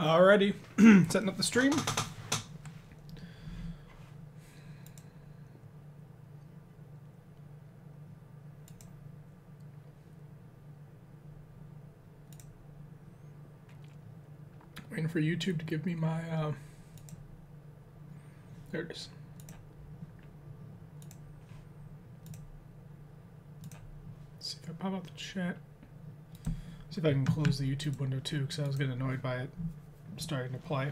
Alrighty, setting up the stream. Waiting for YouTube to give me my, there it is. Let's see if I pop out the chat. See if I can close the YouTube window too, because I was getting annoyed by it starting to play.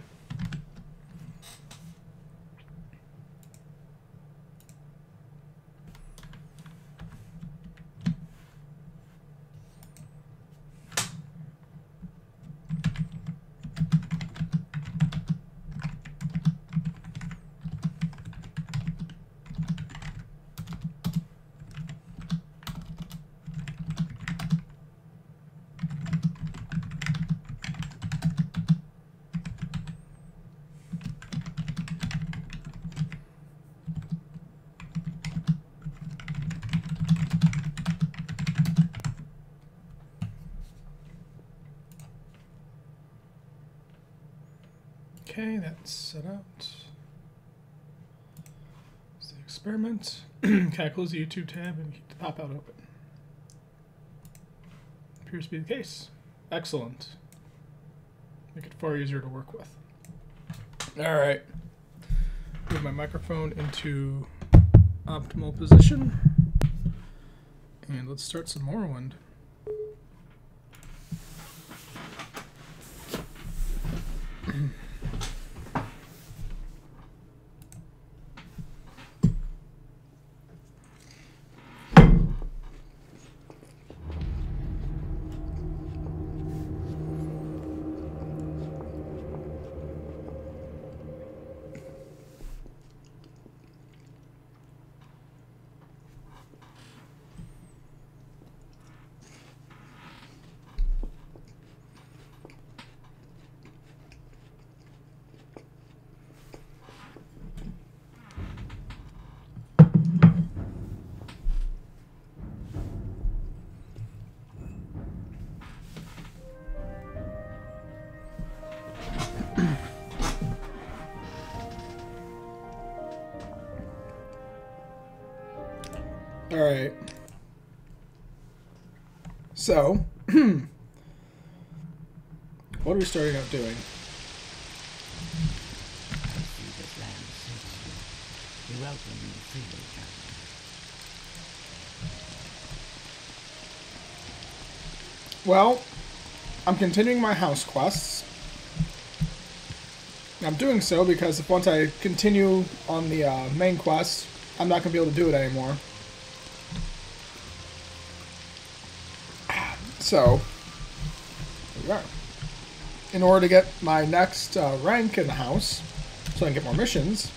Okay, that's set out. It's the experiment. Can I close the YouTube tab and keep the pop-out open? Appears to be the case. Excellent. Make it far easier to work with. All right. Move my microphone into optimal position. And let's start some Morrowind. All right. So, what are we starting out doing? Well, I'm continuing my house quests. I'm doing so because if once I continue on the main quest, I'm not going to be able to do it anymore. So, there we are. In order to get my next rank in the house, so I can get more missions,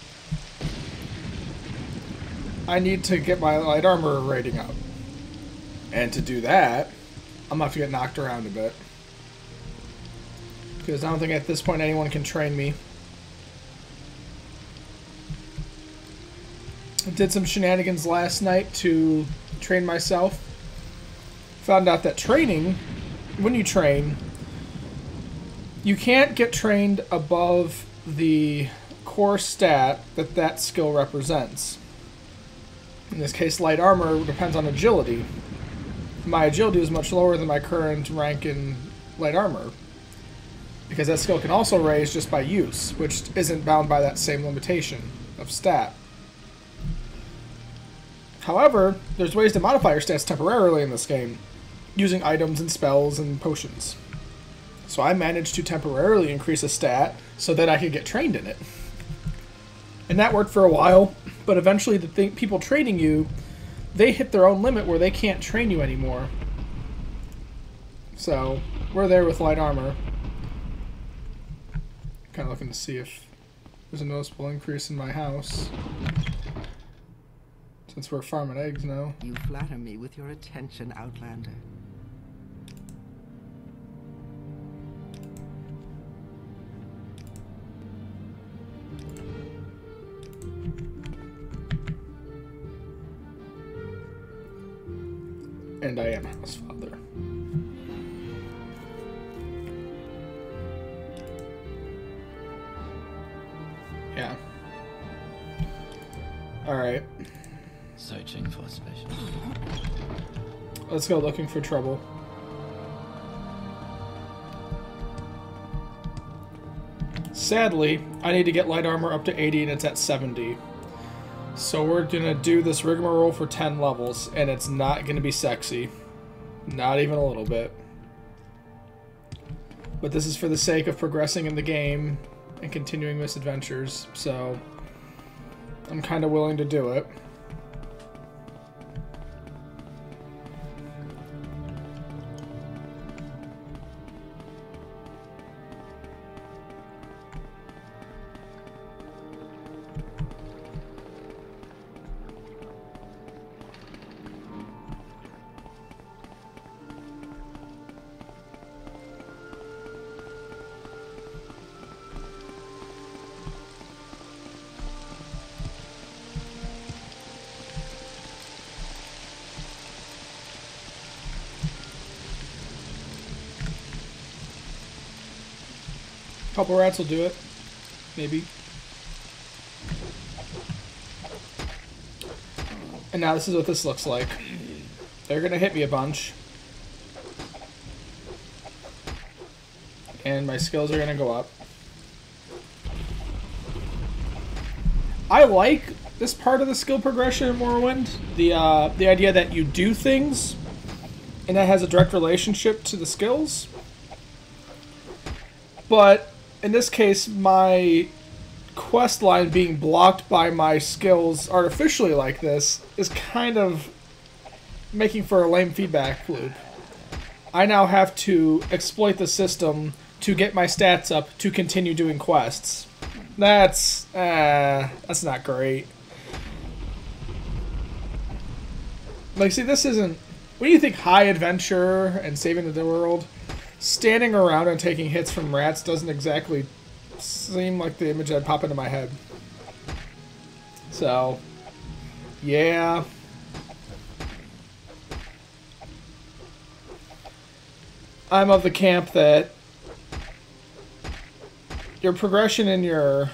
I need to get my light armor rating up. And to do that, I'm going to have to get knocked around a bit. Because I don't think at this point anyone can train me. I did some shenanigans last night to train myself. Found out that training, when you train, you can't get trained above the core stat that that skill represents. In this case, light armor depends on agility. My agility is much lower than my current rank in light armor, because that skill can also raise just by use, which isn't bound by that same limitation of stat. However, there's ways to modify your stats temporarily in this game, using items and spells and potions. So I managed to temporarily increase a stat so that I could get trained in it. And that worked for a while, but eventually the people training you, they hit their own limit where they can't train you anymore. So we're there with light armor. Kind of looking to see if there's a noticeable increase in my house. Since we're farming eggs now. You flatter me with your attention, Outlander. And I am Housefather. Yeah. Alright. Searching for special. Let's go looking for trouble. Sadly, I need to get light armor up to 80 and it's at 70. So we're gonna do this rigmarole for 10 levels, and it's not gonna be sexy. Not even a little bit. But this is for the sake of progressing in the game and continuing misadventures, so I'm kind of willing to do it. Couple rats will do it. Maybe. And now this is what this looks like. They're gonna hit me a bunch. And my skills are gonna go up. I like this part of the skill progression in Morrowind. The idea that you do things and that has a direct relationship to the skills. But in this case, my quest line being blocked by my skills artificially like this is kind of making for a lame feedback loop. I now have to exploit the system to get my stats up to continue doing quests. That's not great. Like, see, this isn't... When you think high adventure and saving the world, standing around and taking hits from rats doesn't exactly seem like the image that'd pop into my head. So, yeah. I'm of the camp that your progression in your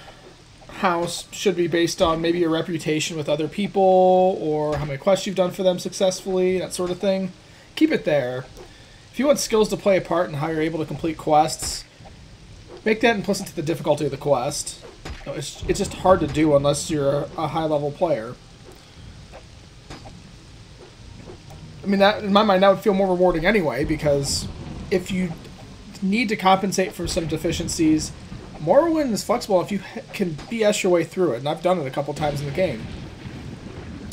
house should be based on maybe your reputation with other people or how many quests you've done for them successfully, that sort of thing. Keep it there. If you want skills to play a part in how you're able to complete quests, make that implicit to the difficulty of the quest. You know, it's just hard to do unless you're a high-level player. I mean, that in my mind, that would feel more rewarding anyway, because if you need to compensate for some deficiencies, Morrowind is flexible if you can BS your way through it, and I've done it a couple times in the game.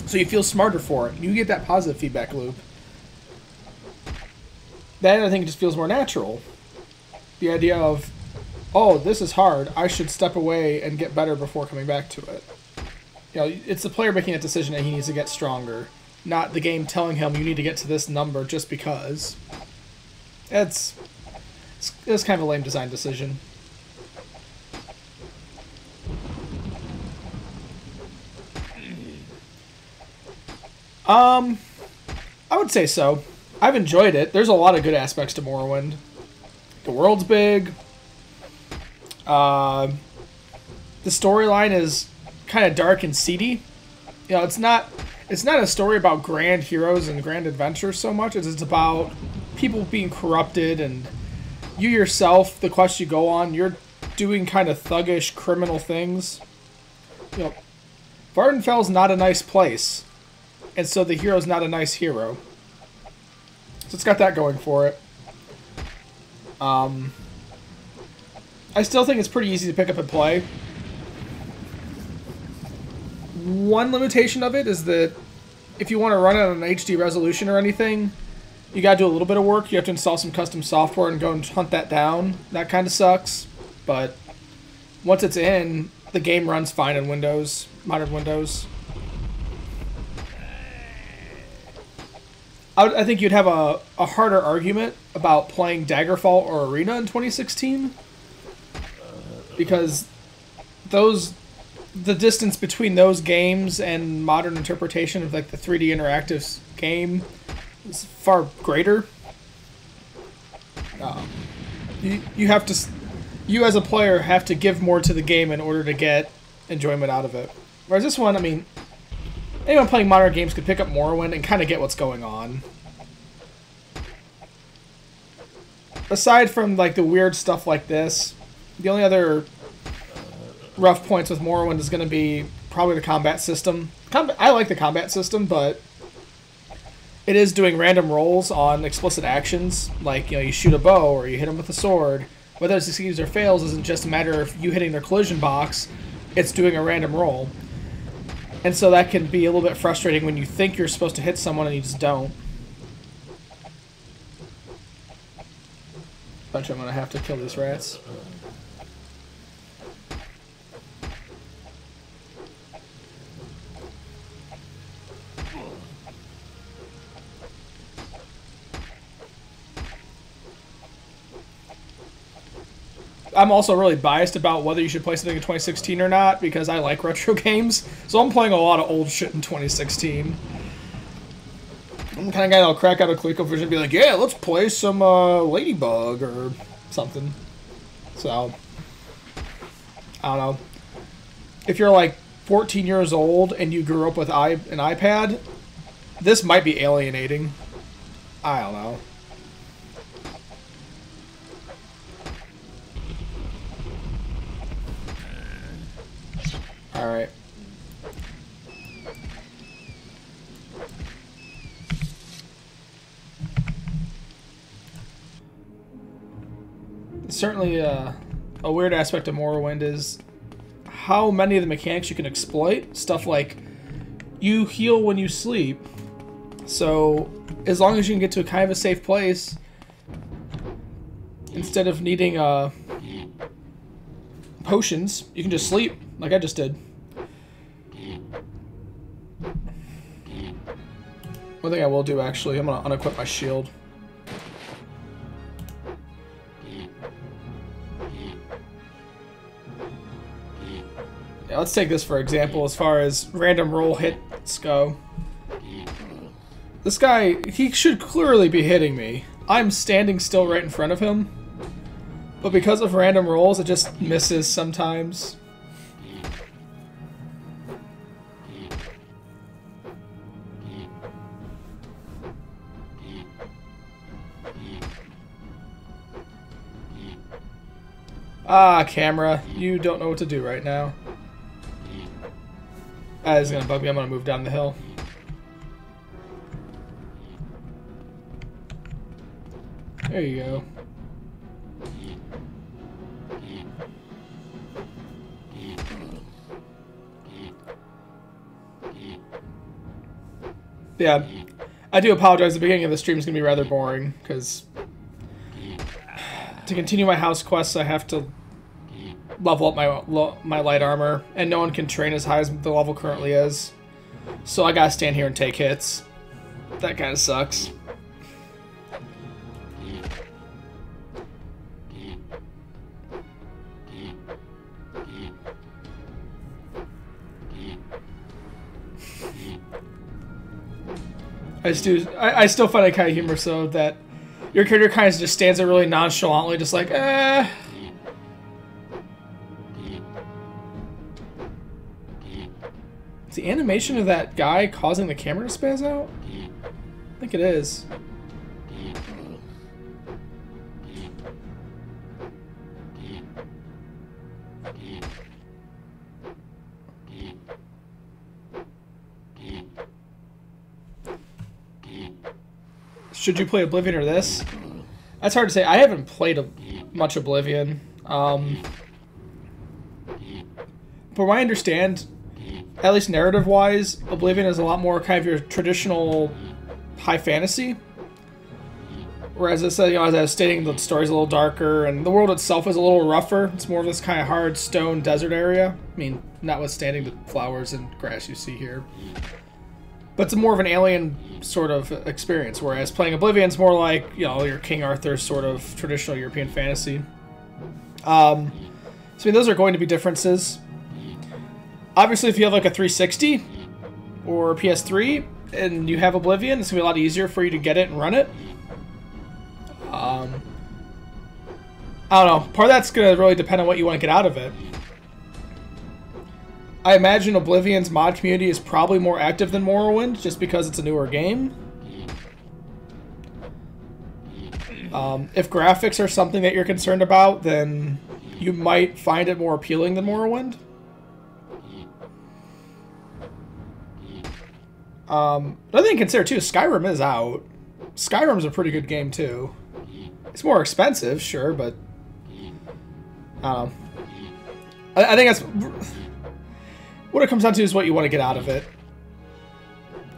So you feel smarter for it. You get that positive feedback loop. Then I think it just feels more natural. The idea of, oh, this is hard, I should step away and get better before coming back to it. You know, it's the player making a decision that he needs to get stronger, not the game telling him you need to get to this number just because. It's kind of a lame design decision. I would say so. I've enjoyed it. There's a lot of good aspects to Morrowind. The world's big. The storyline is kind of dark and seedy. You know, it's not a story about grand heroes and grand adventures so much as it's about people being corrupted, and you yourself, the quest you go on, you're doing kind of thuggish criminal things. You know, Vardenfell's not a nice place, and so the hero's not a nice hero. So it's got that going for it. I still think it's pretty easy to pick up and play. One limitation of it is that if you want to run it on an HD resolution or anything, you gotta do a little bit of work. You have to install some custom software and go and hunt that down. That kind of sucks. But once it's in, the game runs fine on Windows, modern Windows. I think you'd have a harder argument about playing Daggerfall or Arena in 2016. Because the distance between those games and modern interpretation of like the 3D interactive game is far greater. You as a player have to give more to the game in order to get enjoyment out of it. Whereas this one, I mean, anyone playing modern games could pick up Morrowind and kind of get what's going on. Aside from like the weird stuff like this, the only other rough points with Morrowind is going to be probably the combat system. I like the combat system, but it is doing random rolls on explicit actions, like, you know, you shoot a bow or you hit them with a sword. Whether it succeeds or fails isn't just a matter of you hitting their collision box, it's doing a random roll. And so that can be a little bit frustrating when you think you're supposed to hit someone and you just don't. Bunch I'm gonna have to kill these rats. I'm also really biased about whether you should play something in 2016 or not, because I like retro games. So I'm playing a lot of old shit in 2016. I'm the kind of guy that'll crack out a ColecoVision and be like, yeah, let's play some Ladybug or something. So, I don't know. If you're like 14 years old and you grew up with an iPad, this might be alienating. I don't know. Alright. Certainly a weird aspect of Morrowind is how many of the mechanics you can exploit. Stuff like you heal when you sleep. So as long as you can get to a kind of a safe place, instead of needing potions, you can just sleep like I just did. One thing I will do, actually, I'm gonna unequip my shield. Yeah, let's take this for example as far as random roll hits go. This guy, he should clearly be hitting me. I'm standing still right in front of him, but because of random rolls, it just misses sometimes. Ah, camera, you don't know what to do right now. That is gonna bug me. I'm gonna move down the hill. There you go. Yeah, I do apologize. The beginning of the stream is gonna be rather boring because to continue my house quests, I have to level up my light armor, and no one can train as high as the level currently is. So I gotta stand here and take hits. That kind of sucks. I still find it kind of humorous though that your character kind of just stands there really nonchalantly, just like, eh. Is the animation of that guy causing the camera to spaz out? I think it is. Should you play Oblivion or this? That's hard to say. I haven't played much Oblivion. From what I understand, at least narrative-wise, Oblivion is a lot more kind of your traditional high fantasy. Whereas I said, you know, as I was stating, the story's a little darker, and the world itself is a little rougher. It's more of this kind of hard stone desert area. I mean, notwithstanding the flowers and grass you see here. But it's more of an alien sort of experience, whereas playing Oblivion's more like, you know, your King Arthur sort of traditional European fantasy. So, I mean, those are going to be differences. Obviously, if you have like a 360 or PS3 and you have Oblivion, it's going to be a lot easier for you to get it and run it. I don't know. Part of that's going to really depend on what you want to get out of it. I imagine Oblivion's mod community is probably more active than Morrowind, just because it's a newer game. If graphics are something that you're concerned about, then you might find it more appealing than Morrowind. Another thing to consider too, Skyrim is out. Skyrim's a pretty good game too. It's more expensive, sure, but I don't know. I think that's what it comes down to is what you want to get out of it.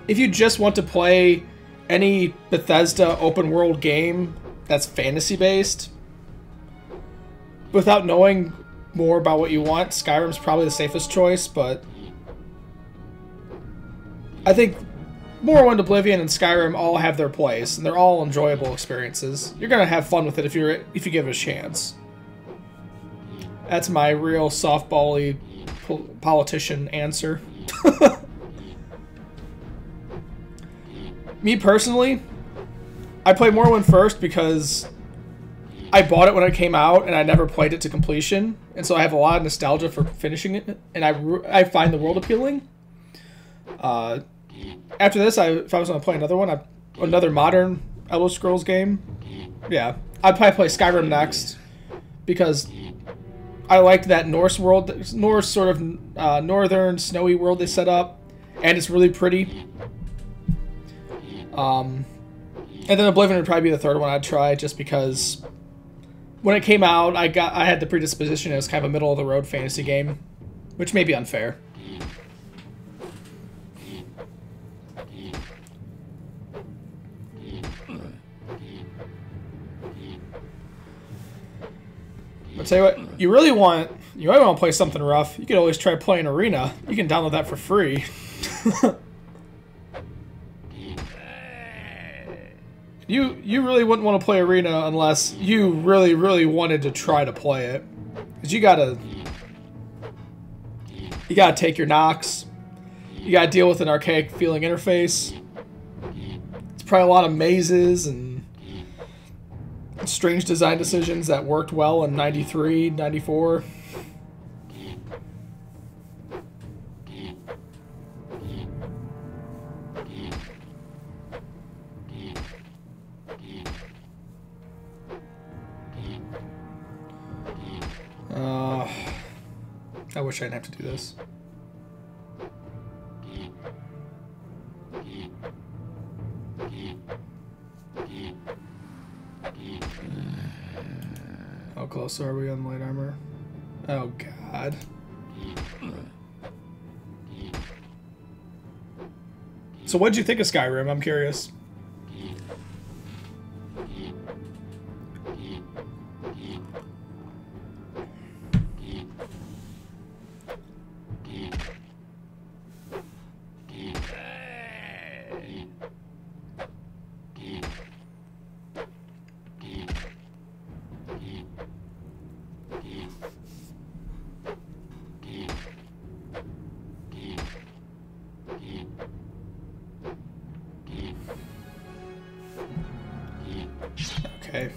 If you just want to play any Bethesda open world game that's fantasy based without knowing more about what you want, Skyrim's probably the safest choice, but I think Morrowind, Oblivion, and Skyrim all have their place, and they're all enjoyable experiences. You're gonna have fun with it if you give it a chance. That's my real softball-y politician answer. Me personally, I played Morrowind first because I bought it when it came out, and I never played it to completion, and so I have a lot of nostalgia for finishing it, and I find the world appealing. After this, if I was going to play another one, another modern Elder Scrolls game, yeah, I'd probably play Skyrim next, because I liked that Norse world, Norse sort of northern snowy world they set up, and it's really pretty. And then Oblivion would probably be the third one I'd try, just because when it came out, I had the predisposition. It was kind of a middle of the road fantasy game, which may be unfair. I'll tell you what, you might want to play something rough. You could always try playing Arena. You can download that for free. You really wouldn't want to play Arena unless you really, really wanted to try to play it. Because you gotta take your knocks. You gotta deal with an archaic feeling interface. It's probably a lot of mazes and strange design decisions that worked well in 93, 94. I wish I didn't have to do this. How close are we on light armor? Oh god. So what'd you think of Skyrim? I'm curious. Okay.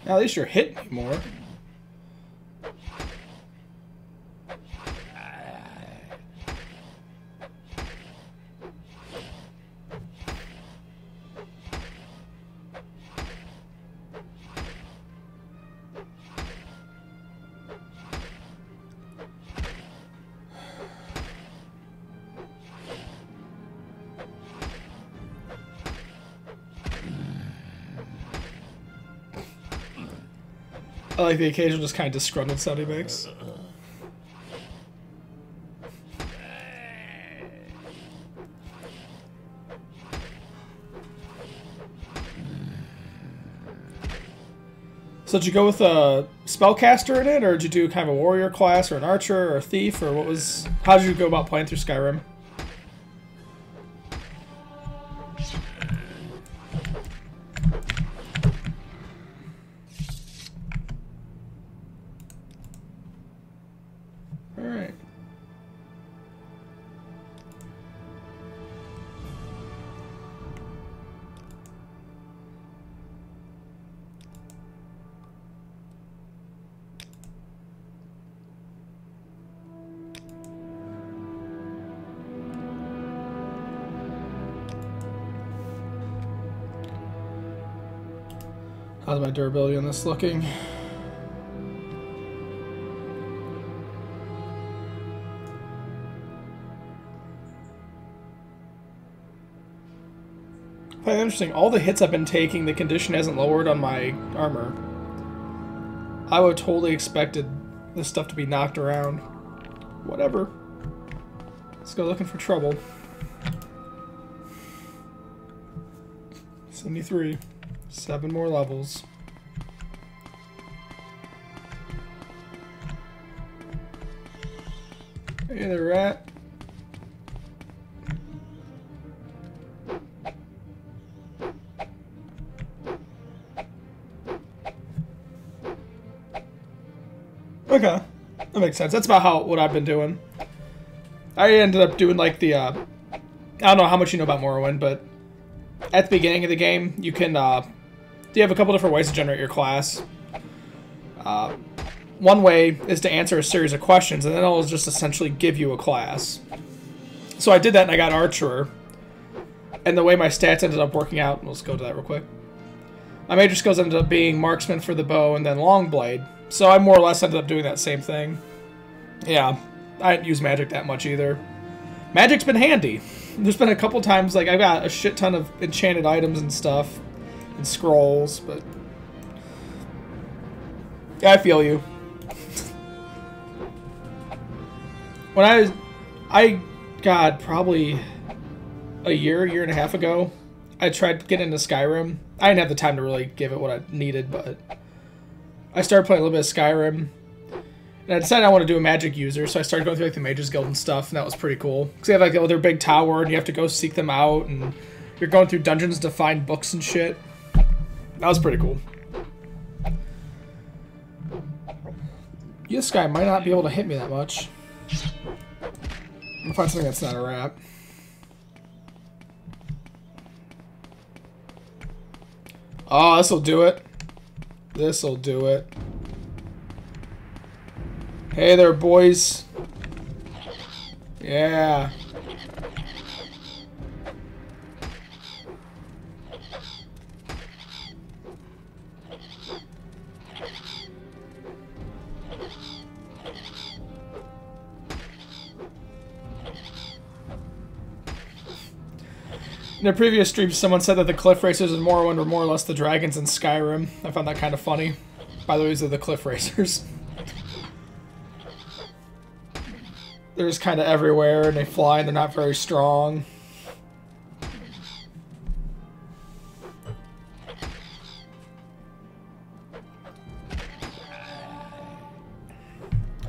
Now, at least you're hitting me more. I like the occasional just kind of disgruntled sound he makes. So did you go with a spellcaster in it, or did you do kind of a warrior class, or an archer, or a thief, or what was... How did you go about playing through Skyrim? Alright. How's my durability on this looking? Quite interesting. All the hits I've been taking, the condition hasn't lowered on my armor. I would have totally expected this stuff to be knocked around. Whatever. Let's go looking for trouble. 73. 7 more levels. Hey there, rat. Okay, that makes sense. That's about what I've been doing. I ended up doing like the, I don't know how much you know about Morrowind, but at the beginning of the game, you can, you have a couple different ways to generate your class. One way is to answer a series of questions, and then it'll just essentially give you a class. So I did that, and I got Archer. And the way my stats ended up working out, let's go to that real quick. My major skills ended up being Marksman for the bow, and then Longblade. So I more or less ended up doing that same thing. Yeah, I didn't use magic that much either. Magic's been handy. There's been a couple times, like, I've got a shit ton of enchanted items and stuff. And scrolls, but... yeah, I feel you. When God, probably a year and a half ago, I tried to get into Skyrim. I didn't have the time to really give it what I needed, but... I started playing a little bit of Skyrim, and I decided I want to do a magic user, so I started going through like the Mages Guild and stuff, and that was pretty cool. Because they have like their big tower, and you have to go seek them out, and you're going through dungeons to find books and shit. That was pretty cool. This guy might not be able to hit me that much. I'm gonna find something that's not a rat. Oh, this'll do it. This'll do it. Hey there, boys. Yeah. In a previous stream, someone said that the Cliff Racers in Morrowind were more or less the dragons in Skyrim. I found that kind of funny. By the way, these are the Cliff Racers. They're just kind of everywhere, and they fly, and they're not very strong.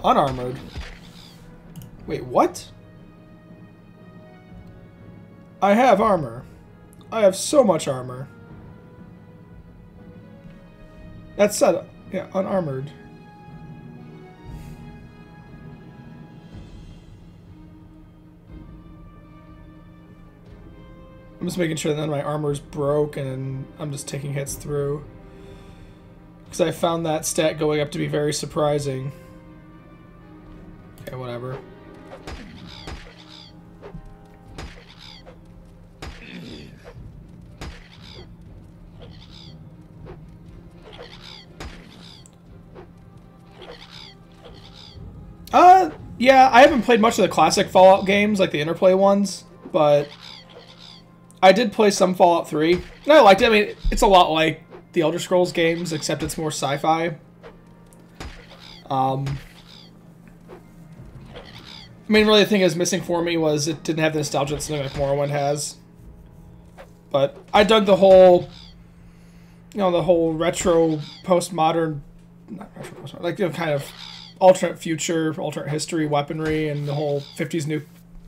Unarmored. Wait, what? I have armor. I have so much armor. That said, yeah, unarmored. I'm just making sure that none of my armor's broke and I'm just taking hits through. Because I found that stat going up to be very surprising. Okay, whatever. Yeah, I haven't played much of the classic Fallout games, like the Interplay ones, but I did play some Fallout 3, and I liked it. I mean, it's a lot like the Elder Scrolls games, except it's more sci-fi. I mean, really the thing that was missing for me was it didn't have the nostalgia that something like Morrowind has. But I dug the whole, you know, the whole retro, postmodern, not retro, postmodern, like, you know, kind of alternate future, alternate history, weaponry, and the whole 50s new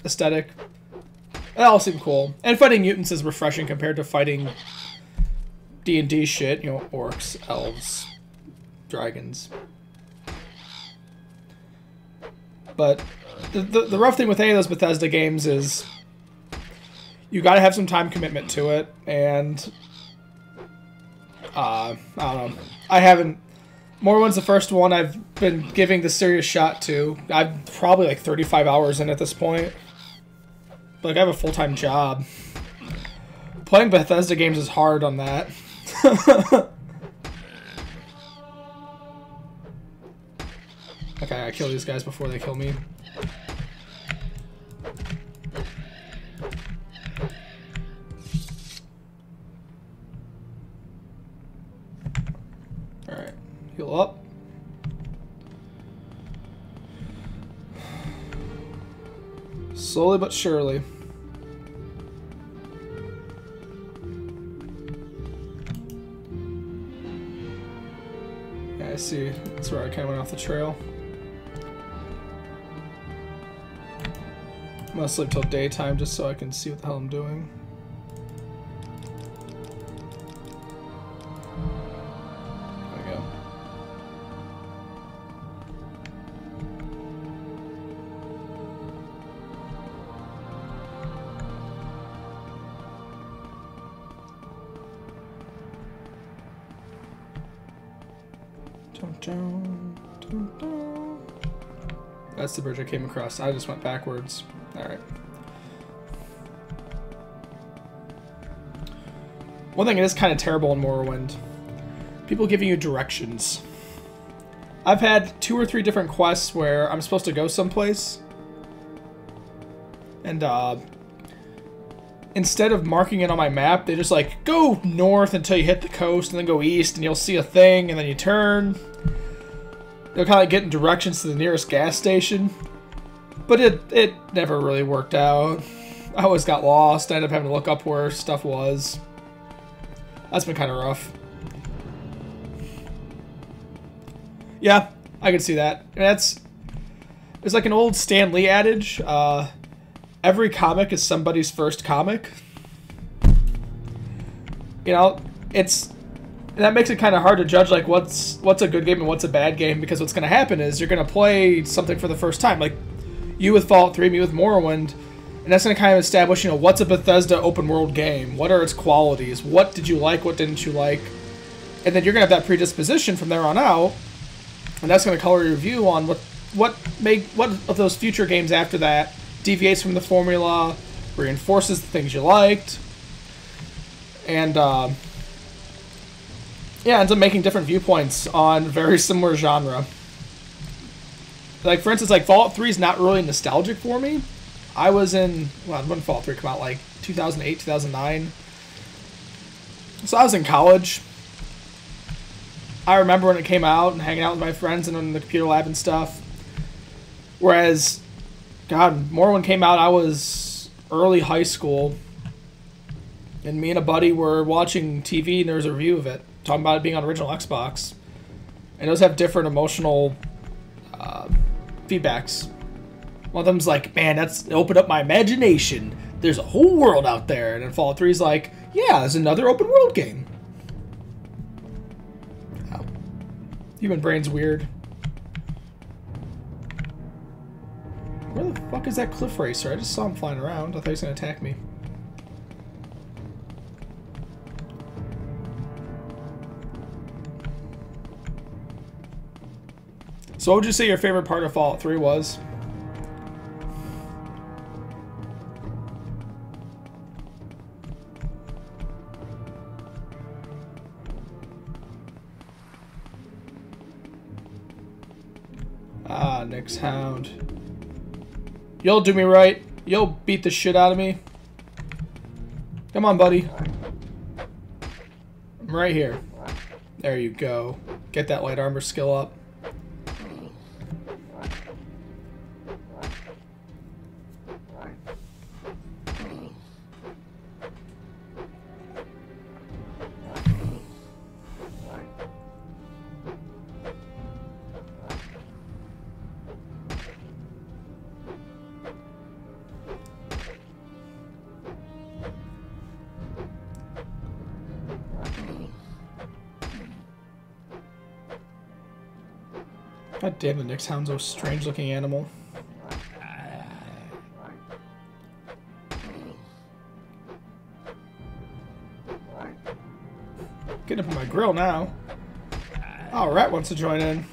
aesthetic. That all seemed cool. And fighting mutants is refreshing compared to fighting D&D shit, you know, orcs, elves, dragons. But the rough thing with any of those Bethesda games is you gotta have some time commitment to it, and I don't know. I haven't... Morrowind's the first one I've been giving the serious shot to. I'm probably like 35 hours in at this point. But like, I have a full-time job. Playing Bethesda games is hard on that. I kill these guys before they kill me. Alright, heal up. Slowly but surely. Yeah, I see. That's where I kind of went off the trail. I'm gonna sleep till daytime just so I can see what the hell I'm doing. There we go. Dun, dun, dun, dun. That's the bridge I came across. I just went backwards. Alright. One thing that is kind of terrible in Morrowind. People giving you directions. I've had 2 or 3 different quests where I'm supposed to go someplace. And, instead of marking it on my map, they just like, go north until you hit the coast, and then go east, and you'll see a thing, and then you turn. They'll kind of get in directions to the nearest gas station. But it never really worked out. I always got lost. I ended up having to look up where stuff was. That's been kind of rough. Yeah, I can see that. It's like an old Stan Lee adage. Every comic is somebody's first comic. You know, that makes it kind of hard to judge like what's a good game and what's a bad game, because what's going to happen is you're going to play something for the first time. Like you with Fallout 3, me with Morrowind, and that's going to kind of establish, you know, what's a Bethesda open world game? What are its qualities? What did you like? What didn't you like? And then you're going to have that predisposition from there on out, and that's going to color your view on what of those future games after that deviates from the formula, reinforces the things you liked, and yeah, ends up making different viewpoints on very similar genre. Like, for instance, like Fallout 3 is not really nostalgic for me. I was in, well, when did Fallout 3 come out? Like 2008, 2009. So I was in college. I remember when it came out and hanging out with my friends and in the computer lab and stuff. Whereas, God, Morrowind came out, I was early high school. And me and a buddy were watching TV and there was a review of it, talking about it being on original Xbox. And those have different emotional feedbacks. One of them's like, man, that's opened up my imagination. There's a whole world out there. And then Fallout 3 is like, yeah, there's another open world game. Oh. Human brain's weird. Where the fuck is that cliff racer? I just saw him flying around. I thought he was going to attack me. So what would you say your favorite part of Fallout 3 was? Ah, Nick's Hound. You'll do me right. You'll beat the shit out of me. Come on, buddy. I'm right here. There you go. Get that light armor skill up. God damn, the Nyx Hound's a strange looking animal. Getting up on my grill now. Oh, Rat wants to join in.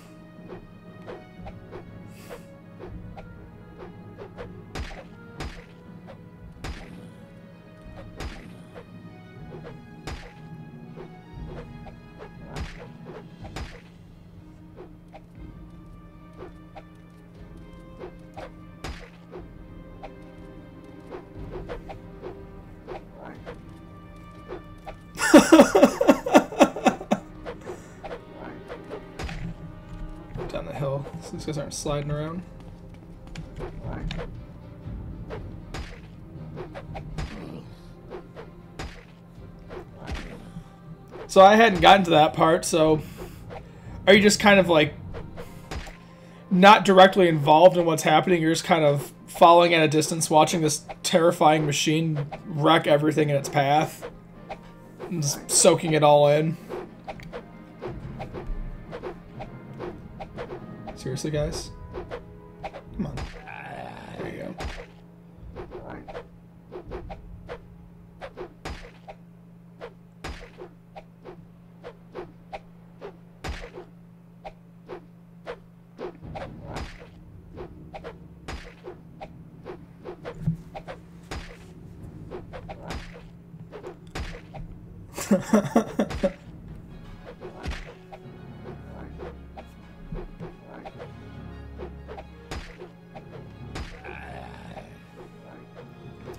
These guys aren't sliding around. So I hadn't gotten to that part, so are you just kind of like not directly involved in what's happening? You're just kind of following at a distance, watching this terrifying machine wreck everything in its path, and just soaking it all in. Seriously, guys? Come on. There you go.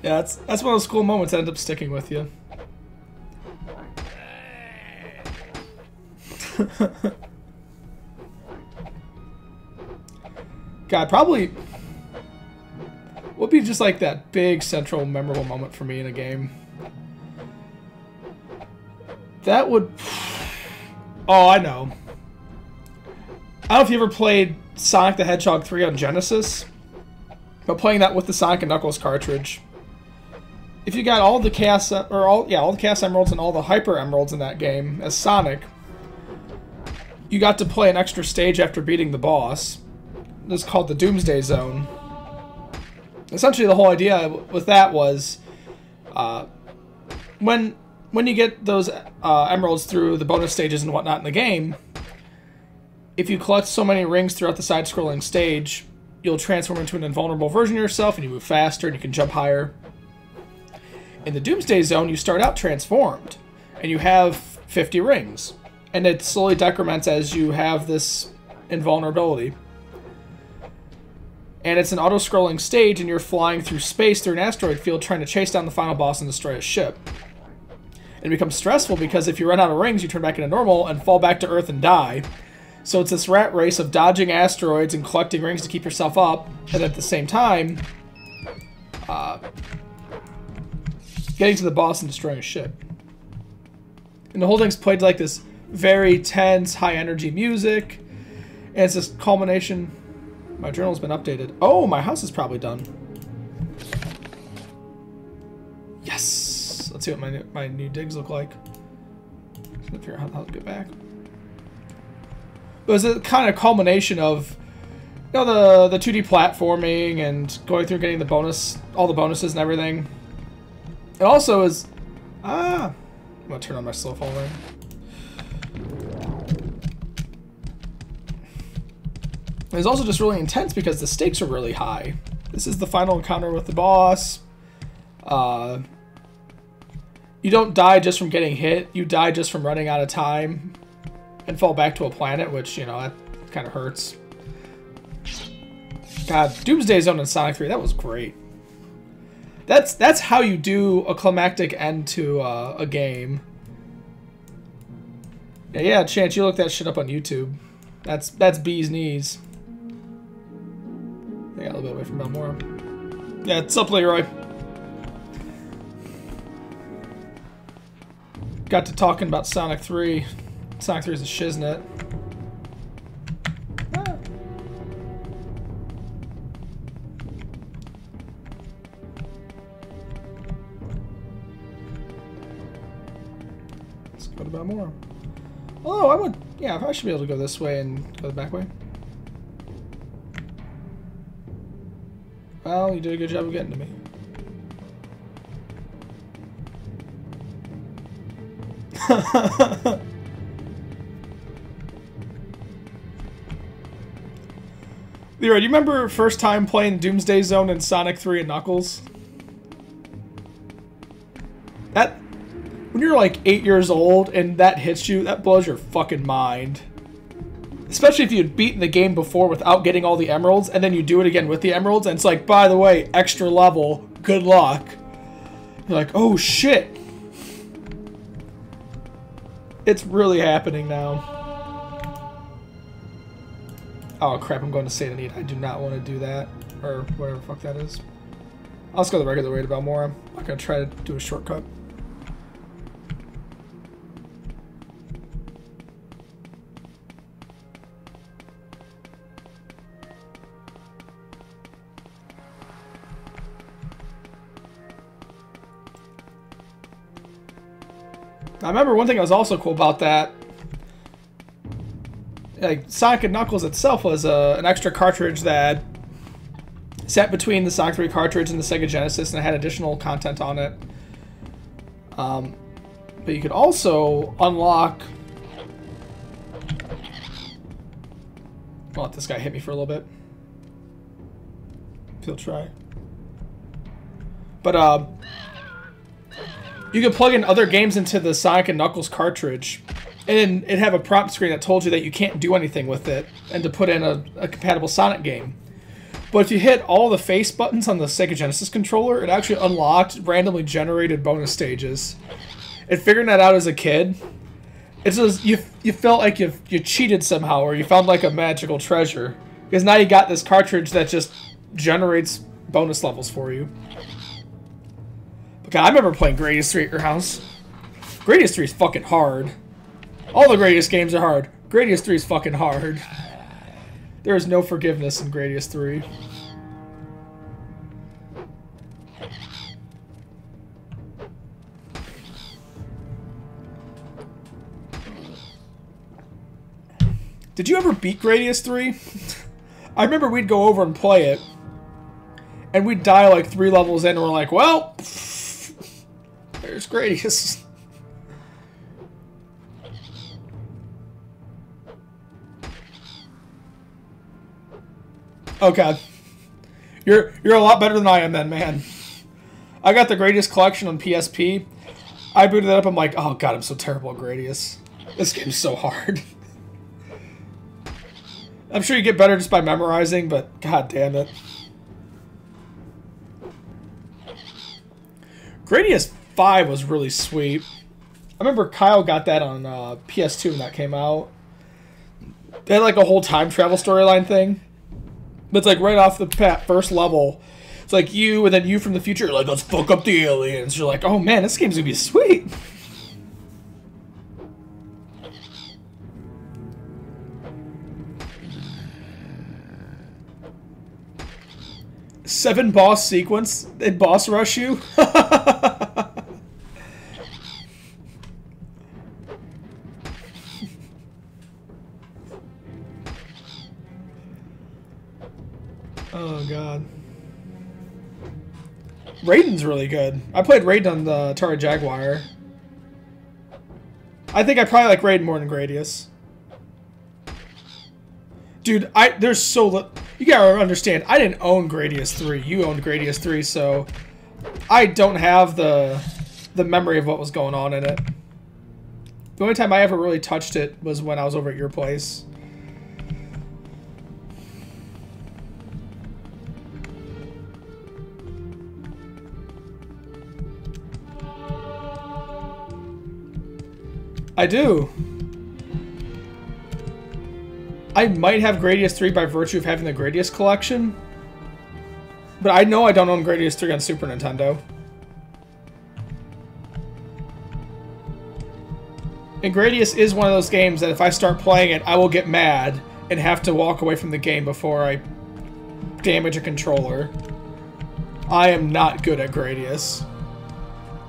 Yeah, that's one of those cool moments that end up sticking with you. God, probably would be just like that big central memorable moment for me in a game. That would... Oh, I know. I don't know if you ever played Sonic the Hedgehog 3 on Genesis, but playing that with the Sonic and Knuckles cartridge. If you got all the Chaos, or all the Chaos Emeralds and all the Hyper Emeralds in that game as Sonic, you got to play an extra stage after beating the boss. This is called the Doomsday Zone. Essentially, the whole idea with that was, when you get those emeralds through the bonus stages and whatnot in the game, if you collect so many rings throughout the side-scrolling stage, you'll transform into an invulnerable version of yourself, and you move faster, and you can jump higher. In the Doomsday Zone, you start out transformed, and you have 50 rings. And it slowly decrements as you have this invulnerability. And it's an auto-scrolling stage, and you're flying through space through an asteroid field trying to chase down the final boss and destroy his ship. It becomes stressful because if you run out of rings, you turn back into normal and fall back to Earth and die. So it's this rat race of dodging asteroids and collecting rings to keep yourself up, and at the same time, getting to the boss and destroying a ship. And the whole thing's played like this very tense, high-energy music, and it's this culmination. My journal's been updated. Oh, my house is probably done. Yes! Let's see what my new digs look like. Just gonna figure out how to get back. But it's a kind of culmination of, you know, the 2D platforming and going through getting the bonus, all the bonuses and everything. It also is... I'm gonna turn on my slow fall there. It's also just really intense because the stakes are really high. This is the final encounter with the boss. You don't die just from getting hit. You die just from running out of time and fall back to a planet, which, you know, that kind of hurts. God, Doomsday Zone in Sonic 3, that was great. That's how you do a climactic end to a game. Yeah, Chance, you look that shit up on YouTube. That's bee's knees. I got a little bit away from Balmora. Yeah, it's up, Leroy. Got to talking about Sonic 3. Sonic 3 is a shiznit. Ah. Let's go to Balmora. Oh, I would... Yeah, I should be able to go this way and go the back way. Well, you did a good job of getting to me. Leroy, do you remember first time playing Doomsday Zone in Sonic 3 and Knuckles? That... When you're like 8 years old and that hits you, that blows your fucking mind. Especially if you had beaten the game before without getting all the emeralds, and then you do it again with the emeralds, and it's like, by the way, extra level, good luck. You're like, oh shit. It's really happening now. Oh crap, I'm going to Satan Need. I do not want to do that. Or whatever the fuck that is. I'll just go the regular way to Balmora. I'm not going to try to do a shortcut. I remember one thing that was also cool about that, like Sonic and Knuckles itself was an extra cartridge that sat between the Sonic 3 cartridge and the Sega Genesis, and it had additional content on it. But you could also unlock... I'll let this guy hit me for a little bit. If he'll try. But, you could plug in other games into the Sonic and Knuckles cartridge, and it'd have a prompt screen that told you that you can't do anything with it, and to put in a compatible Sonic game. But if you hit all the face buttons on the Sega Genesis controller, it actually unlocked randomly generated bonus stages. And figuring that out as a kid, it's just, you felt like you cheated somehow, or you found like a magical treasure. Because now you got this cartridge that just generates bonus levels for you. I remember playing Gradius 3 at your house. Gradius 3 is fucking hard. All the Gradius games are hard. Gradius 3 is fucking hard. There is no forgiveness in Gradius 3. Did you ever beat Gradius 3? I remember we'd go over and play it, and we'd die like 3 levels in, and we're like, well... There's Gradius. Okay. You're a lot better than I am then, man. I got the Gradius collection on PSP. I booted that up, I'm like, oh god, I'm so terrible at Gradius. This game's so hard. I'm sure you get better just by memorizing, but god damn it. Gradius 5 was really sweet. I remember Kyle got that on PS2 when that came out. They had like a whole time travel storyline thing. But it's like right off the first level. It's like you and then you from the future are like, let's fuck up the aliens. You're like, oh man, this game's gonna be sweet. Seven boss sequence? They boss rush you? Oh god. Raiden's really good. I played Raiden on the Atari Jaguar. I think I probably like Raiden more than Gradius. Dude, there's so little... You gotta understand, I didn't own Gradius 3. You owned Gradius 3, so... I don't have the memory of what was going on in it. The only time I ever really touched it was when I was over at your place. I do. I might have Gradius 3 by virtue of having the Gradius collection. But I know I don't own Gradius 3 on Super Nintendo. And Gradius is one of those games that if I start playing it, I will get mad and have to walk away from the game before I damage a controller. I am not good at Gradius.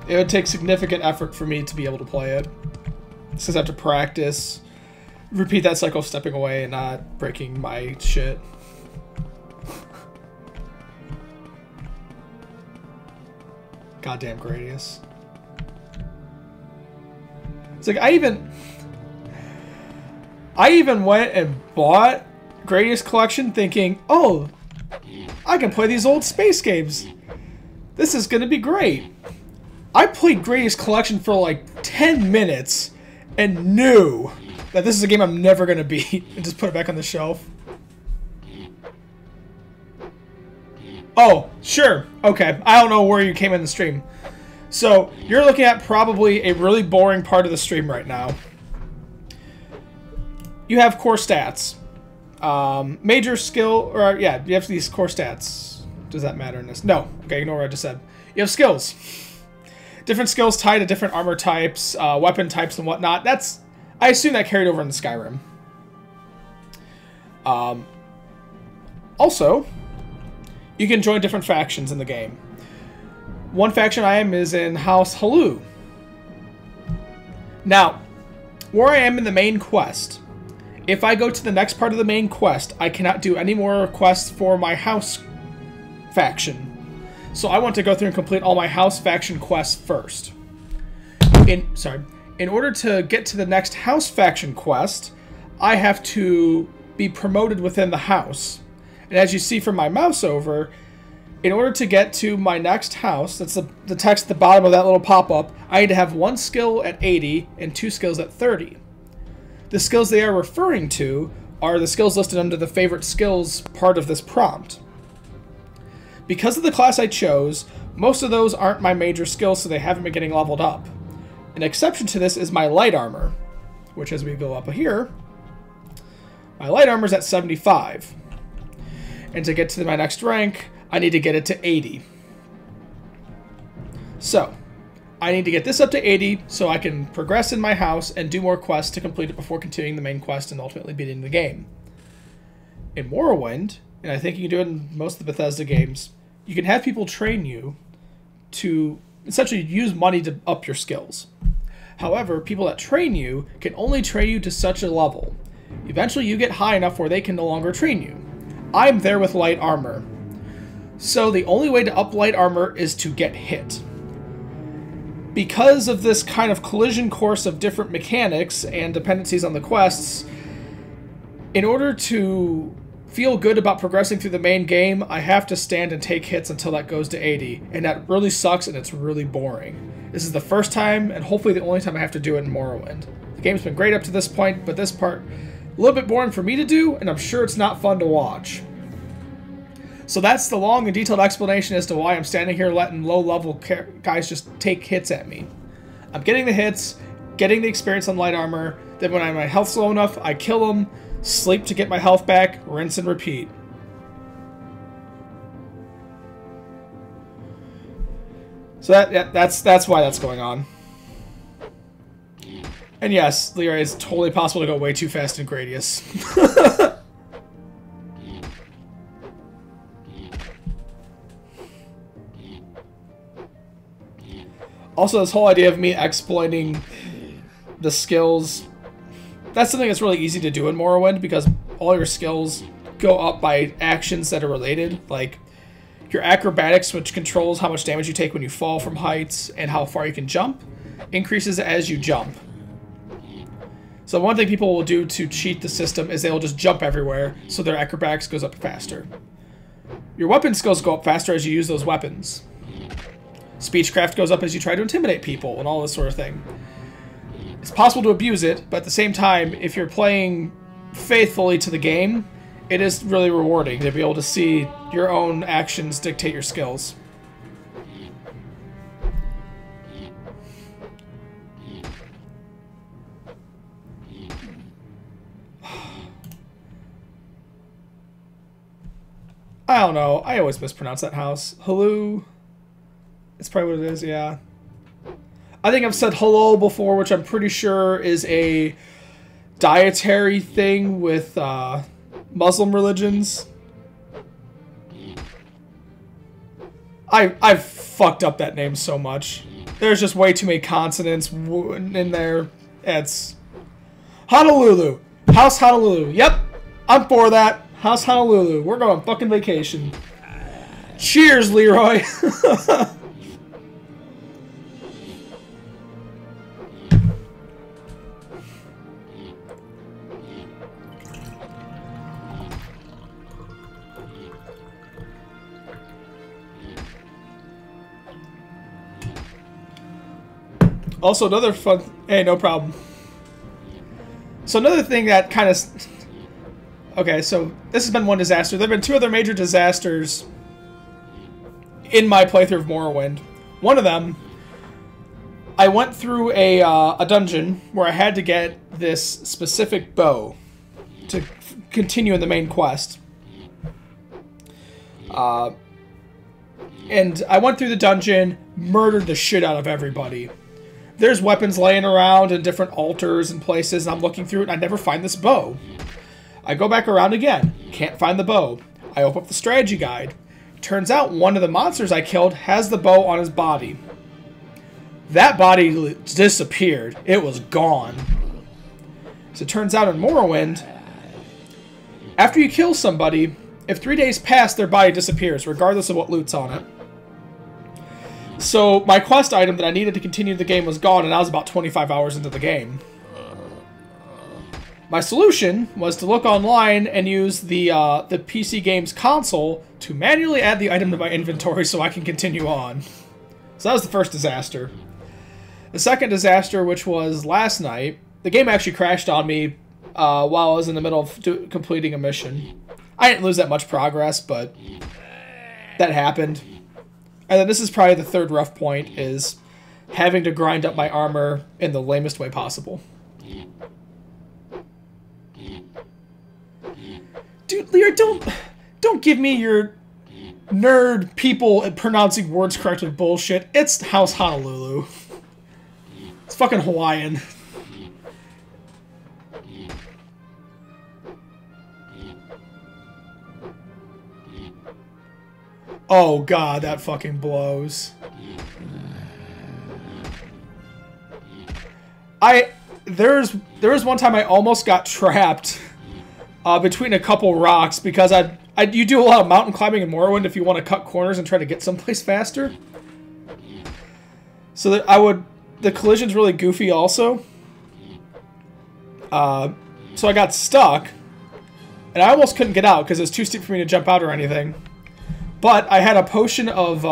It would take significant effort for me to be able to play it. Since I have to practice, repeat that cycle of stepping away and not breaking my shit. Goddamn Gradius. It's like I even went and bought Gradius collection thinking, oh, I can play these old space games. This is gonna be great. I played Gradius collection for like 10 minutes and knew that this is a game I'm never gonna beat and just put it back on the shelf. Oh, sure. Okay. I don't know where you came in the stream. So, you're looking at probably a really boring part of the stream right now. You have core stats. Major skill, or yeah, you have these core stats. Does that matter in this? No. Okay, ignore what I just said. You have skills. Different skills tied to different armor types, weapon types, and whatnot. That's, I assume that carried over in the Skyrim. Also, you can join different factions in the game. One faction I am is in House Halu. Now, where I am in the main quest, if I go to the next part of the main quest, I cannot do any more quests for my house faction. So I want to go through and complete all my house faction quests first. In order to get to the next house faction quest, I have to be promoted within the house. And as you see from my mouse over, in order to get to my next house, that's the text at the bottom of that little pop-up, I need to have 1 skill at 80 and 2 skills at 30. The skills they are referring to are the skills listed under the favorite skills part of this prompt. Because of the class I chose, most of those aren't my major skills, so they haven't been getting leveled up. An exception to this is my light armor, which as we go up here, my light armor is at 75. And to get to my next rank, I need to get it to 80. So, I need to get this up to 80 so I can progress in my house and do more quests to complete it before continuing the main quest and ultimately beating the game. In Morrowind, and I think you can do it in most of the Bethesda games, you can have people train you to essentially use money to up your skills. However, people that train you can only train you to such a level. Eventually you get high enough where they can no longer train you. I'm there with light armor. So the only way to up light armor is to get hit. Because of this kind of collision course of different mechanics and dependencies on the quests, in order to feel good about progressing through the main game, I have to stand and take hits until that goes to 80, and that really sucks and it's really boring. This is the first time, and hopefully the only time I have to do it in Morrowind. The game's been great up to this point, but this part, a little bit boring for me to do, and I'm sure it's not fun to watch. So that's the long and detailed explanation as to why I'm standing here letting low-level guys just take hits at me. I'm getting the hits, getting the experience on light armor, then when my health's low enough, I kill them, sleep to get my health back, rinse and repeat. So that's why that's going on. And yes, Leroy, it's totally possible to go way too fast in Gradius. Also, this whole idea of me exploiting the skills, that's something that's really easy to do in Morrowind because all your skills go up by actions that are related, like your acrobatics, which controls how much damage you take when you fall from heights and how far you can jump, increases as you jump. So one thing people will do to cheat the system is they'll just jump everywhere, so their acrobatics goes up faster. Your weapon skills go up faster as you use those weapons. Speechcraft goes up as you try to intimidate people and all this sort of thing. It's possible to abuse it, but at the same time, if you're playing faithfully to the game, it is really rewarding to be able to see your own actions dictate your skills. I don't know. I always mispronounce that house. Halu. It's probably what it is, yeah. I think I've said hello before, which I'm pretty sure is a dietary thing with Muslim religions. I've fucked up that name so much. There's just way too many consonants in there. It's Honolulu. House Honolulu. Yep, I'm for that. House Honolulu. We're going on fucking vacation. Cheers, Leroy. Also, another fun... Hey, no problem. So another thing that kind of... Okay, so this has been one disaster. There have been 2 other major disasters in my playthrough of Morrowind. One of them, I went through a dungeon where I had to get this specific bow to continue in the main quest. And I went through the dungeon, murdered the shit out of everybody. There's weapons laying around in different altars and places, and I'm looking through it, and I never find this bow. I go back around again, can't find the bow. I open up the strategy guide. Turns out one of the monsters I killed has the bow on his body. That body disappeared. It was gone. So it turns out in Morrowind, after you kill somebody, if 3 days pass, their body disappears, regardless of what loot's on it. So my quest item that I needed to continue the game was gone, and I was about 25 hours into the game. My solution was to look online and use the PC Games console to manually add the item to my inventory so I can continue on. So that was the first disaster. The second disaster, which was last night, the game actually crashed on me while I was in the middle of completing a mission. I didn't lose that much progress, but that happened. And then this is probably the third rough point, is having to grind up my armor in the lamest way possible. Dude, Lear, don't give me your nerd people pronouncing words correctly bullshit. It's House Honolulu. It's fucking Hawaiian. Oh god, that fucking blows. There was one time I almost got trapped between a couple rocks because you do a lot of mountain climbing in Morrowind if you want to cut corners and try to get someplace faster. So that the collision's really goofy also. So I got stuck, and I almost couldn't get out because it was too steep for me to jump out or anything. But I had a potion of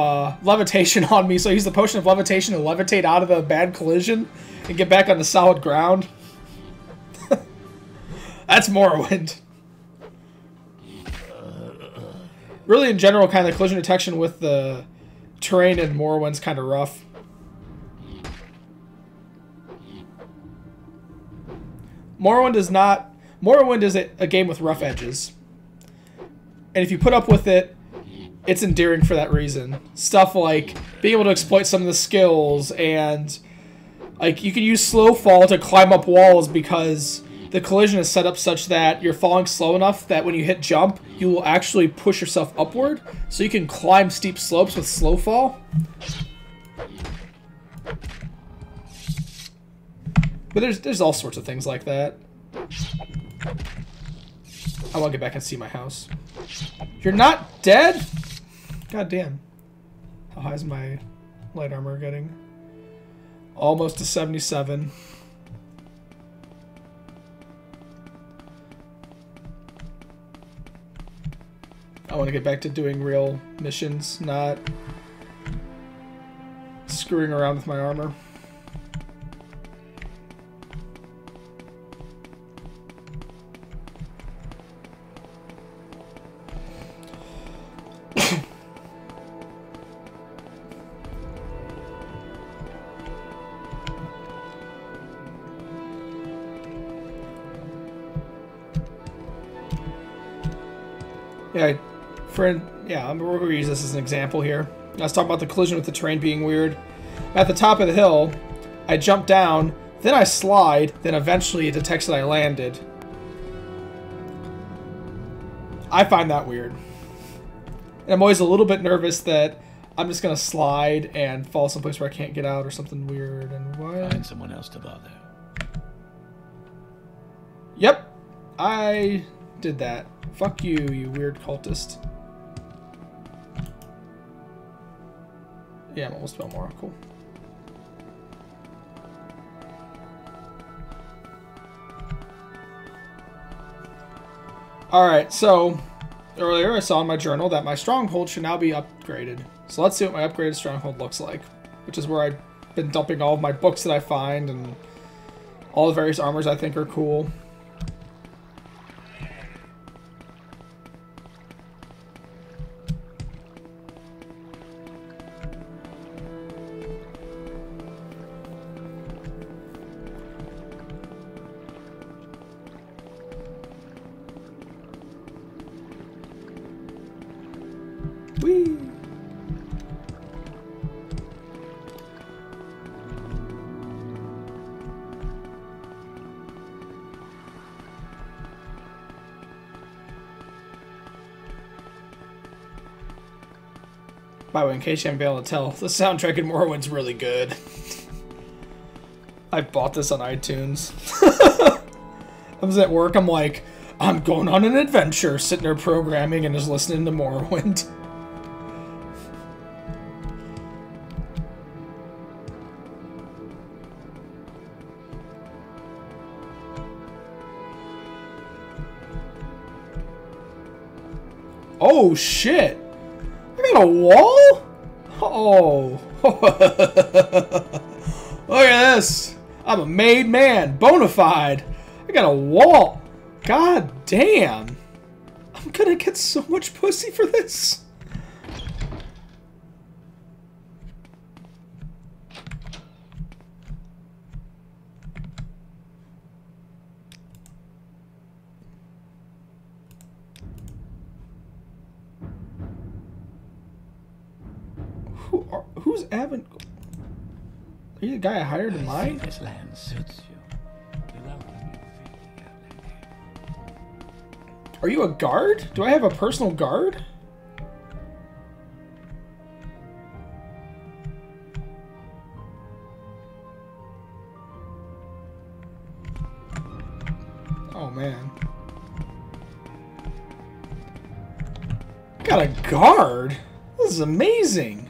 levitation on me, so I used the potion of levitation to levitate out of the bad collision and get back on the solid ground. That's Morrowind. Really, in general, kind of the collision detection with the terrain in Morrowind's kind of rough. Morrowind is a game with rough edges. And if you put up with it, it's endearing for that reason. Stuff like being able to exploit some of the skills, and like you can use slow fall to climb up walls because the collision is set up such that you're falling slow enough that when you hit jump, you will actually push yourself upward, so you can climb steep slopes with slow fall. But there's all sorts of things like that. I want to get back and see my house. You're not dead? God damn. How high is my light armor getting? Almost to 77. I want to get back to doing real missions, not screwing around with my armor. Yeah, we're going to use this as an example here. I was talking about the collision with the terrain being weird. At the top of the hill, I jump down, then I slide, then eventually it detects that I landed. I find that weird. And I'm always a little bit nervous that I'm just going to slide and fall someplace where I can't get out or something weird. And why? Find someone else to bother. Yep, I did that. Fuck you, you weird cultist. Yeah, I'm almost about more. Cool. Alright, so earlier I saw in my journal that my stronghold should now be upgraded. So let's see what my upgraded stronghold looks like. Which is where I've been dumping all of my books that I find and all the various armors I think are cool. Whee! By the way, in case you haven't been able to tell, the soundtrack in Morrowind's really good. I bought this on iTunes. I was at work, I'm like, I'm going on an adventure, sitting there programming and just listening to Morrowind. Oh shit! I got a wall? Oh. Look at this. I'm a made man. Bona fide. I got a wall. God damn. I'm gonna get so much pussy for this. Who's Avon? Are you the guy I hired in mine? This land suits you. Are you a guard? Do I have a personal guard? Oh man. Got a guard? This is amazing.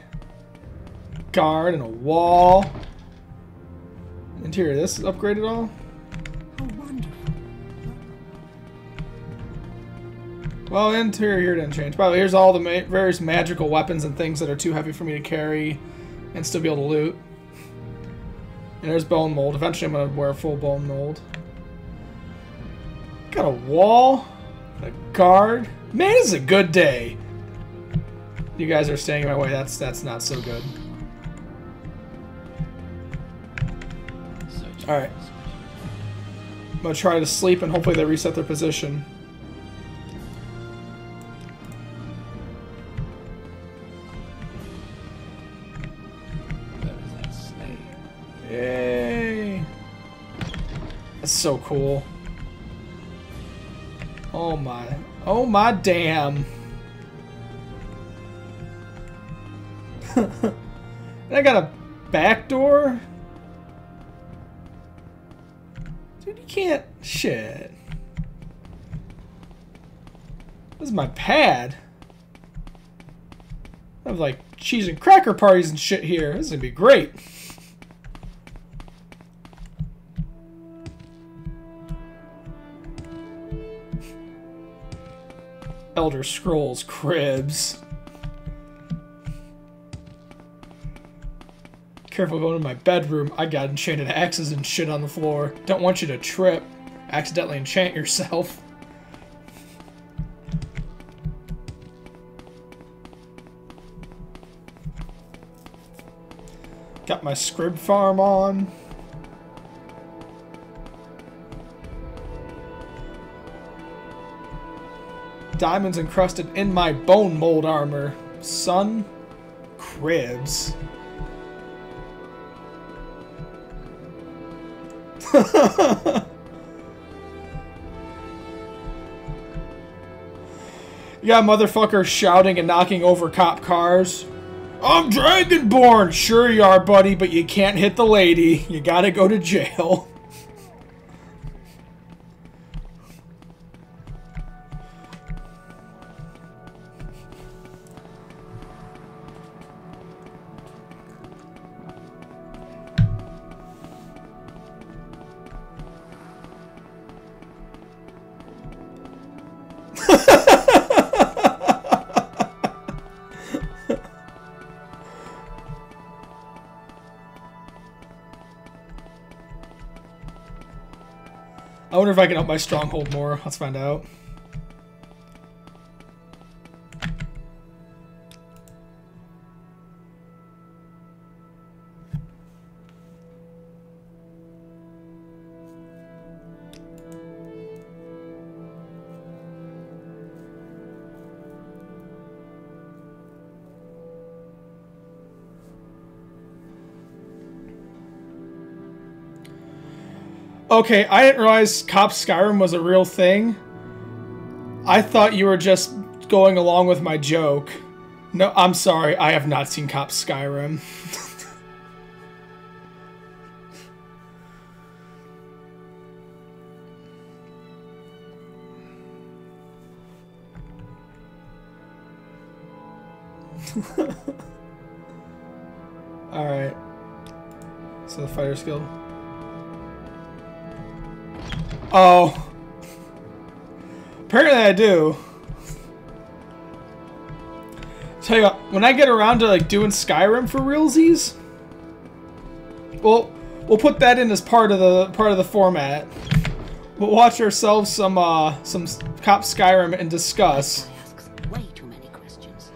Guard and a wall. Interior, this is upgraded all? How wonderful. Well, interior here didn't change. By the way, here's all the various magical weapons and things that are too heavy for me to carry and still be able to loot. And there's bone mold. Eventually I'm going to wear full bone mold. Got a wall. A guard. Man, this is a good day. You guys are staying in my way. That's not so good. Alright. I'm going to try to sleep and hopefully they reset their position. Yay! That's so cool. Oh my damn. And I got a back door? Dude, you can't... Shit. This is my pad. I have like cheese and cracker parties and shit here. This is gonna be great. Elder Scrolls cribs. Careful going to my bedroom. I got enchanted axes and shit on the floor. Don't want you to trip. Accidentally enchant yourself. Got my scrib farm on. Diamonds encrusted in my bone mold armor. Son. Cribs. You got motherfuckers shouting and knocking over cop cars. I'm Dragonborn! Sure you are, buddy, but you can't hit the lady. You gotta go to jail. I wonder if I can up my stronghold more. Let's find out. Okay, I didn't realize Cop Skyrim was a real thing. I thought you were just going along with my joke. No, I'm sorry. I have not seen Cop Skyrim. Alright. So the Fighter's Guild. Oh. Apparently I do. Tell you what, when I get around to like doing Skyrim for realsies, we'll put that in as part of the format. We'll watch ourselves some Cop Skyrim and discuss. Asks way too many questions.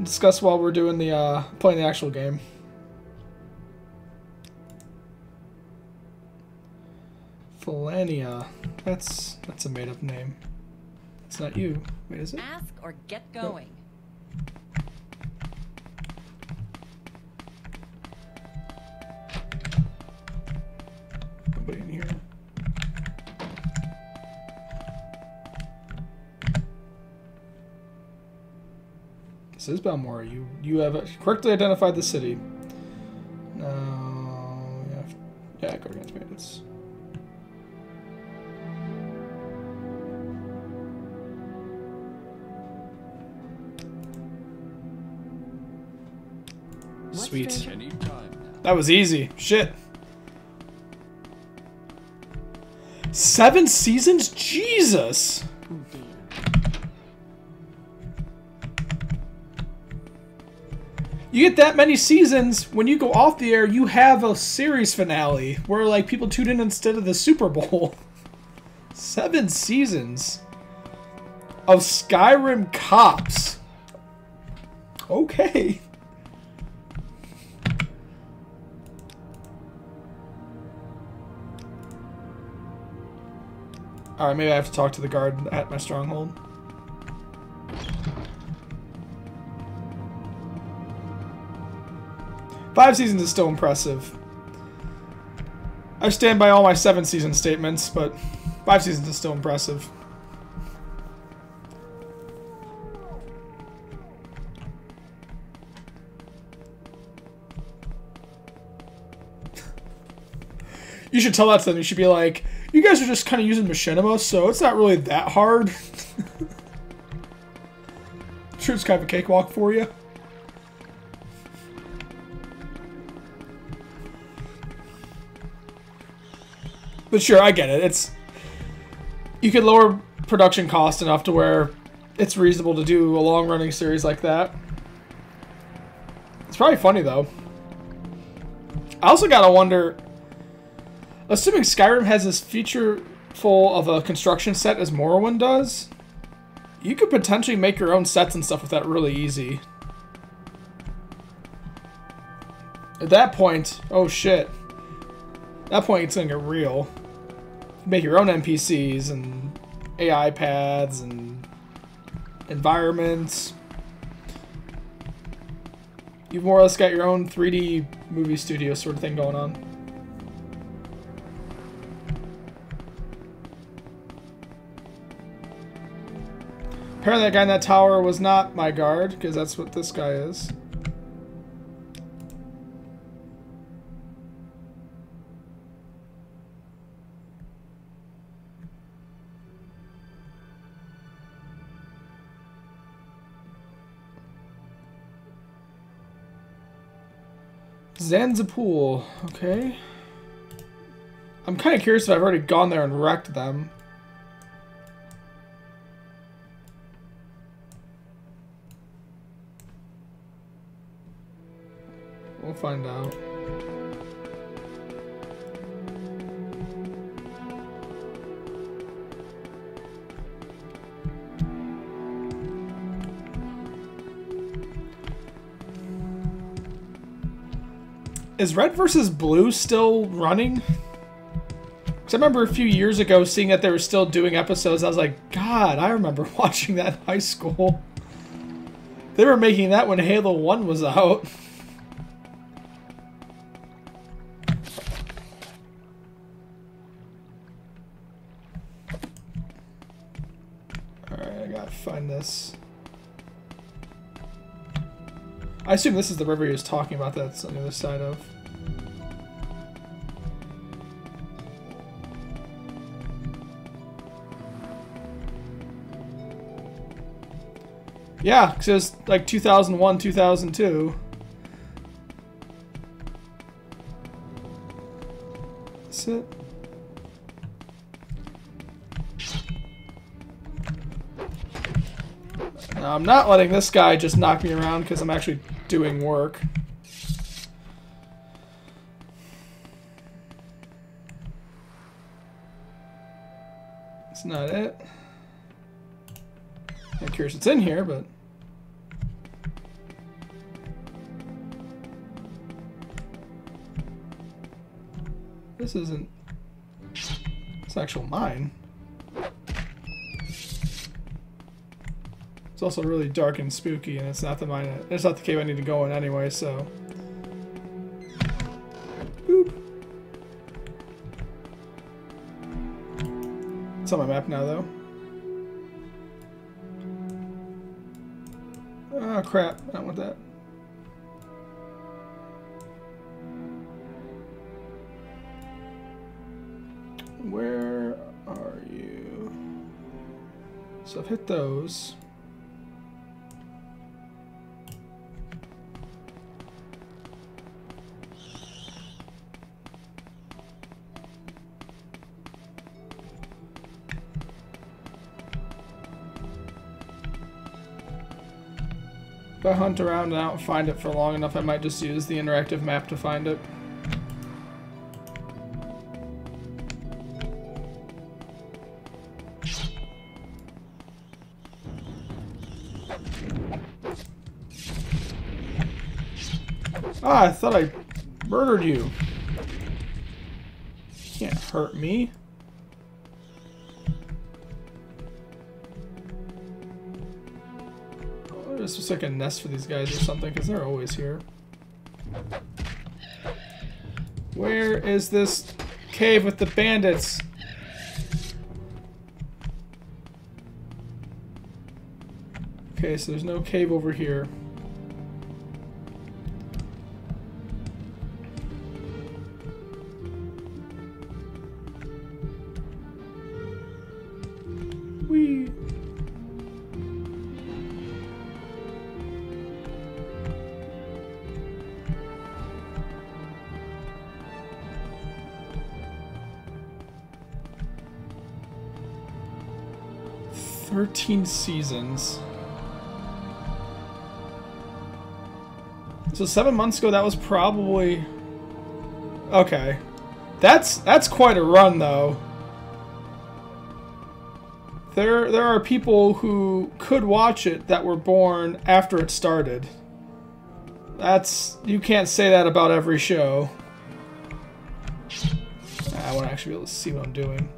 Discuss while we're doing the playing the actual game. Felania. That's a made up name. It's not you. Wait, is it? Ask or get going. Nobody in here. This is Balmora. You have correctly identified the city. No, yeah, go against bandits. Sweet. That was easy. Shit. 7 seasons? Jesus! Oh dear. You get that many seasons, when you go off the air, you have a series finale where like people tune in instead of the Super Bowl. 7 seasons of Skyrim cops. Okay. Alright, maybe I have to talk to the guard at my stronghold. Five seasons is still impressive. I stand by all my 7 season statements, but 5 seasons is still impressive. You should tell that to them. You should be like, you guys are just kind of using machinima, so it's not really that hard. I'm sure it's kind of a cakewalk for you. But sure, I get it. It's you could lower production cost enough to where it's reasonable to do a long-running series like that. It's probably funny though. I also gotta wonder, assuming Skyrim has as feature full of a construction set as Morrowind does, you could potentially make your own sets and stuff with that really easy. At that point, oh shit. At that point, it's gonna get real. Make your own NPCs and AI paths and environments. You've more or less got your own 3D movie studio sort of thing going on. Apparently that guy in that tower was not my guard, because that's what this guy is. Zanzipool, okay. I'm kind of curious if I've already gone there and wrecked them. We'll find out. Is Red versus Blue still running? Because I remember a few years ago seeing that they were still doing episodes. I was like, God, I remember watching that in high school. They were making that when Halo 1 was out. Find this. I assume this is the river he was talking about that's on the other side of. Yeah, because it was like 2001, 2002. That's it. Now, I'm not letting this guy just knock me around because I'm actually doing work. That's not it. I'm curious what's in here, but... This isn't... It's an actual mine. It's also really dark and spooky, and it's not the mine. It's not the cave I need to go in anyway, so... Boop. It's on my map now, though. Oh, crap. I don't want that. Where are you? So I've hit those. If I hunt around and I don't find it for long enough, I might just use the interactive map to find it. Ah, I thought I murdered you. You can't hurt me. Oh, this looks like a nest for these guys or something, because they're always here. Where is this cave with the bandits? Okay, so there's no cave over here. Whee! "13 seasons." So 7 months ago, that was probably... Okay. That's quite a run, though. There are people who could watch it that were born after it started. You can't say that about every show. I want to actually be able to see what I'm doing.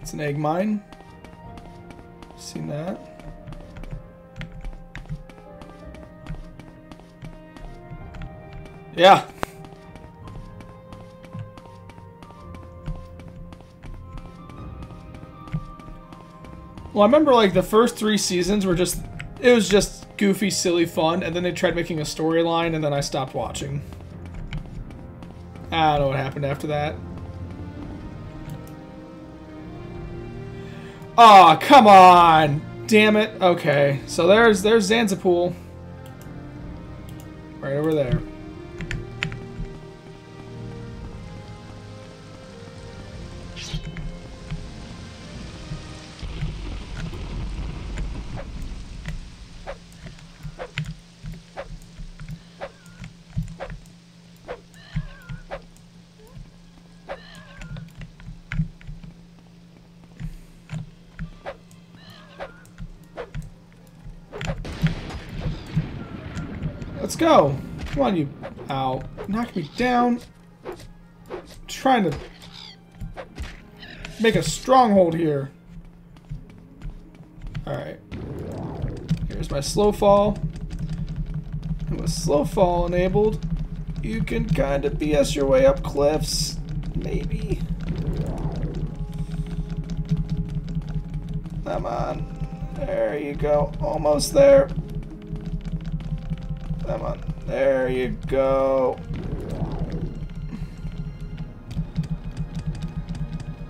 It's an egg mine. Seen that. Yeah. Well, I remember like the first 3 seasons were just, it was just goofy, silly fun, and then they tried making a storyline, and then I stopped watching. I don't know what happened after that. Aw, oh, come on! Damn it. Okay, so there's Zanzipool. Right over there. Let's Let's go. Come on, you. Ow. Knock me down. Trying to make a stronghold here. Alright. Here's my slow fall. And with slow fall enabled, you can kind of BS your way up cliffs. Maybe. Come on. There you go. Almost there. Come on. There you go.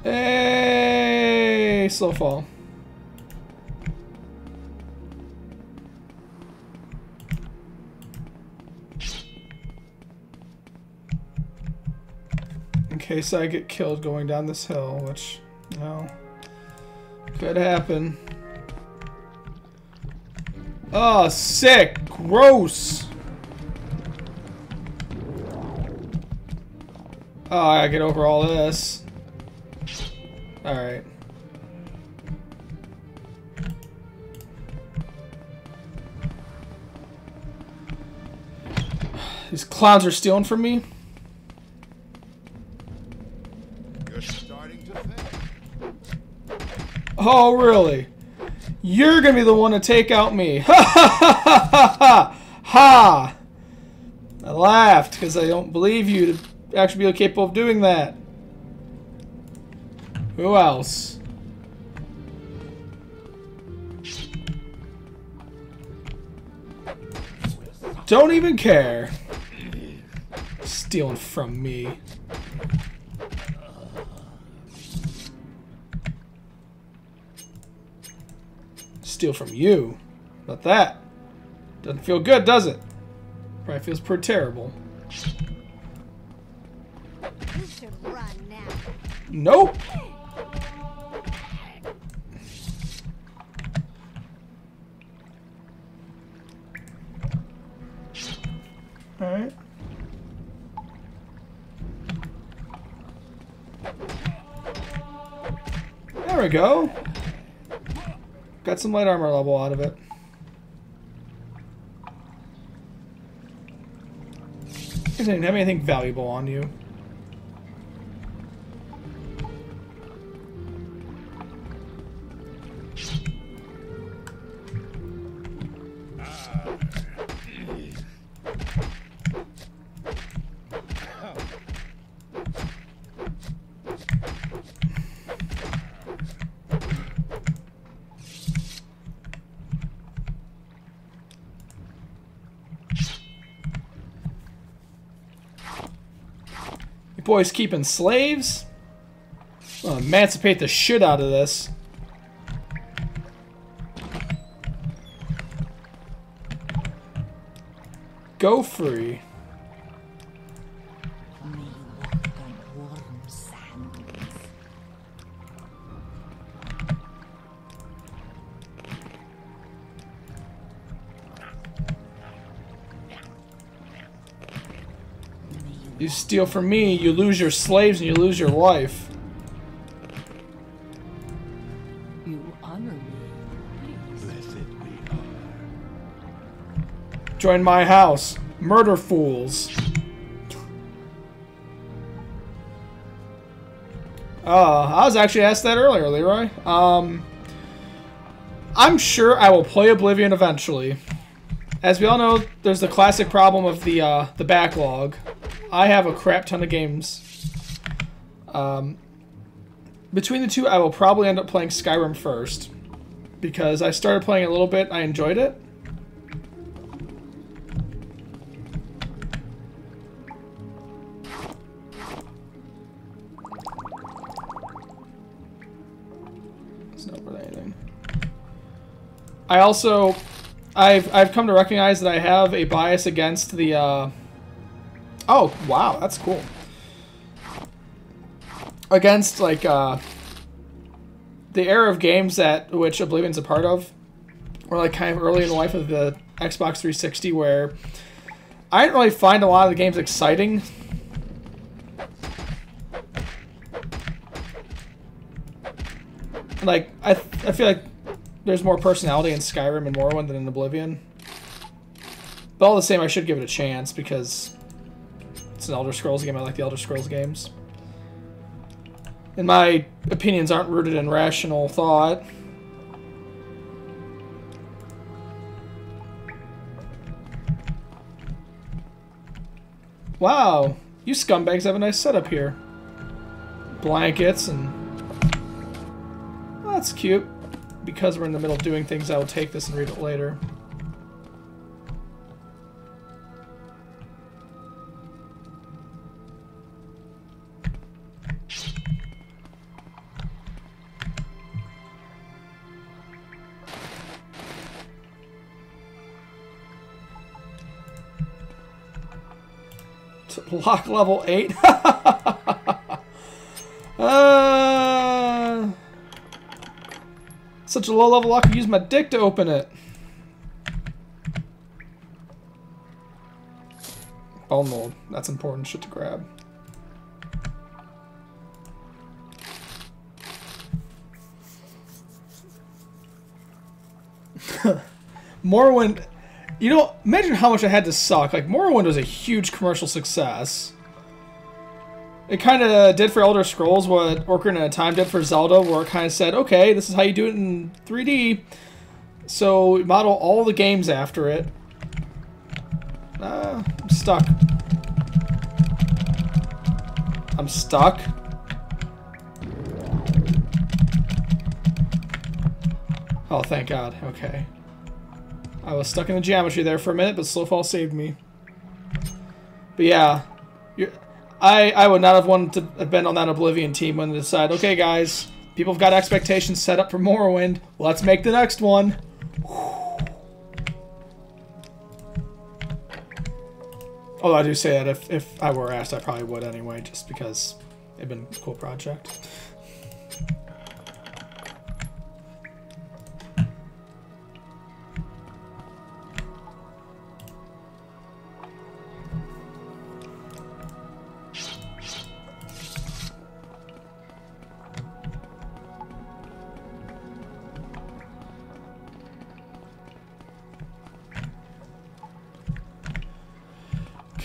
Hey! Slow fall. In case I get killed going down this hill, which, you know, could happen. Oh, sick! Gross! Oh, I gotta get over all this. Alright. These clowns are stealing from me. You're starting to think. Oh, really? You're gonna be the one to take out me. Ha ha ha ha ha ha! Ha! I laughed because I don't believe you to actually be capable of doing that. Who else? Don't even care. Stealing from me. Steal from you. But that doesn't feel good, does it? Probably feels pretty terrible. You should run now. Nope. Alright. There we go. Got some light armor level out of it. You didn't have anything valuable on you. Boys keeping slaves? I'll emancipate the shit out of this. Go free. May you walk on warm sands. You steal from me, you lose your slaves and you lose your life. You honor me. Blessed we are. Join my house. Murder fools. I was actually asked that earlier, Leroy. I'm sure I will play Oblivion eventually. As we all know, there's the classic problem of the backlog. I have a crap ton of games. Between the two, I will probably end up playing Skyrim first. Because I started playing a little bit, I enjoyed it. It's not worth anything. I also... I've come to recognize that I have a bias against the, Oh, wow, that's cool. Against, like, the era of games that which Oblivion's a part of, or like kind of early in the life of the Xbox 360, where I didn't really find a lot of the games exciting. Like, I feel like there's more personality in Skyrim and Morrowind than in Oblivion. But all the same, I should give it a chance because it's an Elder Scrolls game. I like the Elder Scrolls games. And my opinions aren't rooted in rational thought. Wow, you scumbags have a nice setup here. Blankets and... Oh, that's cute. Because we're in the middle of doing things, I will take this and read it later. Lock level 8. Such a low level lock, I use my dick to open it. Bone mold. That's important shit to grab. Morrowind. You know, imagine how much I had to suck. Like, Morrowind was a huge commercial success. It kind of did for Elder Scrolls what Ocarina of Time did for Zelda, where it kind of said, okay, this is how you do it in 3D. So, model all the games after it. I'm stuck. I'm stuck. Oh, thank God. Okay. I was stuck in the geometry there for a minute, but Slowfall saved me. But yeah, I would not have wanted to have been on that Oblivion team when they decide, okay guys, people have got expectations set up for Morrowind, let's make the next one. Although I do say that if I were asked, I probably would anyway, just because it'd been a cool project.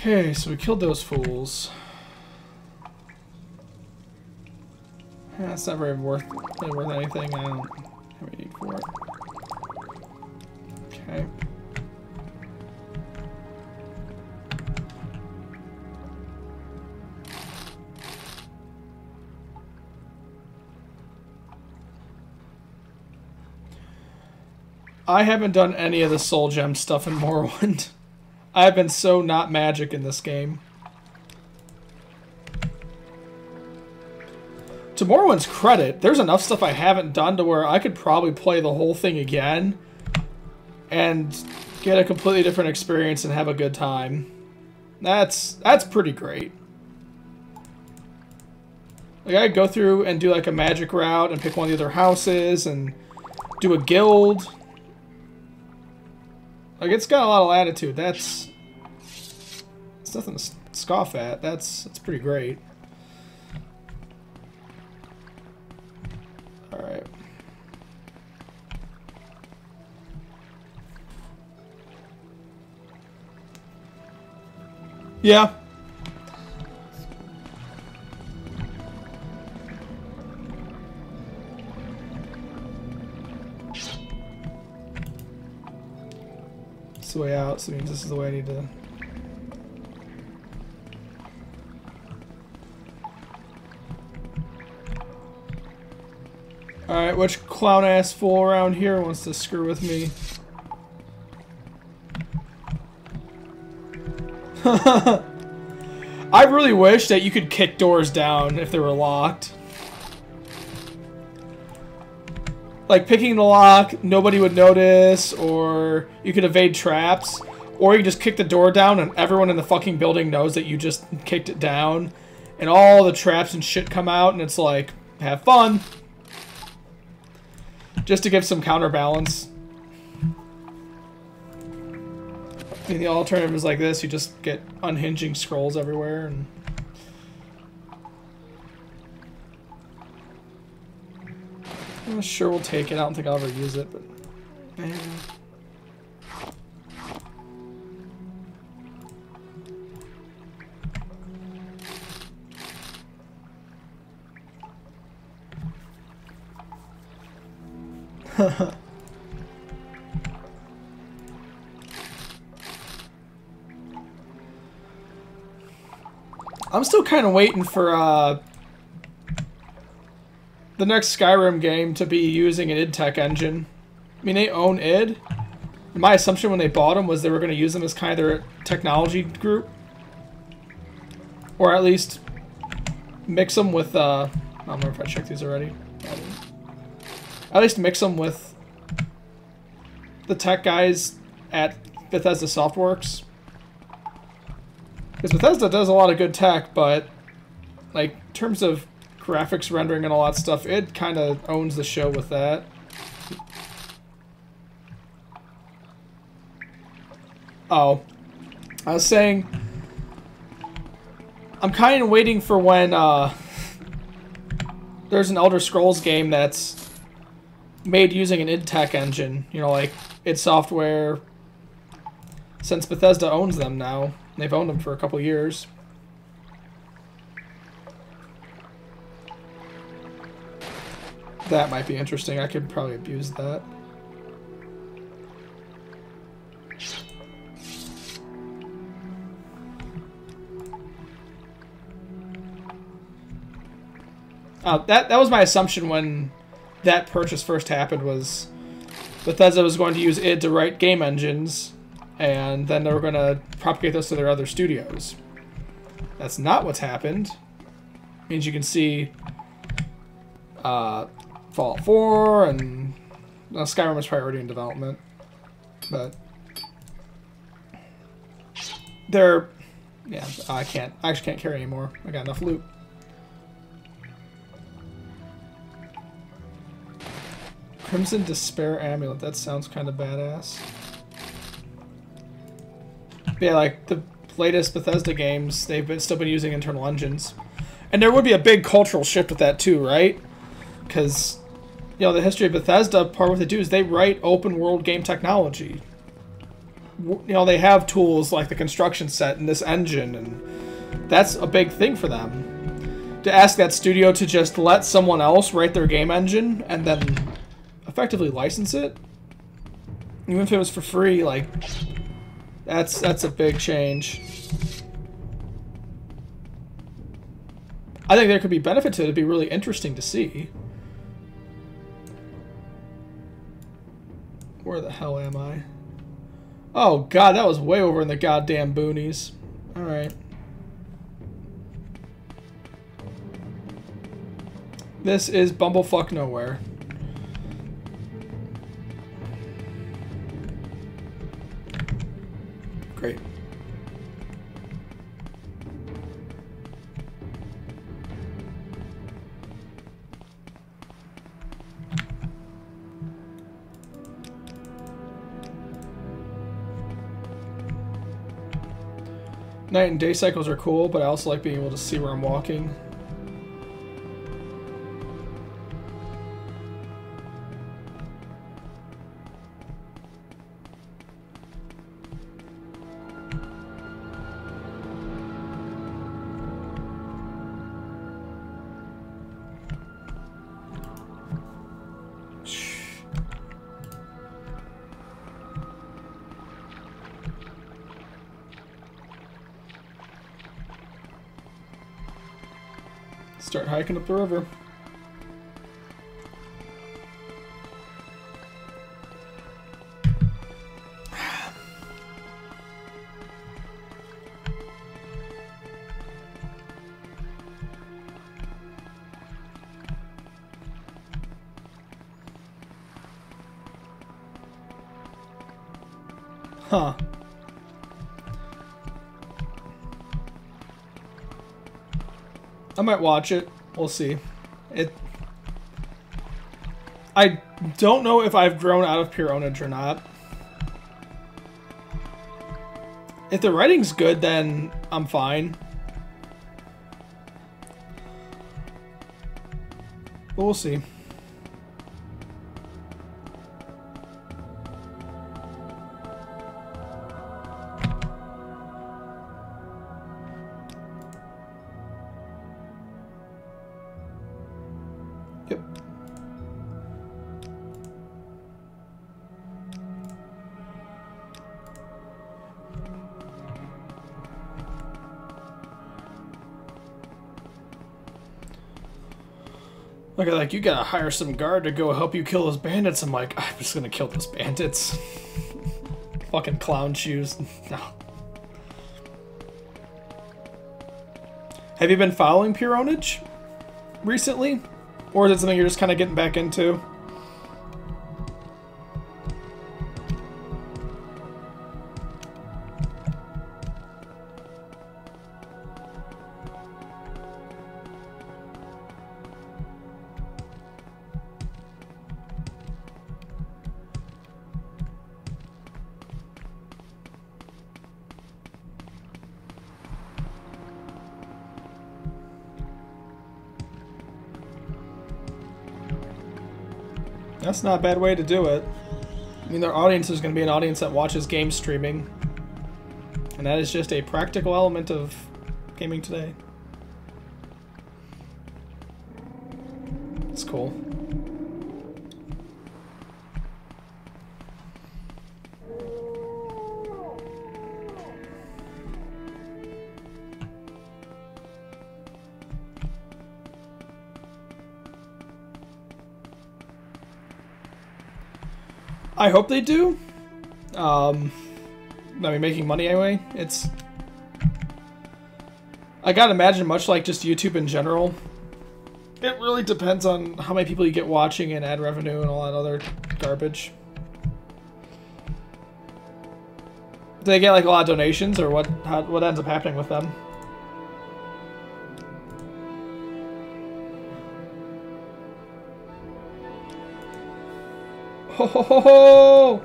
Okay, so we killed those fools. Yeah, it's not very worth anything. I don't have any need for it. Okay. I haven't done any of the Soul Gem stuff in Morrowind. I've been so not magic in this game. To Morrowind's credit, there's enough stuff I haven't done to where I could probably play the whole thing again and get a completely different experience and have a good time. That's pretty great. Like, I could go through and do like a magic route and pick one of the other houses and do a guild. Like, it's got a lot of latitude. It's nothing to scoff at. That's pretty great. All right. Yeah. It's the way out, so it means this is the way I need to... Alright, which clown-ass fool around here wants to screw with me? I really wish that you could kick doors down if they were locked. Like, picking the lock, nobody would notice, or you could evade traps, or you just kick the door down and everyone in the fucking building knows that you just kicked it down, and all the traps and shit come out, and it's like, have fun. Just to give some counterbalance. I mean, the alternative is like this, you just get unhinging scrolls everywhere, and... Sure, we'll take it. I don't think I'll ever use it, but... I'm still kind of waiting for the next Skyrim game to be using an id Tech engine. I mean, they own id. My assumption when they bought them was they were going to use them as kind of their technology group. Or at least mix them with, I don't remember if I checked these already. At least mix them with the tech guys at Bethesda Softworks. Because Bethesda does a lot of good tech, but like in terms of graphics rendering and all that stuff, it kind of owns the show with that. Oh, I was saying I'm kind of waiting for when there's an Elder Scrolls game that's made using an id Tech engine. You know, like id Software. Since Bethesda owns them now, they've owned them for a couple years. That might be interesting. I could probably abuse that. That was my assumption when that purchase first happened, was Bethesda was going to use id to write game engines, and then they were going to propagate those to their other studios. That's not what's happened. Means you can see Fallout 4 and Skyrim is probably already in development, but they're I actually can't carry anymore. I got enough loot. Crimson Despair Amulet. That sounds kind of badass. But yeah, like the latest Bethesda games, they've still been using internal engines, and there would be a big cultural shift with that too, right? Because you know the history of Bethesda, part of what they do is they write open world game technology. You know, they have tools like the construction set and this engine, and that's a big thing for them. To ask that studio to just let someone else write their game engine and then effectively license it, even if it was for free, like that's a big change. I think there could be benefit to it. It'd be really interesting to see. Where the hell am I? Oh god, that was way over in the goddamn boonies. Alright. This is Bumblefuck Nowhere. Great. Night and day cycles are cool, but I also like being able to see where I'm walking. Start hiking up the river. Huh. I might watch it. We'll see. I don't know if I've grown out of pure ownage or not. If the writing's good, then I'm fine. But we'll see. Look at like, you gotta hire some guard to go help you kill those bandits. I'm like, I'm just gonna kill those bandits. Fucking clown shoes. No. Have you been following Pure Ownage recently? Or is it something you're just kind of getting back into? That's not a bad way to do it. I mean, their audience is going to be an audience that watches game streaming. And that is just a practical element of gaming today. It's cool. I hope they do. I mean, making money anyway. It's... I gotta imagine, much like just YouTube in general, it really depends on how many people you get watching and ad revenue and all that other garbage. Do they get like a lot of donations, or what ends up happening with them? Ho ho ho ho!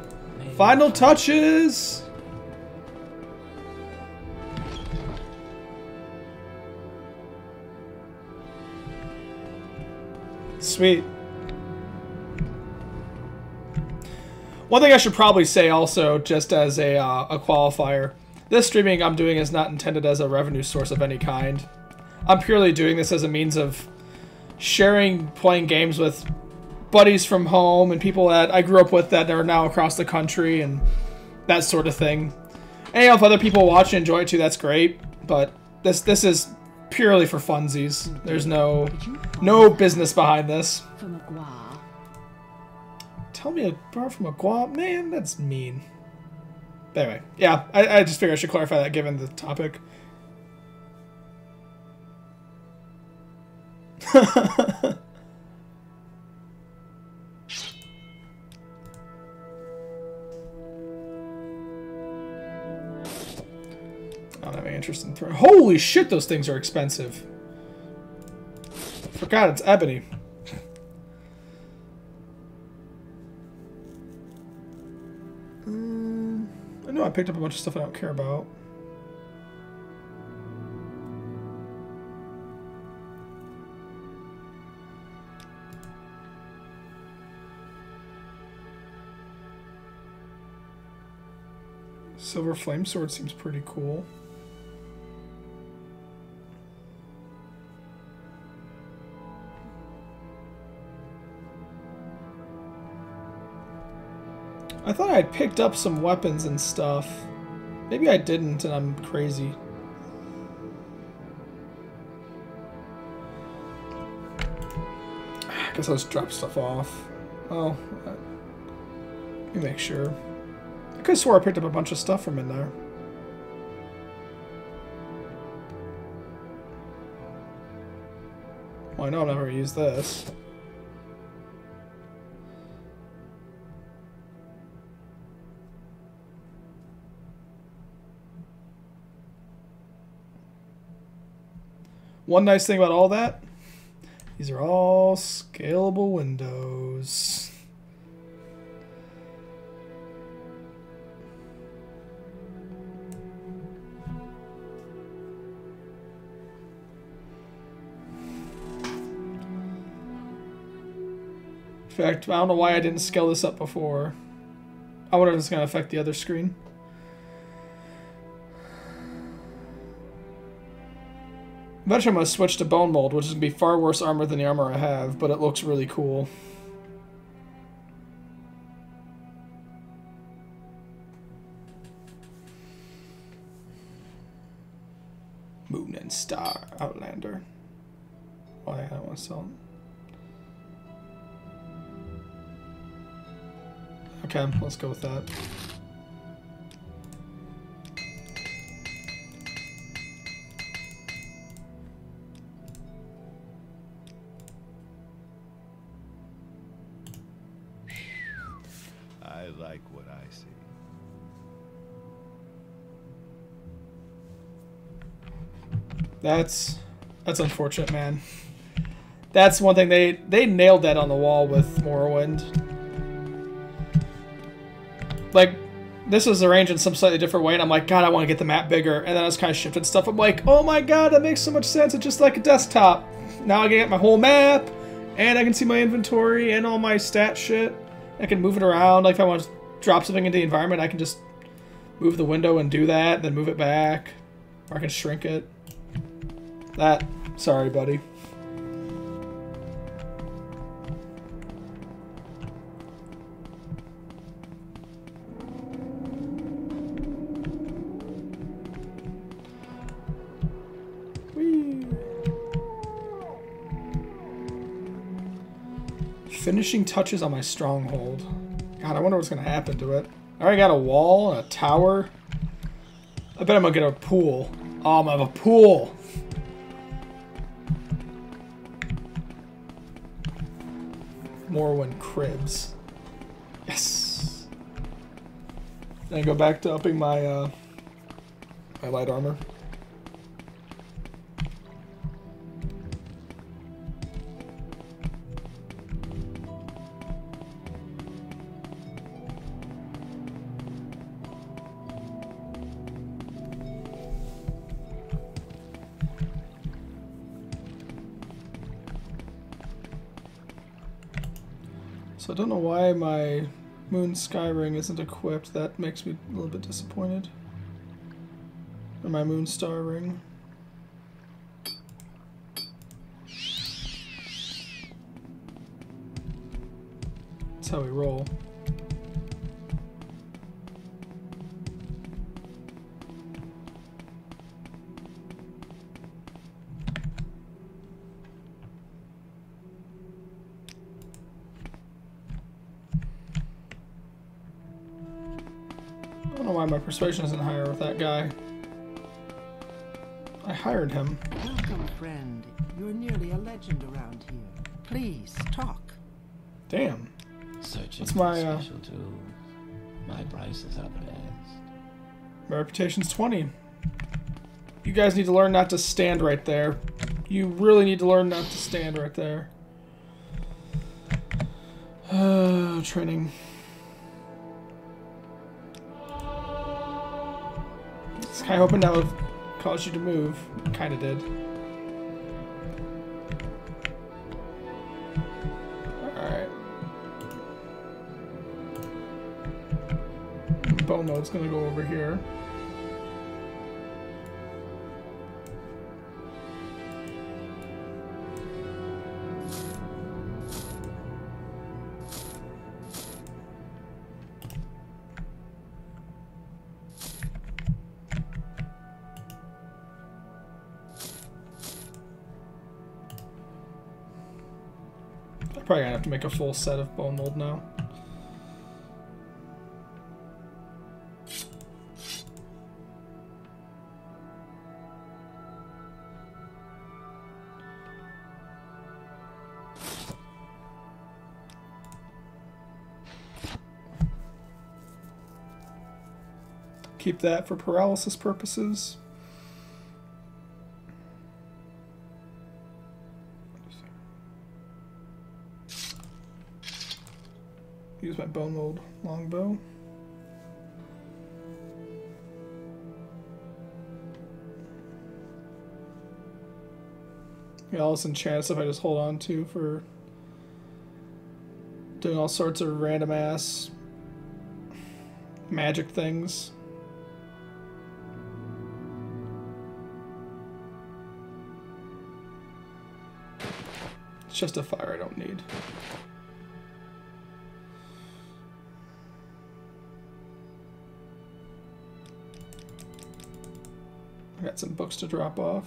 Final touches! Sweet. One thing I should probably say also, just as a qualifier, this streaming I'm doing is not intended as a revenue source of any kind. I'm purely doing this as a means of sharing playing games with buddies from home and people that I grew up with that are now across the country and that sort of thing. And you know, if other people watch and enjoy it too, that's great. But this is purely for funsies. There's no business behind this. From a gua. Tell me a bar from a gua? Man, that's mean. But anyway, yeah, I just figured I should clarify that given the topic. I don't have any interest in throwing. Holy shit, those things are expensive. Forgot it's ebony. I know I picked up a bunch of stuff I don't care about. Silver flame sword seems pretty cool. I thought I had picked up some weapons and stuff. Maybe I didn't and I'm crazy. I guess I'll just drop stuff off. Oh, let me make sure. I could have swore I picked up a bunch of stuff from in there. Well, I know I'm never gonna use this. One nice thing about all that, these are all scalable windows. In fact, I don't know why I didn't scale this up before. I wonder if it's going to affect the other screen. Eventually I'm going to switch to bone mold, which is going to be far worse armor than the armor I have, but it looks really cool. Moon and Star Outlander. Oh, yeah, I don't want to sell them. Okay, let's go with that. I like what I see. That's unfortunate, man. That's one thing they nailed that on the wall with Morrowind. Like, this was arranged in some slightly different way, and I'm like, God, I want to get the map bigger. And then I was kind of shifting stuff. I'm like, oh my God, that makes so much sense. It's just like a desktop. Now I can get my whole map, and I can see my inventory and all my stat shit. I can move it around. Like, if I want to drop something into the environment, I can just move the window and do that, then move it back. Or I can shrink it. Sorry, buddy. Whee. Finishing touches on my stronghold. God, I wonder what's going to happen to it. I already got a wall and a tower. I bet I'm going to get a pool. Oh, I'm going to have a pool. Morrowind cribs. Yes. Then I go back to upping my my light armor. So I don't know why my Moon Sky Ring isn't equipped. That makes me a little bit disappointed. Or my Moon Star Ring. That's how we roll. I don't know why my persuasion isn't higher with that guy. I hired him. Welcome, friend. You're nearly a legend around here. Please, talk. Damn. Searching What's for my, special tools. My prices are blessed. My reputation's 20. You guys need to learn not to stand right there. You really need to learn not to stand right there. Training. It's kind of hoping that would cause you to move. Kind of did. Alright. Bow mode's gonna go over here. Probably gonna have to make a full set of bone mold now. Keep that for paralysis purposes. Use my bone mold longbow. Yeah, all this enchant stuff I just hold on to for doing all sorts of random ass magic things. It's just a fire I don't need. I got some books to drop off.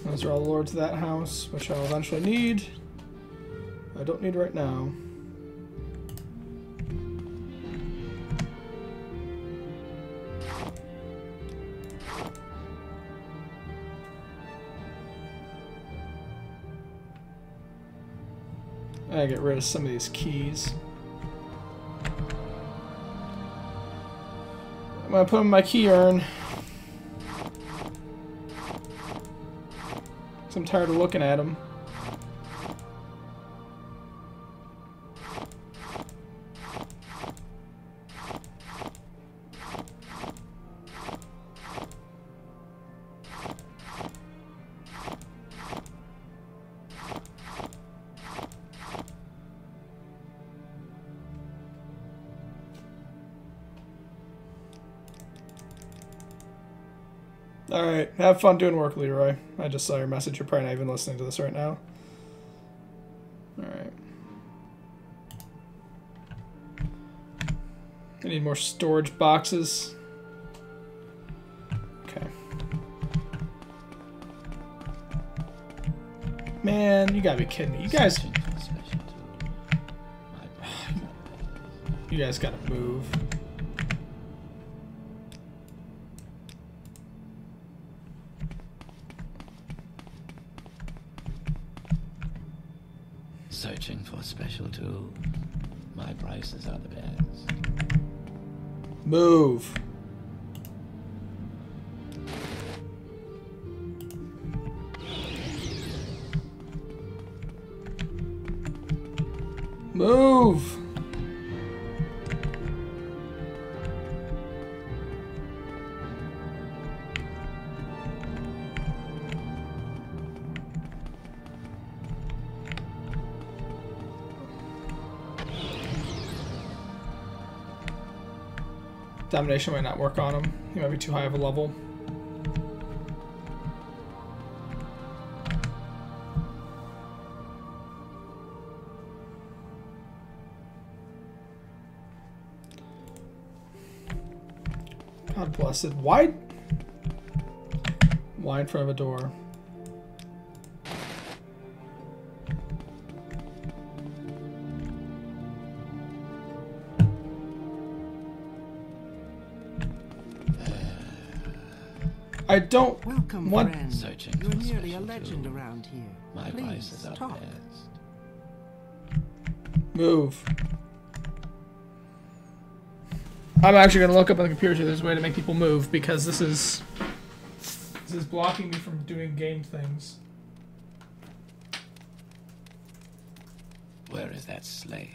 Those are all the lords of that house, which I'll eventually need. I don't need right now. I gotta get rid of some of these keys. I'm gonna put them in my key urn. I'm tired of looking at them. Alright, have fun doing work, Leroy. I just saw your message. You're probably not even listening to this right now. Alright. I need more storage boxes. Okay. Man, you gotta be kidding me. You guys... You guys gotta move. Searching for a special tool. My prices are the best. Move. Move. Domination might not work on him. He might be too high of a level. God blessed. Why in front of a door? I don't Welcome, want... friend. Searching You're for nearly a special legend tool. around here. My Please prices are talk. the best. Move. I'm actually going to look up on the computer if there's a way to make people move, because this is blocking me from doing game things. Where is that slave?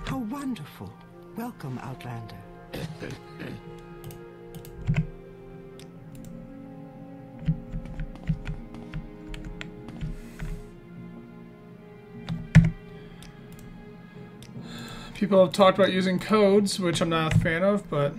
How wonderful. Welcome, Outlander. People have talked about using codes, which I'm not a fan of, but...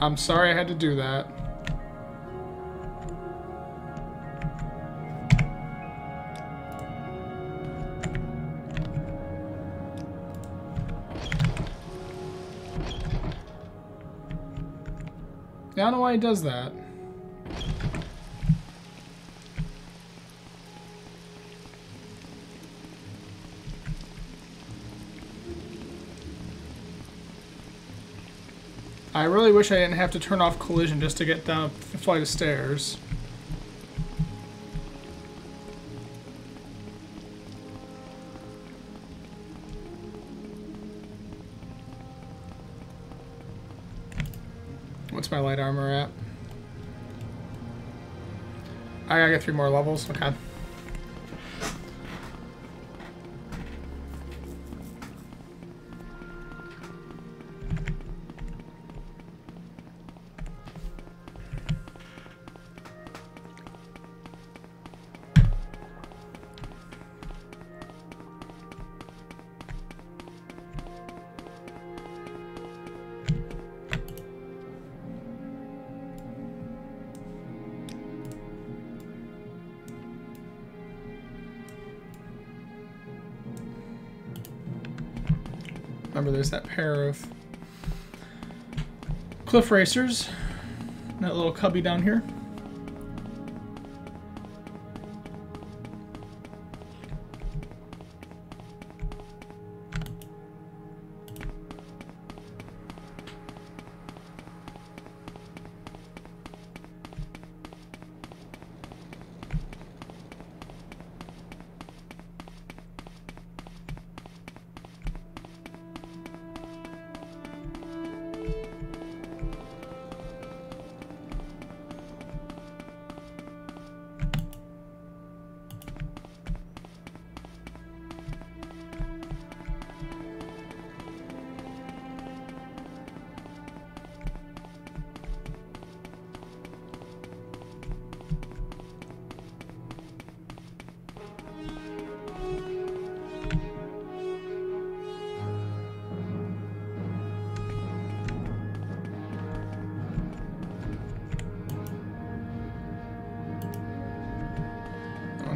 I'm sorry I had to do that. I don't know why he does that. I really wish I didn't have to turn off collision just to get down a flight of stairs. What's my light armor at? I gotta get 3 more levels. Okay. Remember, there's that pair of cliff racers, that little cubby down here.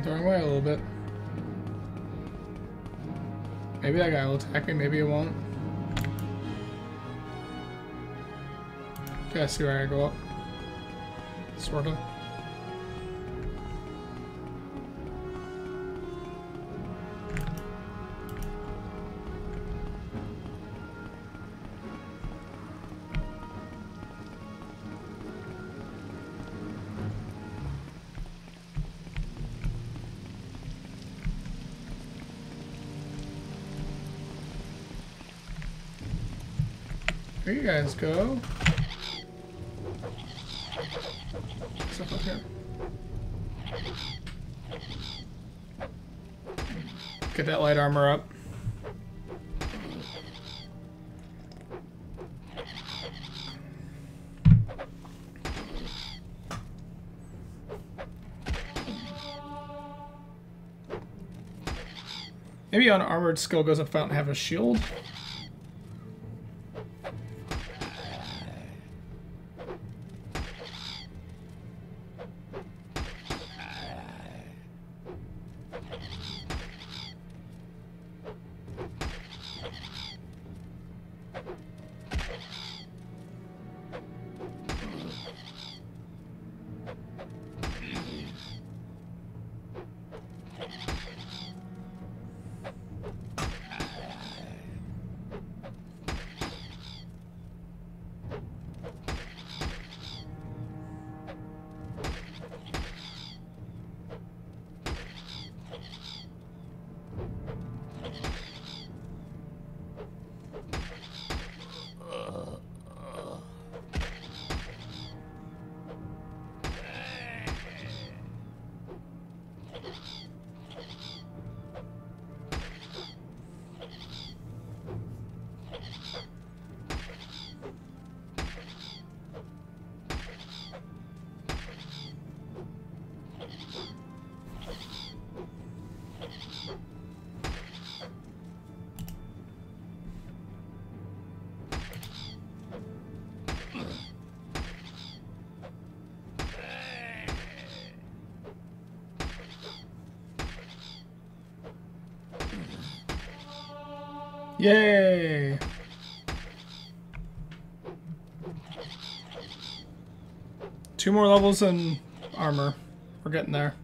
Throwing away a little bit. Maybe that guy will attack me, maybe it won't. Okay, I see where I go up. Sort of. Here you guys go. Stuff up here. Get that light armor up. Maybe unarmored skill goes up if I don't have a shield. Yay! Two more levels in armor. We're getting there.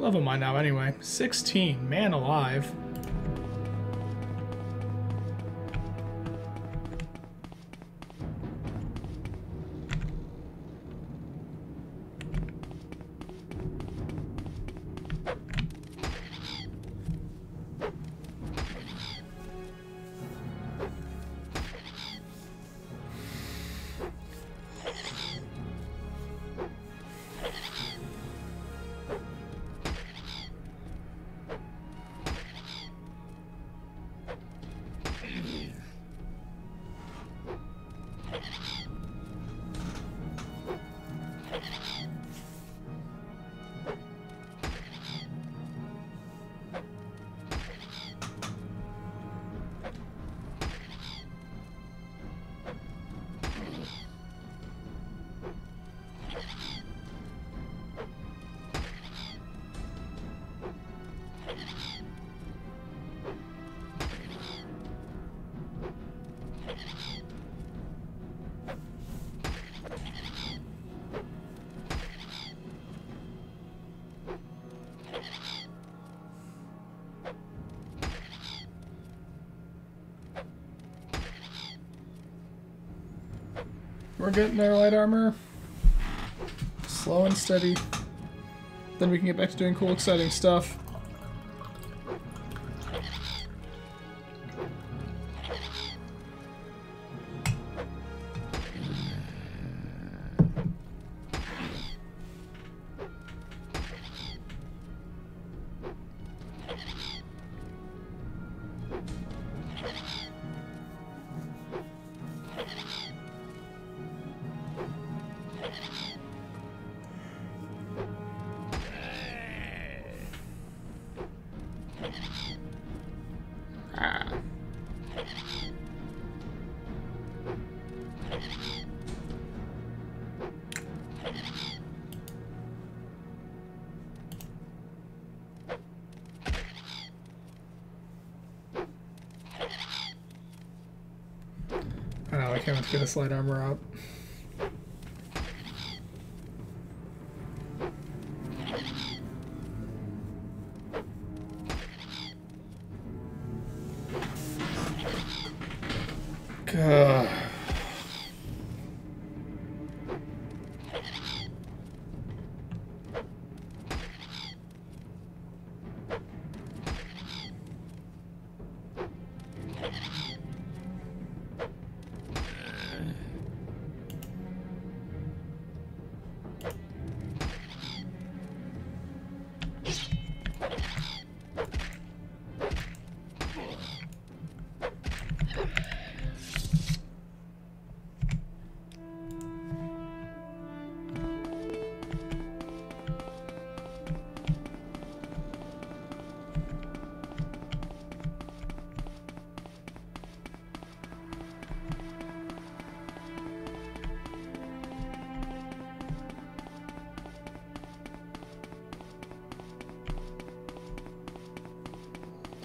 level am I now anyway? 16. Man alive. We're getting there, light armor. Slow and steady. Then we can get back to doing cool, exciting stuff. I know, I can't wait to get this light armor up. God.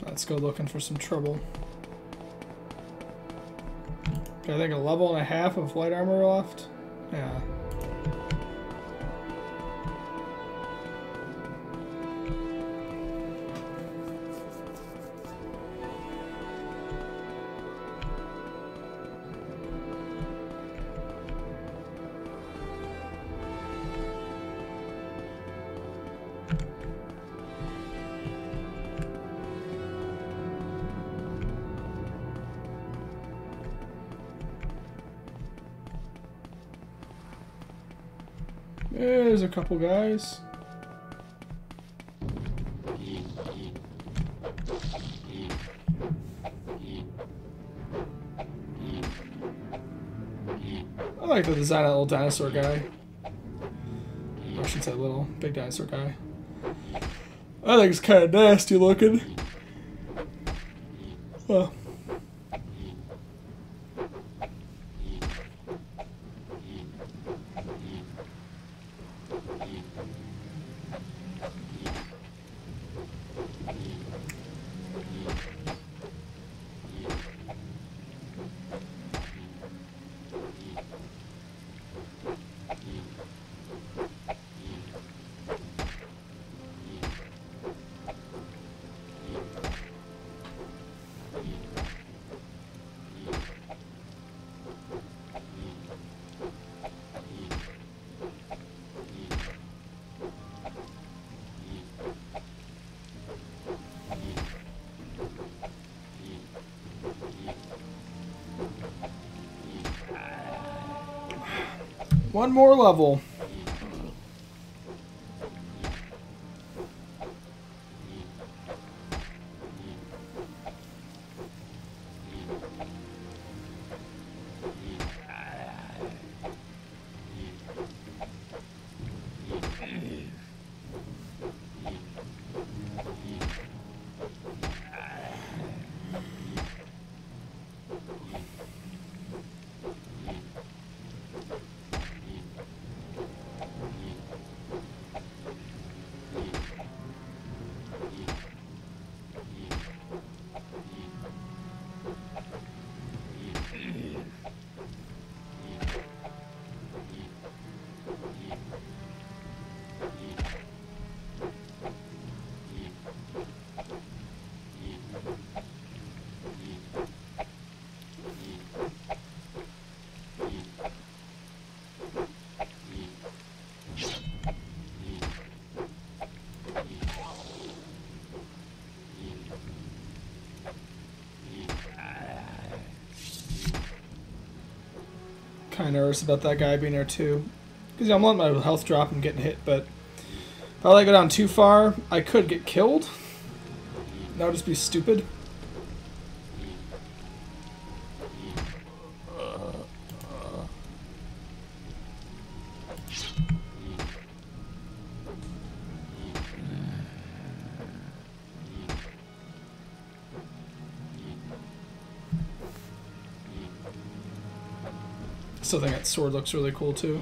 Let's go looking for some trouble. I think a level and a half of light armor left. Yeah. There's a couple guys. I like the design of that little dinosaur guy. I shouldn't say little, big dinosaur guy. I think it's kind of nasty looking. Well. One more level. Kind of nervous about that guy being there too. Because I'm letting my health drop and getting hit, but if I let it go down too far, I could get killed. That would just be stupid. Still think that sword looks really cool too.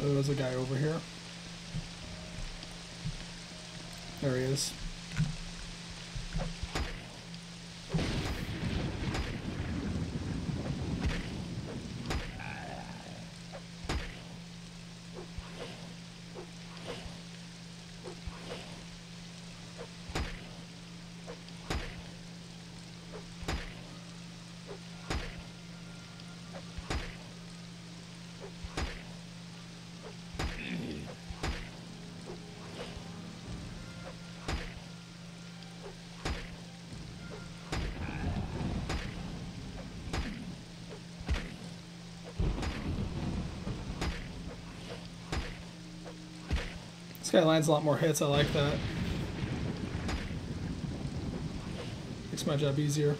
Oh, there's a guy over here. There he is. This guy lands a lot more hits, I like that. Makes my job easier.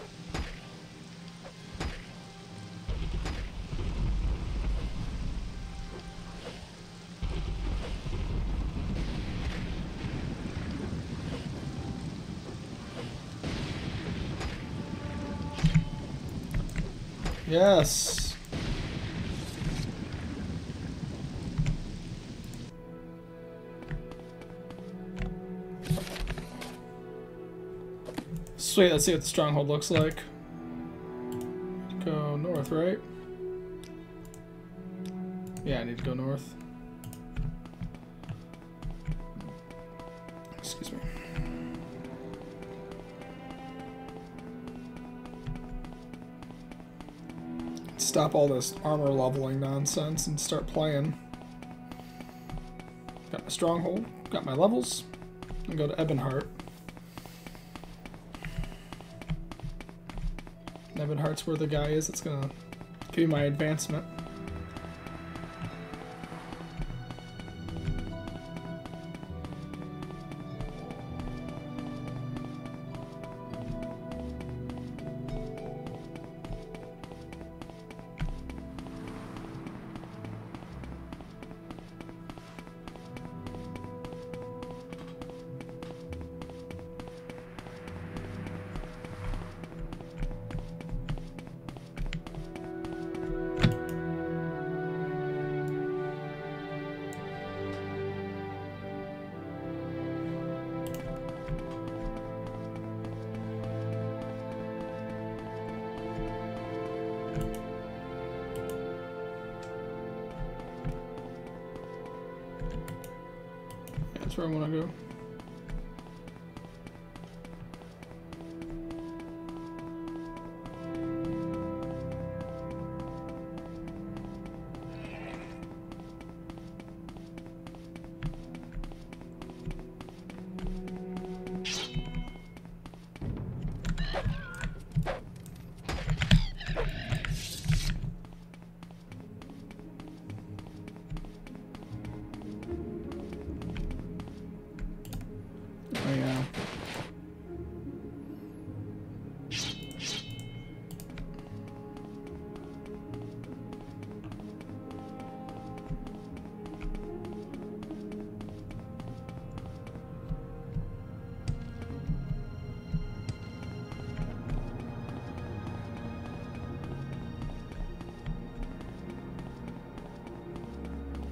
Yes. Sweet, let's see what the stronghold looks like. Go north, right? Yeah, I need to go north. Excuse me. Stop all this armor leveling nonsense and start playing. Got my stronghold, got my levels, and go to Ebonheart. Ebonheart's where the guy is. It's gonna give me my advancement. That's where I want to go. Oh yeah.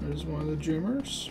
There's one of the dreamers.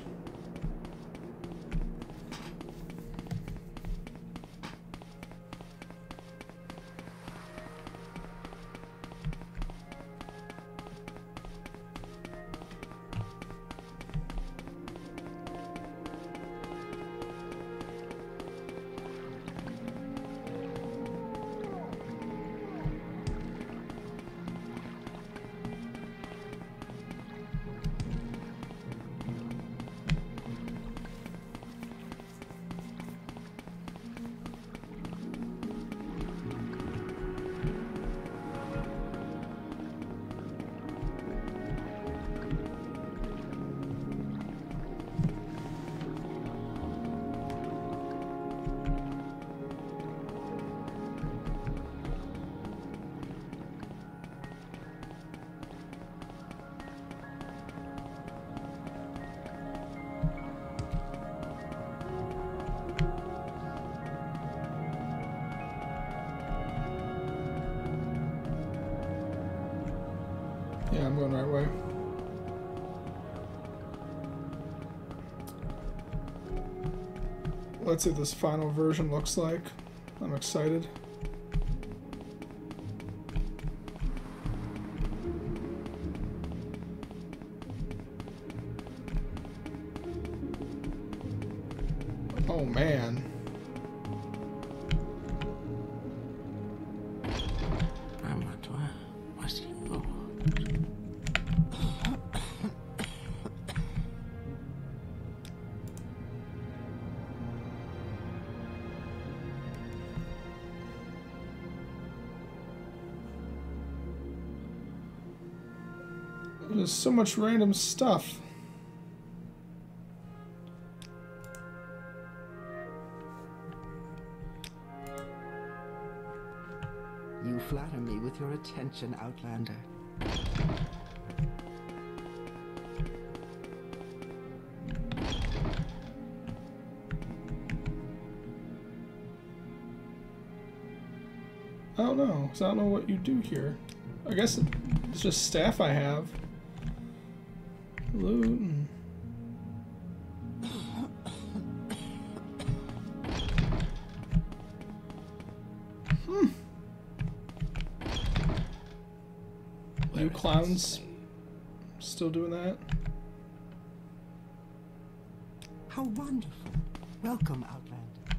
Yeah, I'm going the right way. Let's see what this final version looks like. I'm excited. Oh man. There's so much random stuff. You flatter me with your attention, Outlander. I don't know, because I don't know what you do here. I guess it's just staff I have. Loot and... You clowns still doing that? How wonderful. Welcome, Outlander.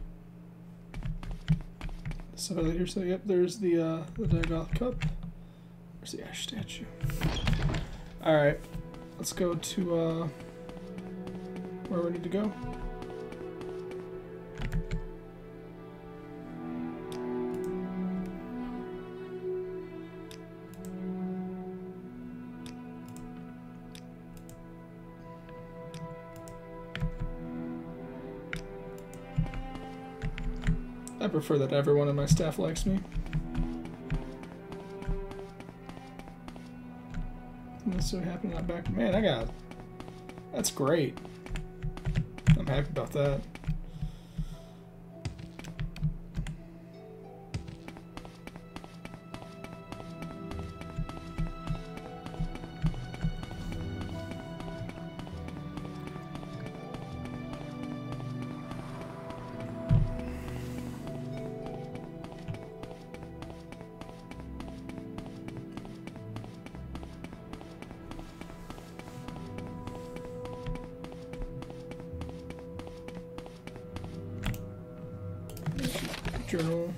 So later, so yep, there's the Dagoth cup. There's the ash statue. Alright. Let's go to where we need to go. I prefer that everyone in my staff likes me. That's so happy not back. Man, I got... That's great. I'm happy about that. Journal.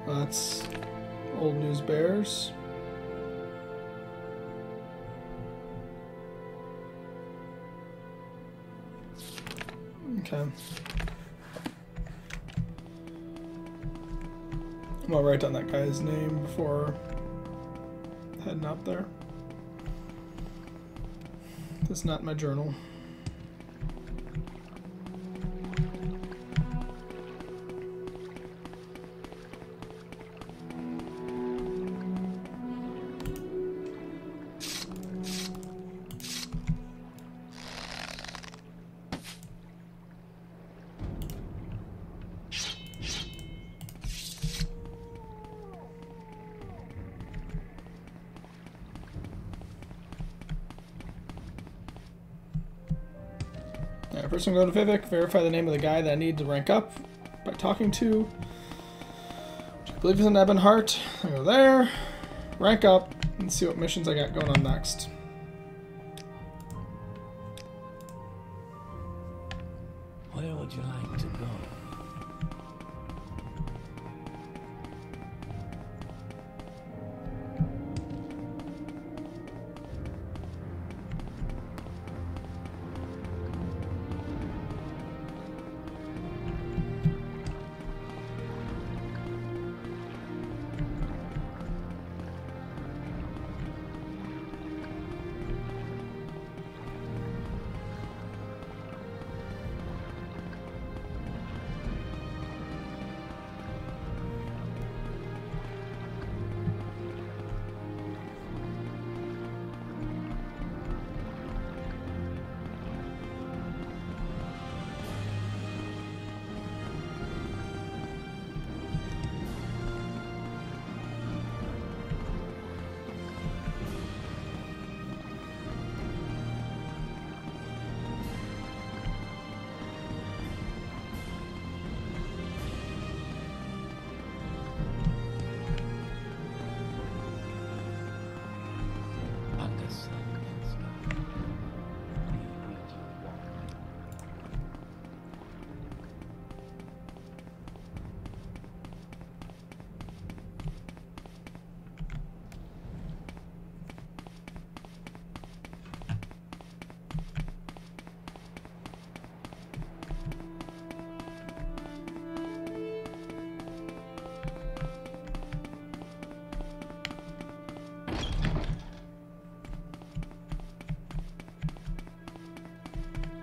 That's Old News Bears. Okay. I'm gonna write down that guy's name before heading up there. That's not my journal. First I'm going to Vivek, verify the name of the guy that I need to rank up by talking to, which I believe is an Ebonheart. I go there, rank up, and see what missions I got going on next. Where would you like to go?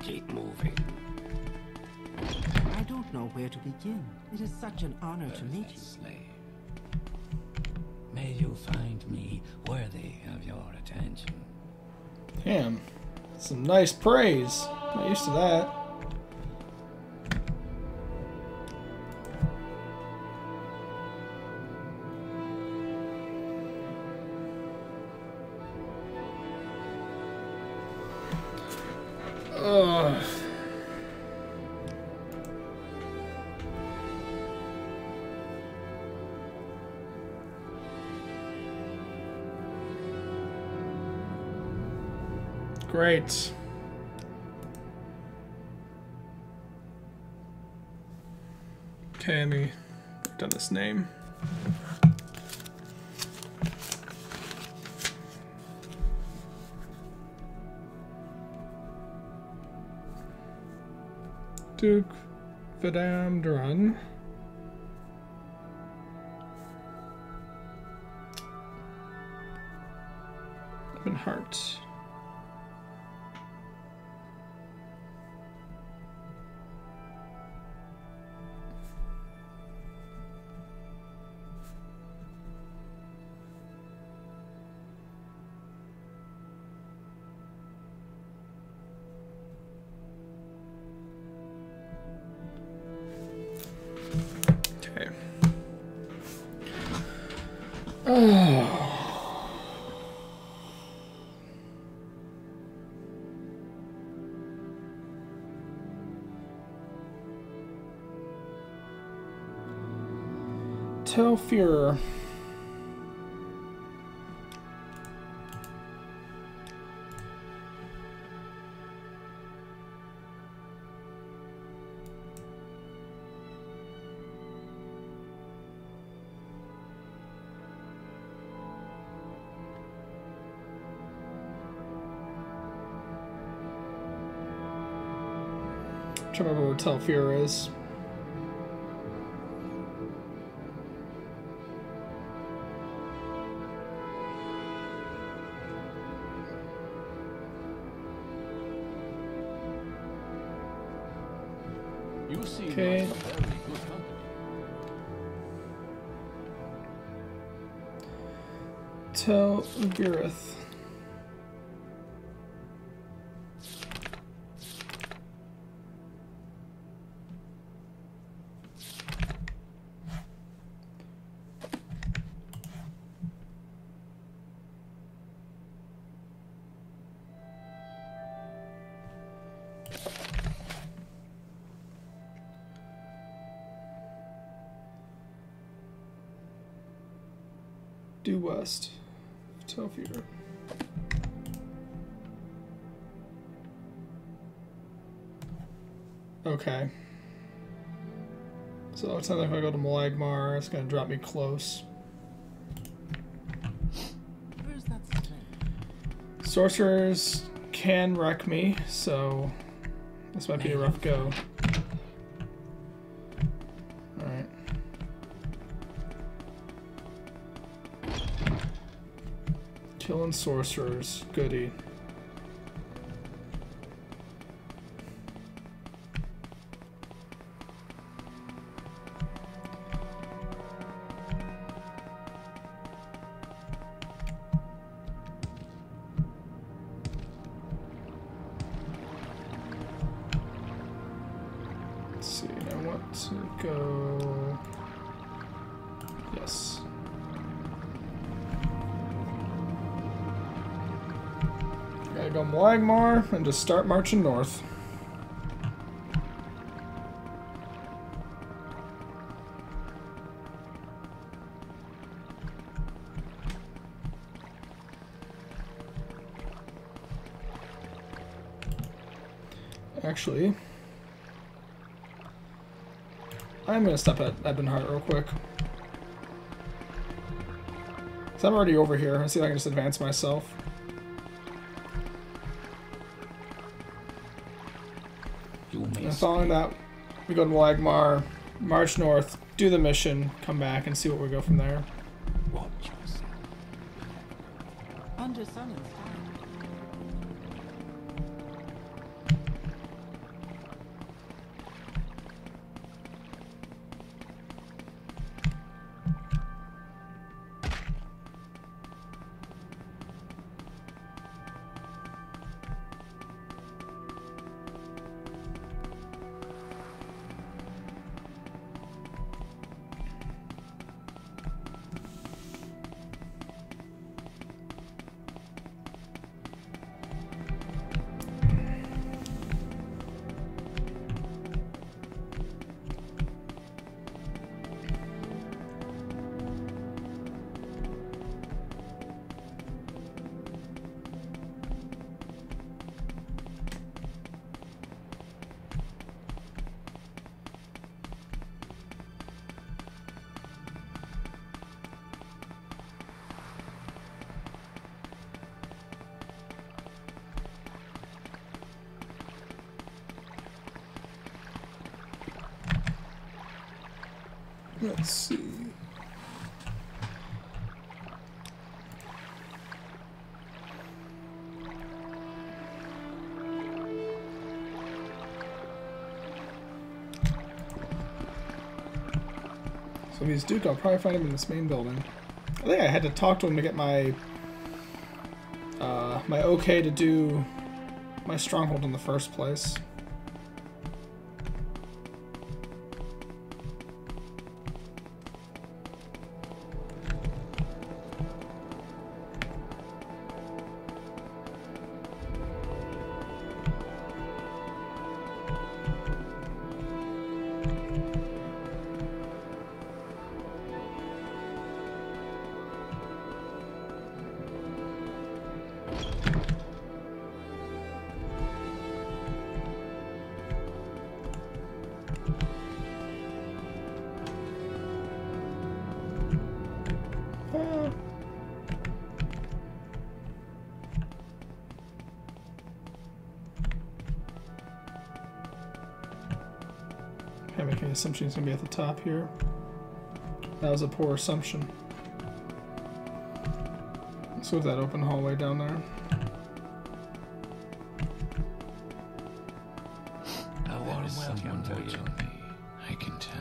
Keep moving. I don't know where to begin. It is such an honor to meet you. Slave. May you find me worthy of your attention. Damn. Some nice praise. Not used to that. Ugh. Great. Okay, let me write down this name. Duke Vidamdran. Ebonheart. Okay. Oh. Telfir. I'm trying to remember where Telfir is. You seem Okay. like a very good company. Telvirith. Due west. Telfir. Okay. So it's not like if I go to Malagmar, it's gonna drop me close. Where's that slave? Sorcerers can wreck me, so this might be a rough go. Alright. Killing sorcerers. Goody. Let's see, I want to go... Yes. Gotta go Malagmar and just start marching north. Actually, I'm gonna stop at Ebonheart real quick. So I'm already over here. Let's see if I can just advance myself. You may And following that, we go to Malagmar, march north, do the mission, come back, and see what we go from there. watch yourself. Under sun and star. Let's see. So if he's Duke, I'll probably find him in this main building. I think I had to talk to him to get my my okay to do my stronghold in the first place. assumption he's gonna be at the top here. That was a poor assumption. Let's go with that open hallway down there. There is someone watching me. I can tell.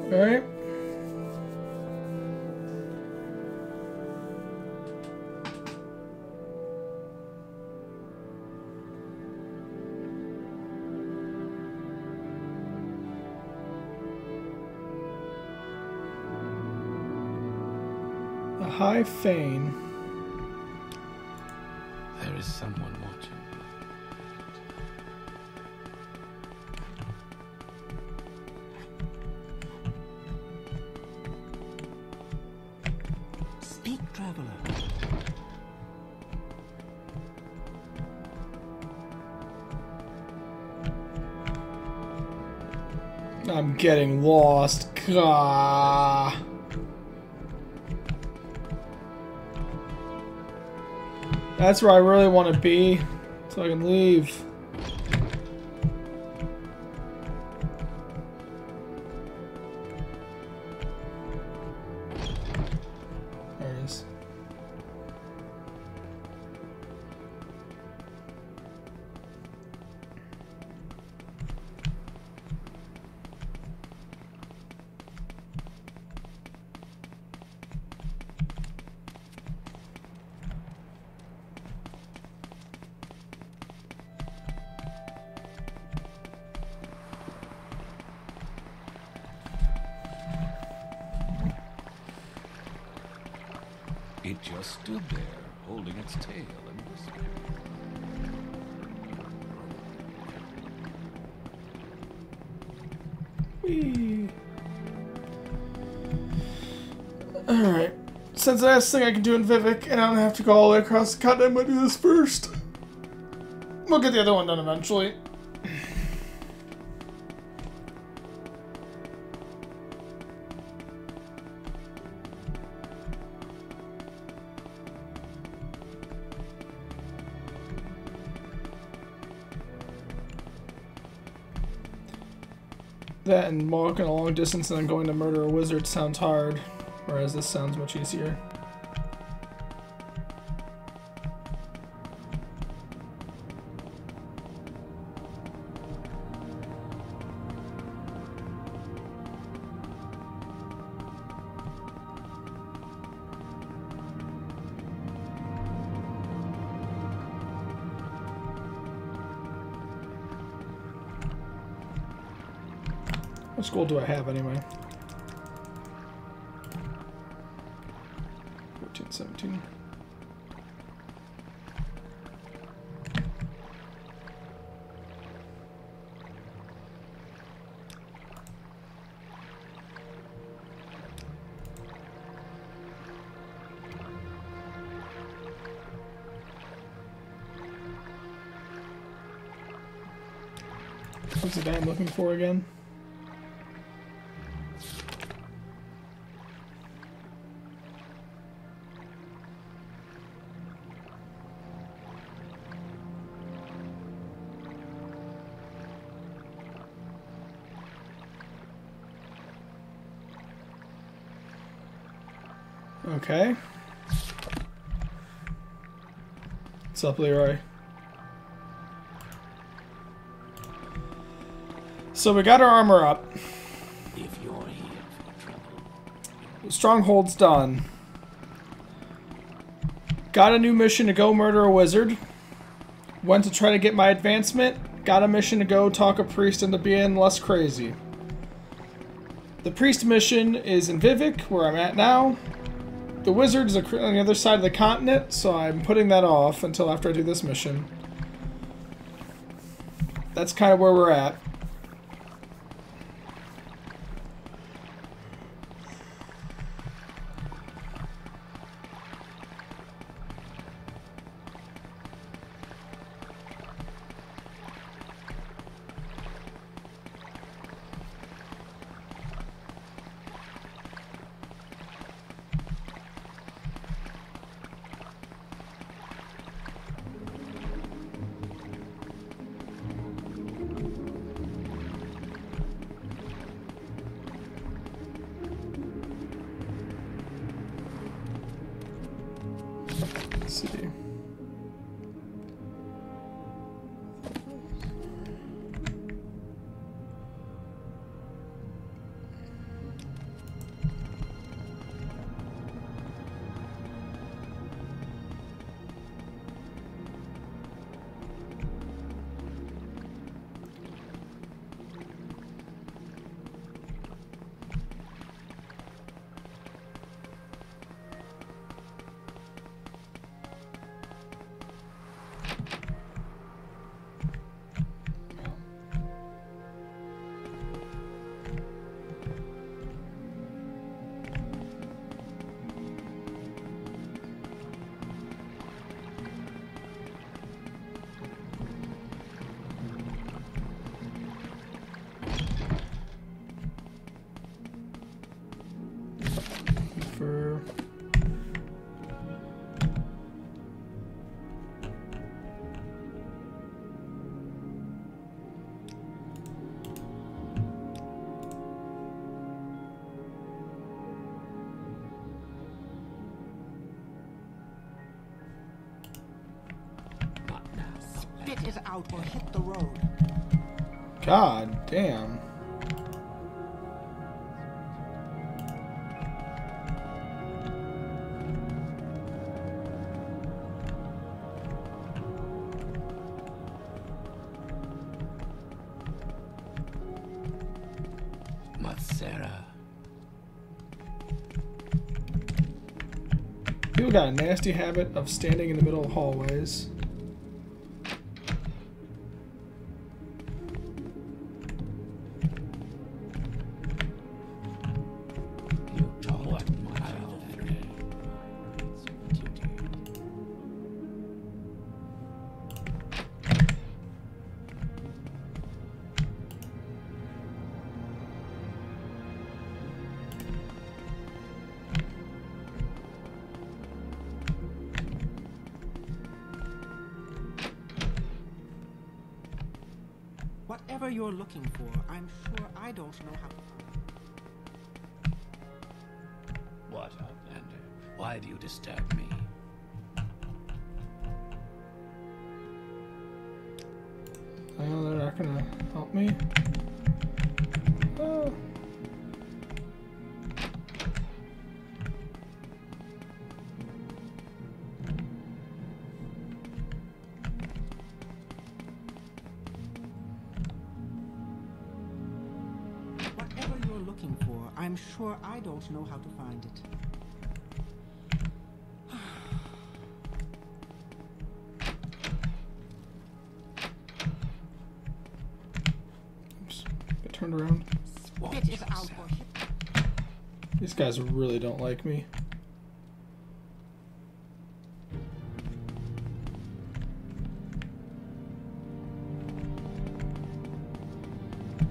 All right. A high fane. There is someone watching me. Speak, traveler. I'm getting lost. Gah. That's where I really want to be, so I can leave. There it is. It just stood there, holding its tail and whistling. Whee. Alright. Since the last thing I can do in Vivek, and I don't have to go all the way across the continent, I'm gonna do this first. We'll get the other one done eventually. That and walking a long distance and then going to murder a wizard sounds hard, whereas this sounds much easier. What gold do I have anyway? 14, 17. What's the guy I'm looking for again? Okay. What's up, Leroy? So we got our armor up. If you're here for trouble, Stronghold's done. Got a new mission to go murder a wizard. Went to try to get my advancement. Got a mission to go talk a priest into being less crazy. The priest mission is in Vivek, where I'm at now. The wizard is on the other side of the continent, so I'm putting that off until after I do this mission. That's kind of where we're at. see. For Spit it out or hit the road. God damn. Sarah. People got a nasty habit of standing in the middle of hallways. You taught my child. Whatever you're looking for, I'm sure I don't know how to find it. What, Outlander? Why do you disturb me? Well, they're not gonna help me. Oh. Whatever you're looking for, I'm sure I don't know how to find it. Oops. Get turned around. Spit it out or hit. These guys really don't like me.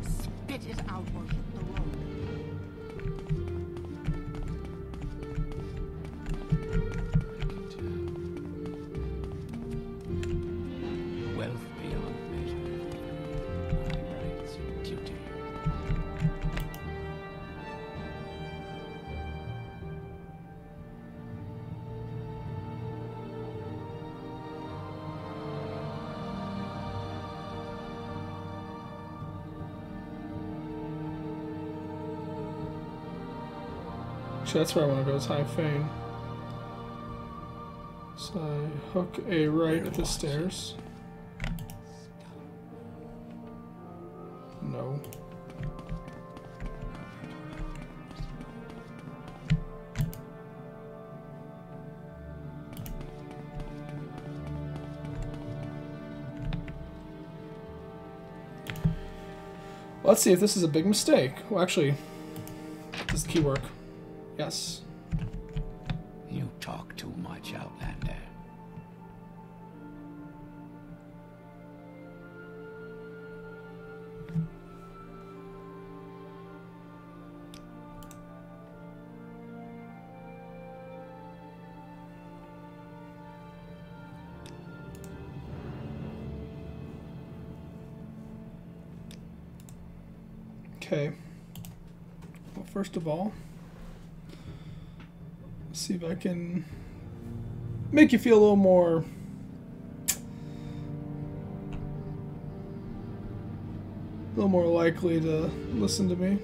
Spit it out or hit the road. Wealth beyond measure. My rights and duty. Actually, that's where I want to go, is High Fane. So I hook a right at the stairs. No. Let's see if this is a big mistake. Well, actually, does the key work? Yes. You talk too much, Outlander. Okay. Well, first of all, see if I can make you feel a little more likely to listen to me.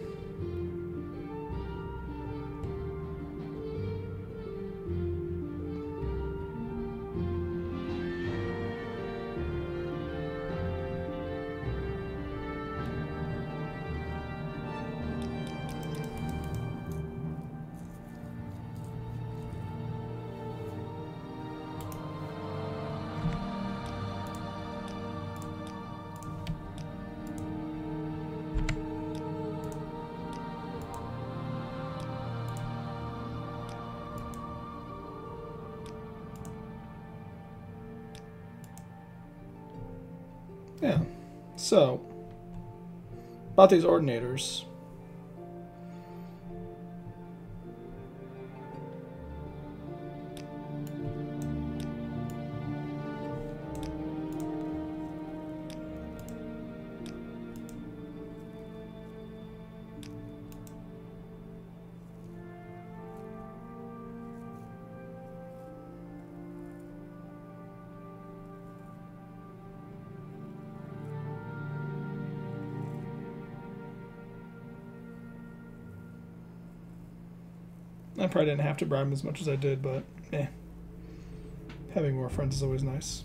Yeah, so, about these ordinators. I probably didn't have to bribe him as much as I did, but eh. Having more friends is always nice.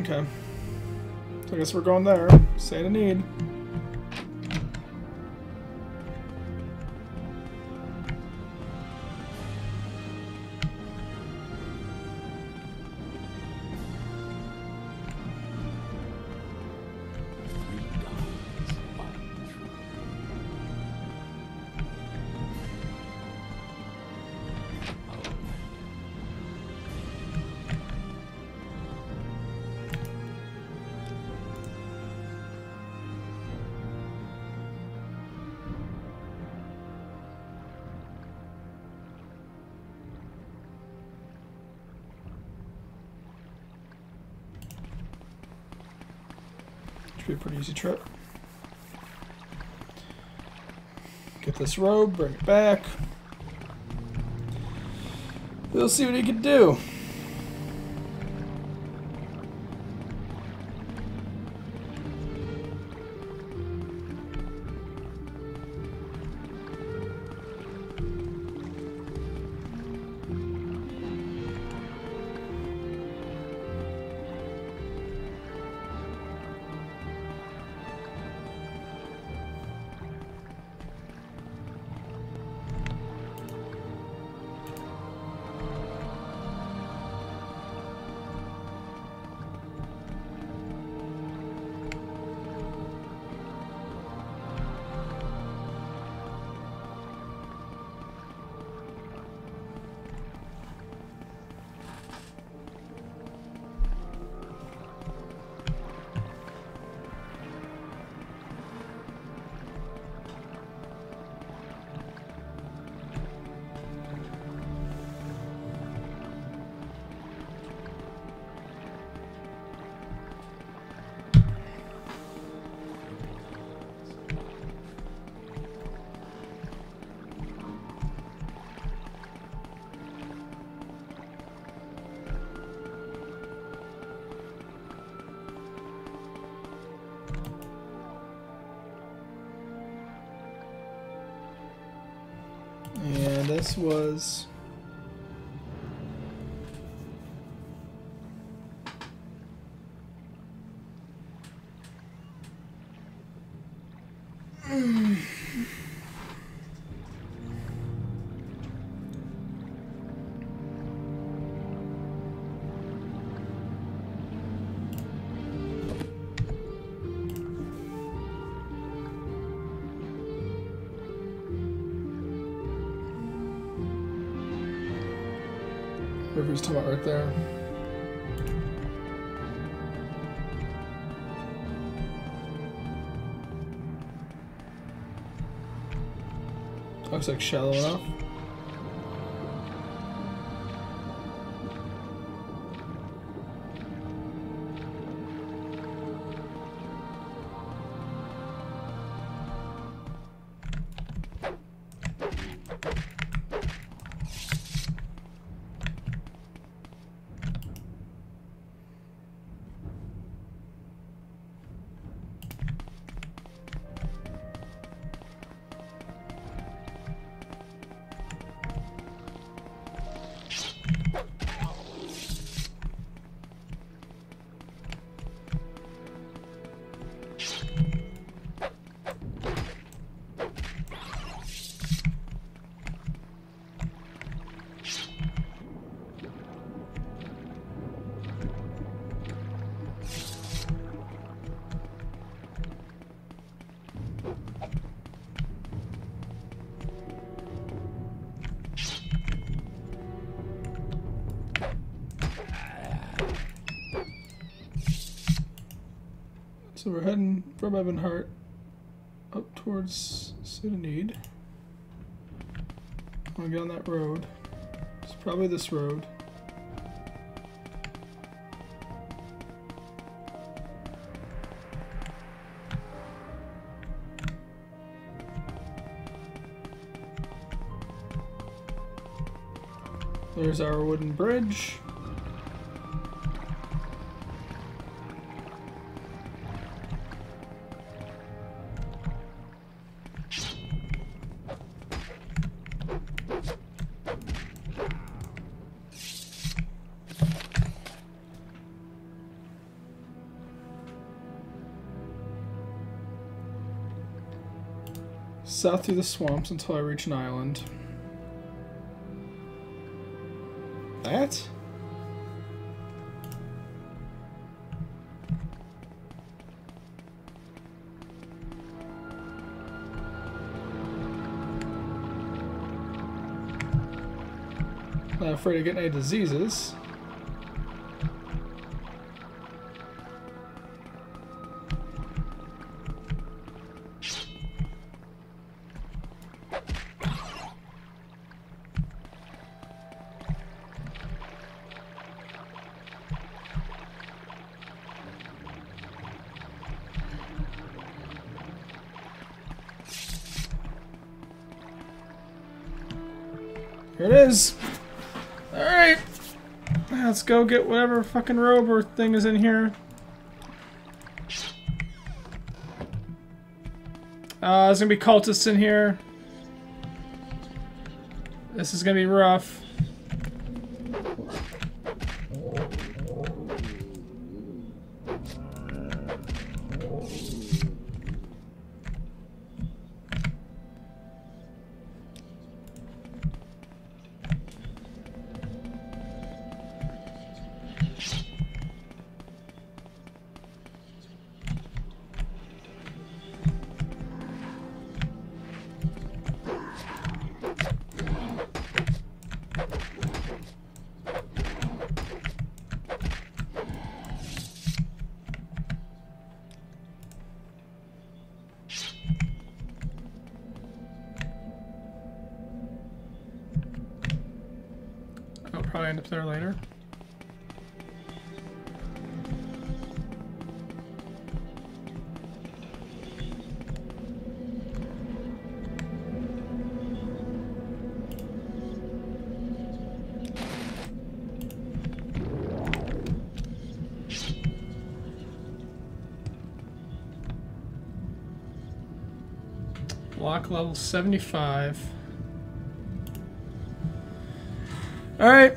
Okay. So I guess we're going there. Say the need. Should be a pretty easy trip. Get this robe, bring it back. We'll see what he can do. And this was River's talking about right there. Looks like shallow enough. So we're heading from Evanhart up towards Citadine. I want to get on that road. It's probably this road. There's our wooden bridge. South through the swamps until I reach an island. That? Not afraid of getting any diseases. Here it is. Alright. Let's go get whatever fucking robe or thing is in here. There's gonna be cultists in here. This is gonna be rough. I'll probably end up there later. Block level 75. All right.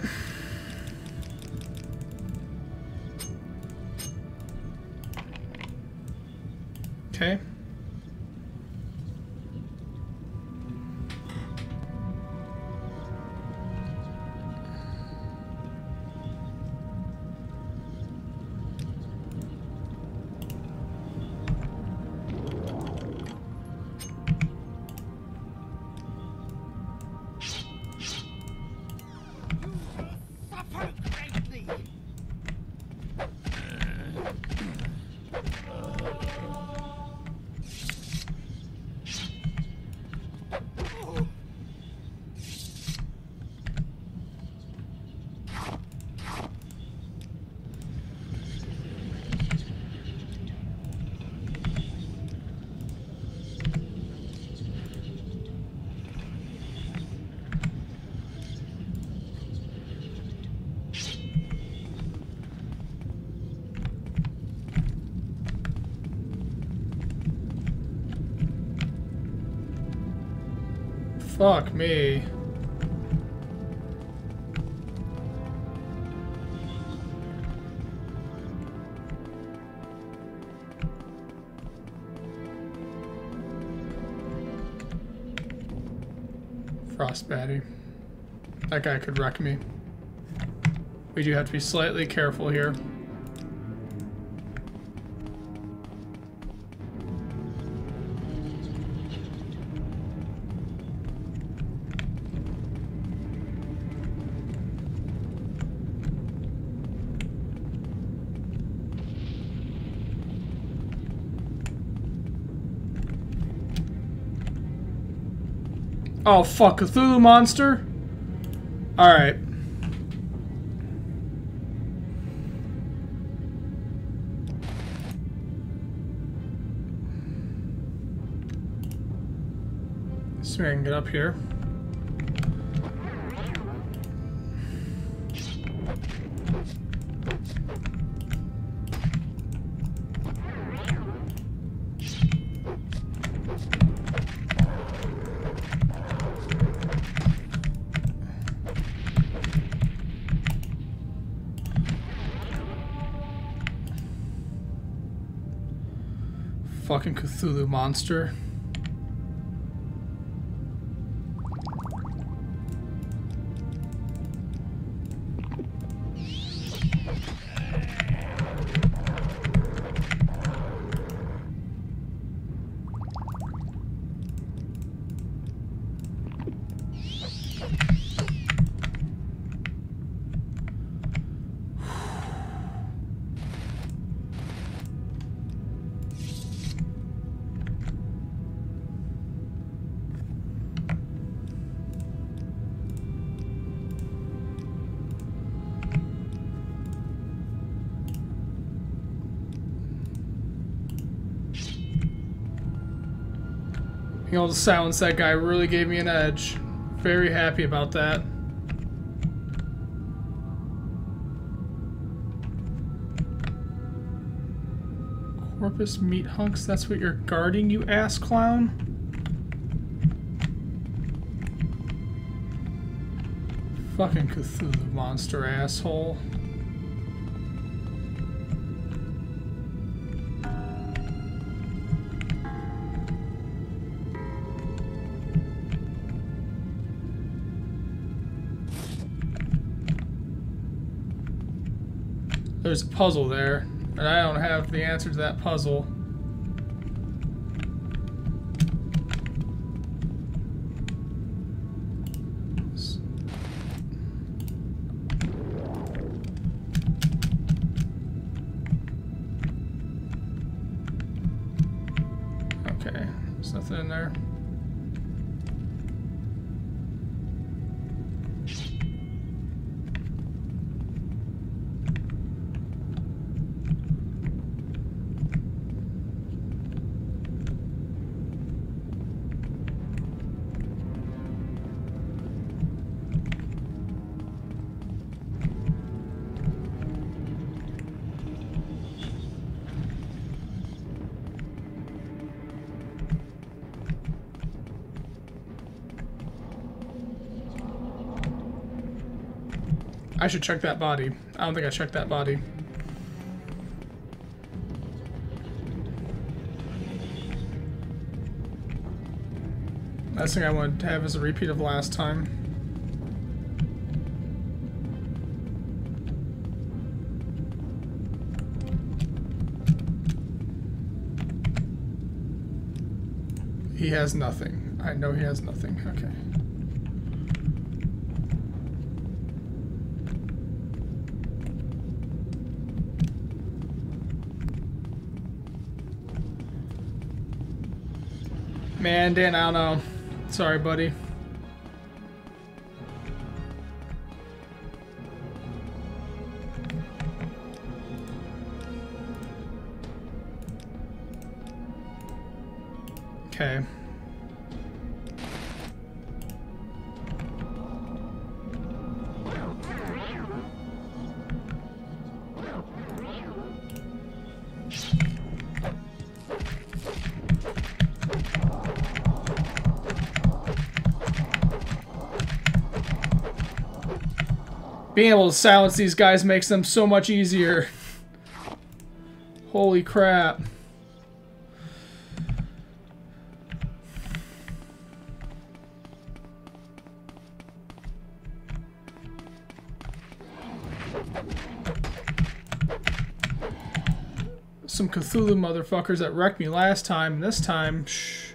Okay. Fuck me. Frostbatty. That guy could wreck me. We do have to be slightly careful here. Oh fuck, Cthulhu monster? Alright. So I can get up here. Fucking Cthulhu monster. Being able to silence that guy really gave me an edge. Very happy about that. Corpus meat hunks, that's what you're guarding, you ass clown? Fucking Cthulhu monster asshole. There's a puzzle there, and I don't have the answer to that puzzle. Okay, there's nothing in there. I should check that body. I don't think I checked that body. Last thing I wanted to have is a repeat of last time. He has nothing. I know he has nothing. Okay. Man, Dan, I don't know. Sorry, buddy. Okay. Being able to silence these guys makes them so much easier. Holy crap. Some Cthulhu motherfuckers that wrecked me last time, and this time, shh.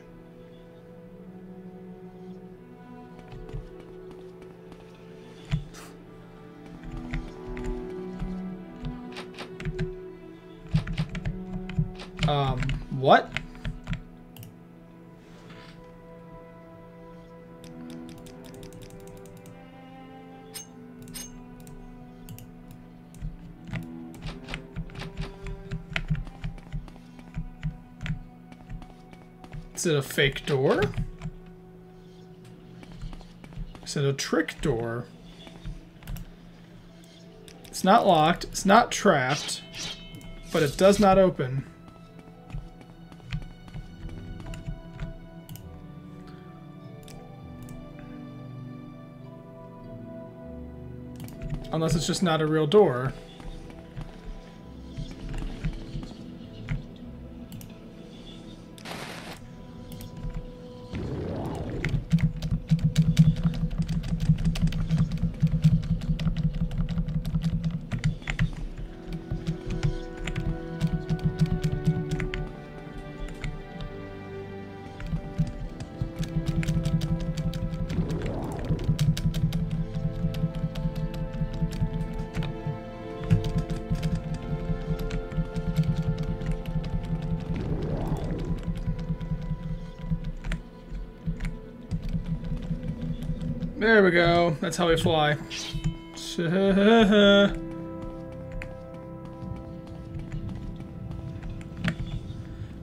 What? Is it a fake door? Is it a trick door? It's not locked, it's not trapped, but it does not open. Unless it's just not a real door. There we go. That's how we fly.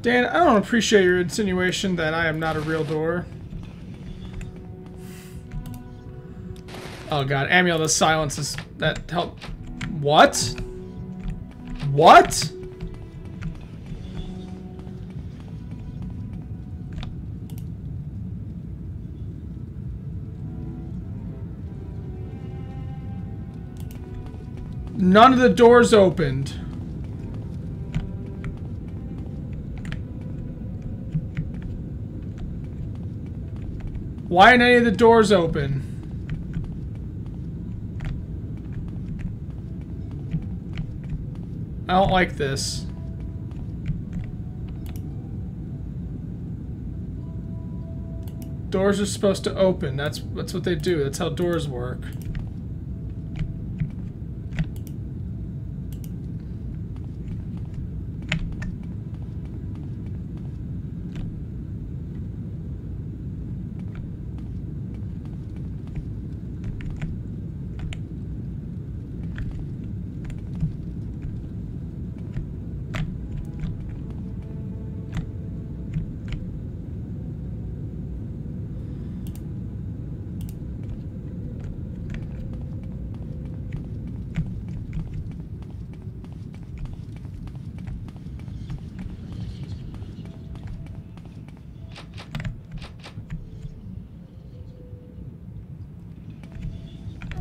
Dan, I don't appreciate your insinuation that I am not a real door. Oh god, Amulet of Silence is... that help... What? What? None of the doors opened. Why aren't any of the doors open? I don't like this. Doors are supposed to open. That's what they do. That's how doors work.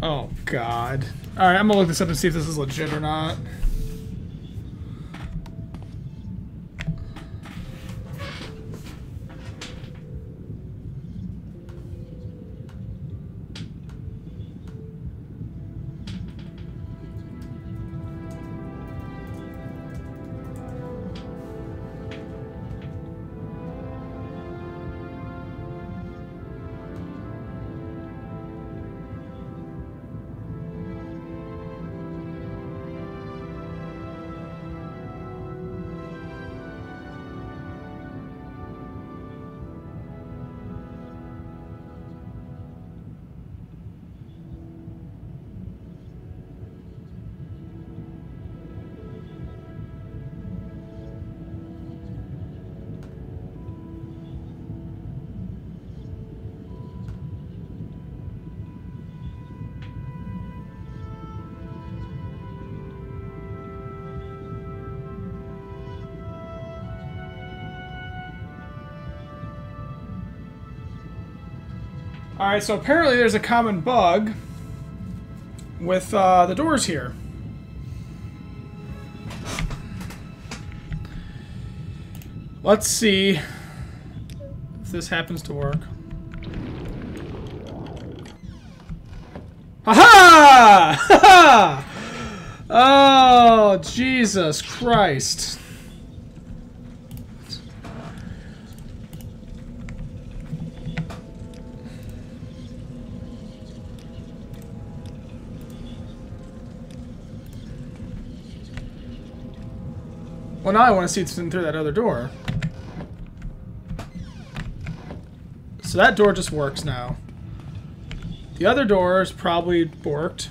Oh, God. Alright, I'm gonna look this up and see if this is legit or not. Alright, so apparently there's a common bug with the doors here. Let's see if this happens to work. Ha-ha! Ha-ha! Oh, Jesus Christ. Well, now I want to see what's in through that other door. So that door just works now. The other doors probably worked.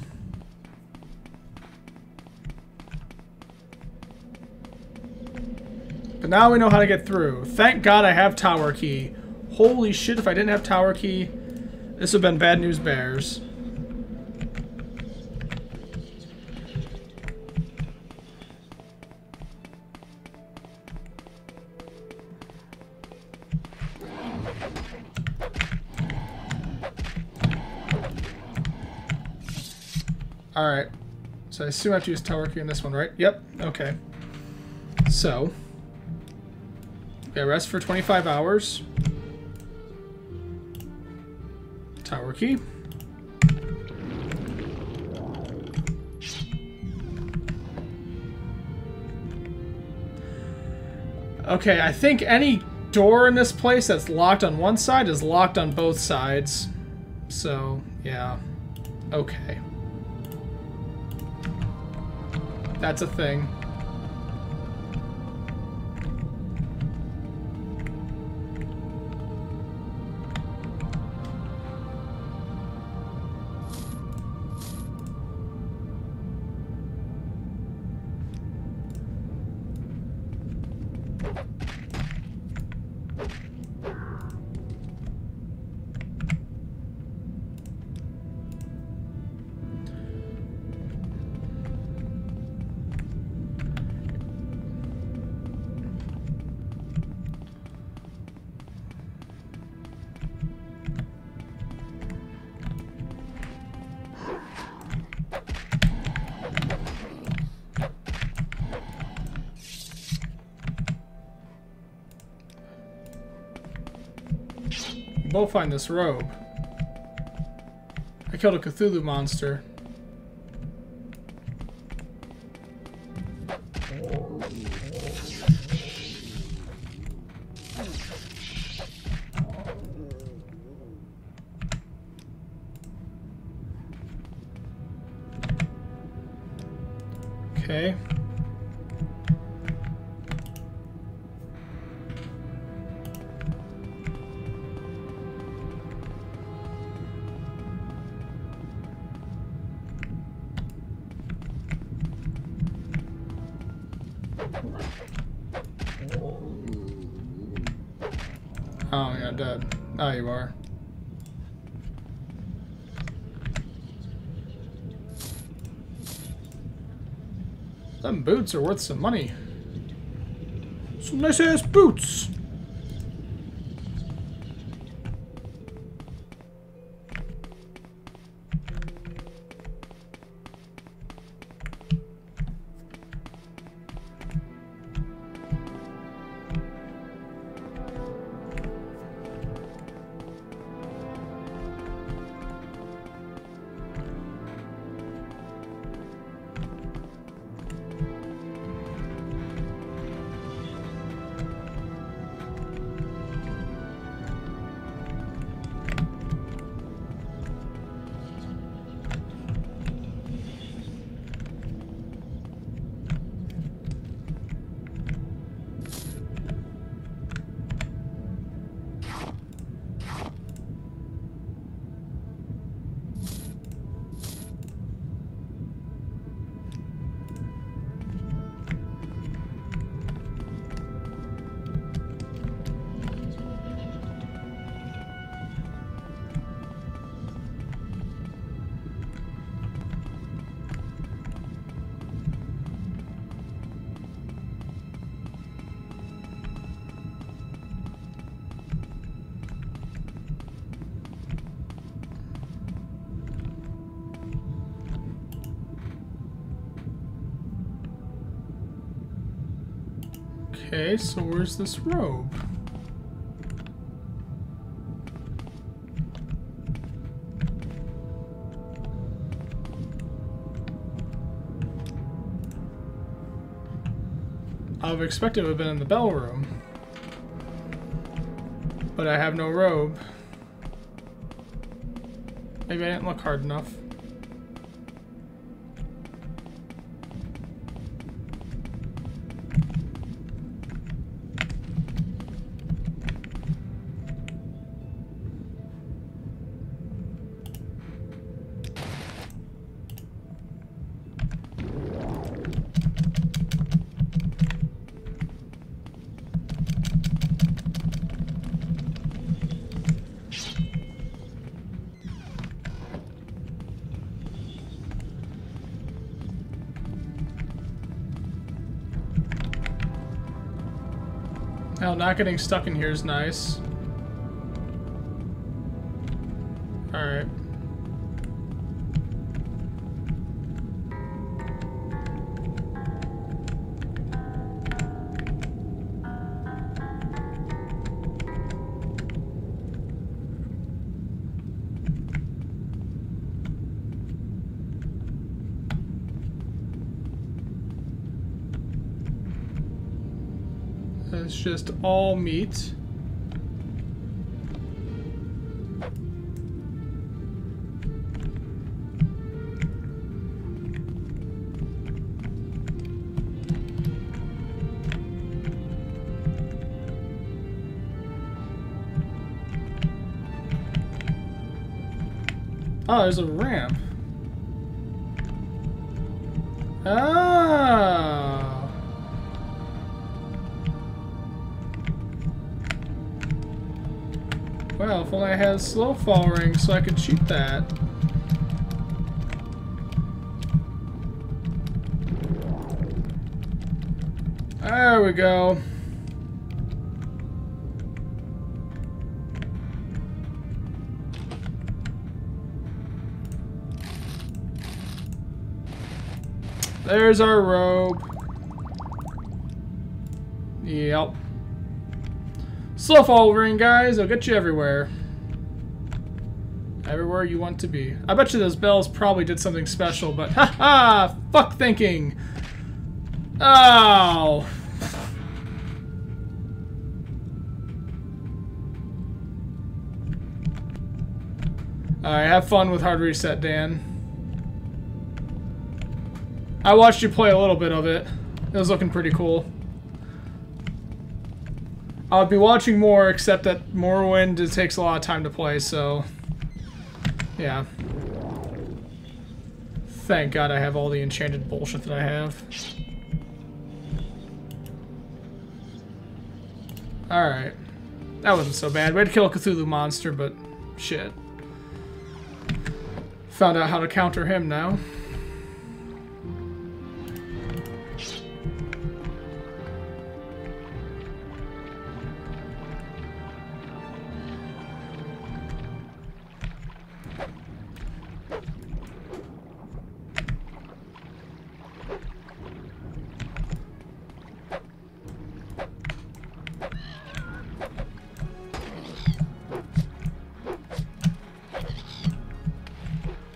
But now we know how to get through. Thank God I have tower key. Holy shit, if I didn't have tower key, this would have been bad news bears. Alright. So I assume I have to use tower key in this one, right? Yep. Okay. So. Okay, rest for 25 hours. Tower key. Okay, I think any door in this place that's locked on one side is locked on both sides. So, yeah. Okay. That's a thing. We'll find this robe. I killed a Cthulhu monster. Okay. Oh, yeah, dead. Oh, you are. Them boots are worth some money. Some nice ass boots. Okay, so where's this robe? I would have expected it would have been in the bell room. But I have no robe. Maybe I didn't look hard enough. Hell, not getting stuck in here is nice. Alright. It's just all meat. Oh, there's a ramp. Oh. Well, if only I had a slow fall ring so I could cheat that. There we go. There's our robe. Yep. Slow fall ring, guys. It'll get you everywhere. Everywhere you want to be. I bet you those bells probably did something special, but haha! Fuck thinking! Oh! Alright, have fun with Hard Reset, Dan. I watched you play a little bit of it. It was looking pretty cool. I'll be watching more, except that Morrowind, it takes a lot of time to play, so... yeah. Thank God I have all the enchanted bullshit that I have. Alright. That wasn't so bad. We had to kill a Cthulhu monster, but... shit. Found out how to counter him now.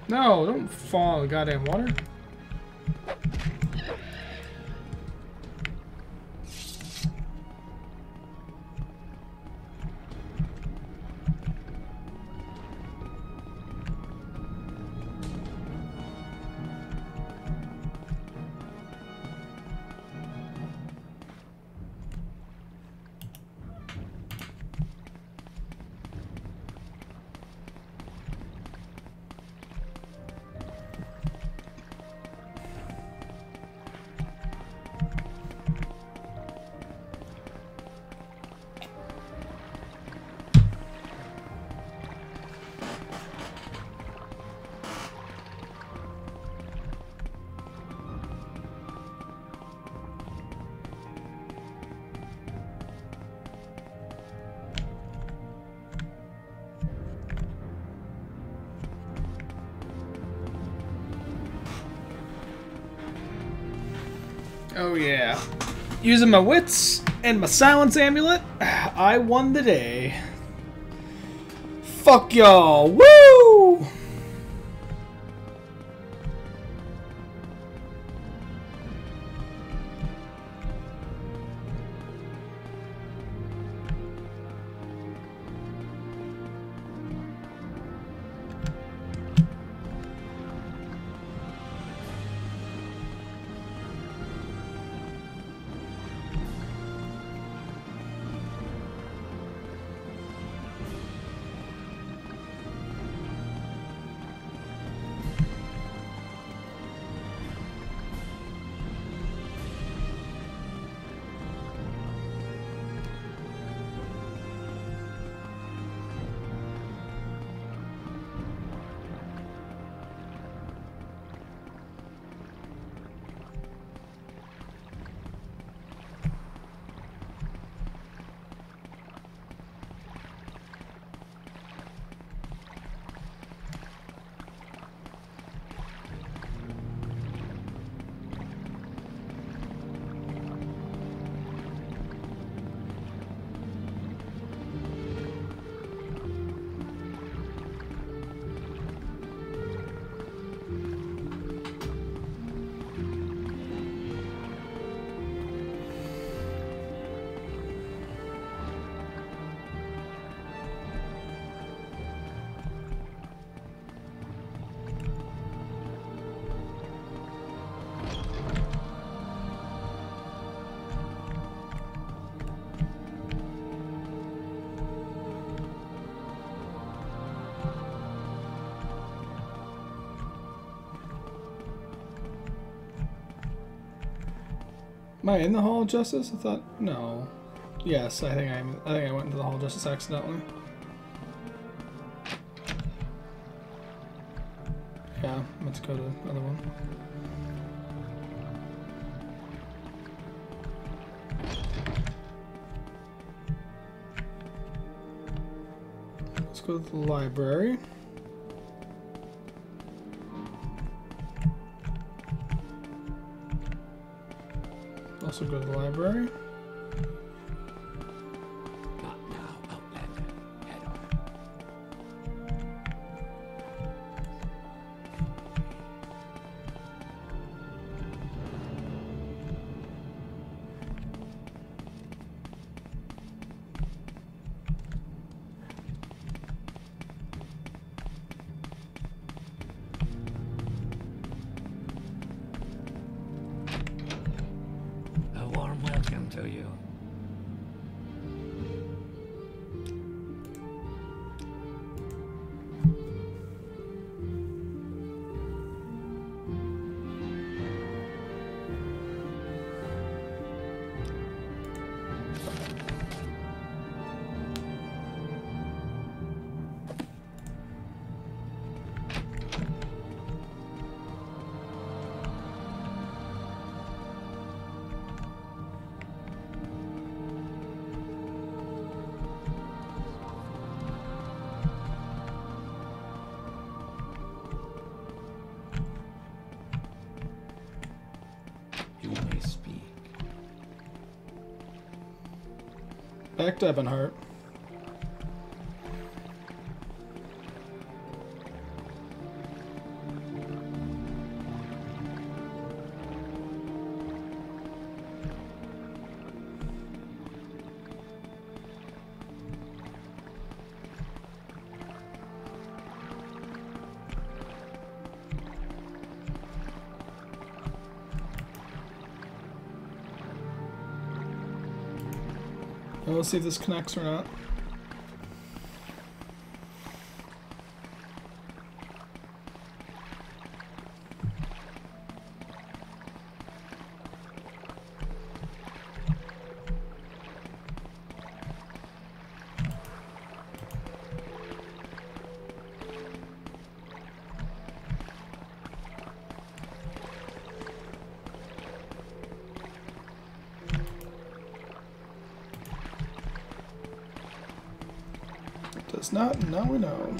No, don't fall in the goddamn water. Oh yeah. Using my wits and my silence amulet, I won the day. Fuck y'all. Woo! Am I in the Hall of Justice? I thought no. Yes, I think I went into the Hall of Justice accidentally. Yeah, let's go to the other one. Let's go to the library. Also go to the library. Not now, Outlander. Head on. A warm welcome to you. You may speak. Back to Ebonheart. Well, let's see if this connects or not. Does not, now we know.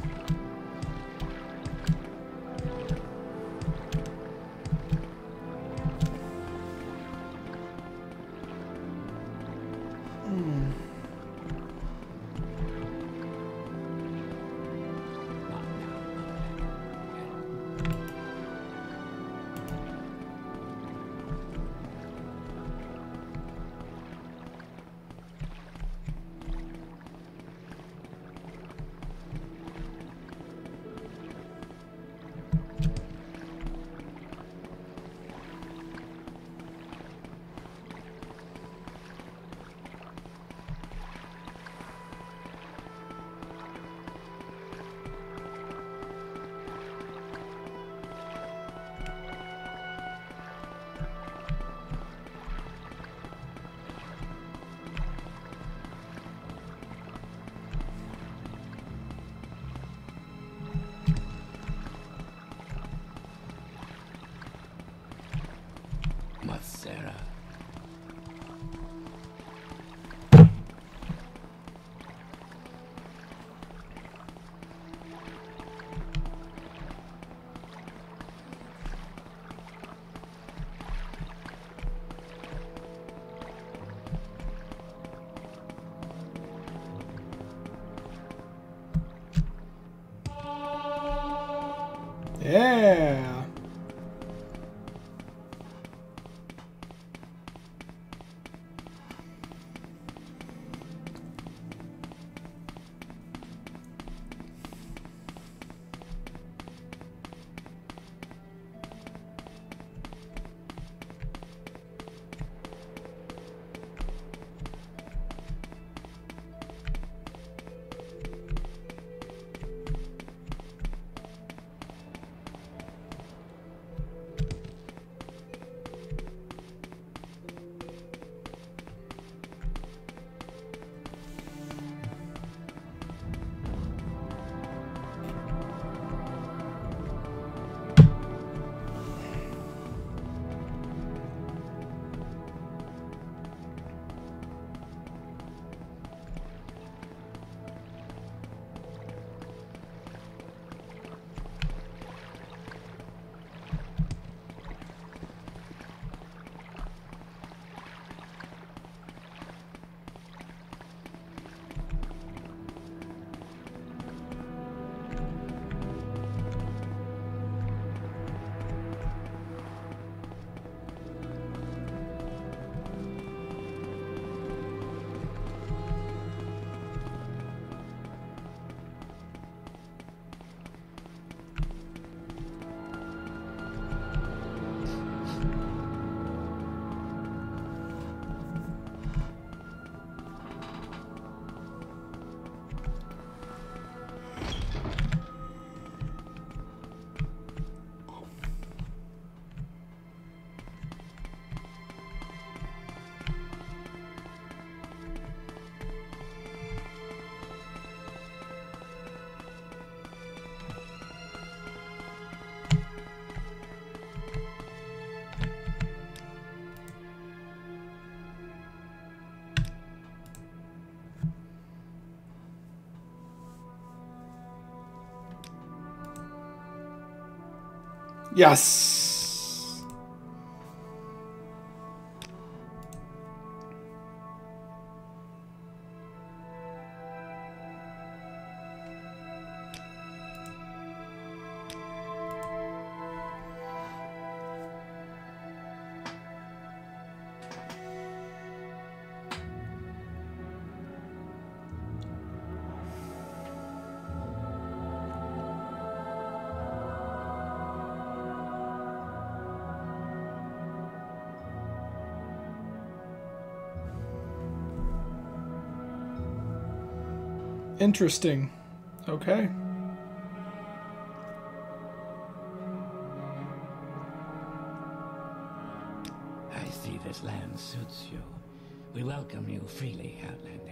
Yeah. Yes. Interesting. Okay. I see this land suits you. We welcome you freely, Outlander.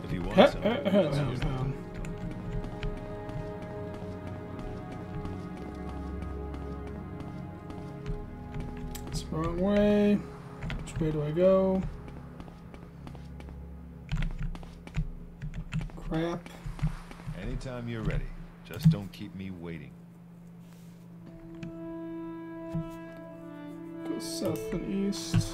If you want some, It's the wrong way. Which way do I go? Crap. anytime you're ready. Just don't keep me waiting. Go south and east.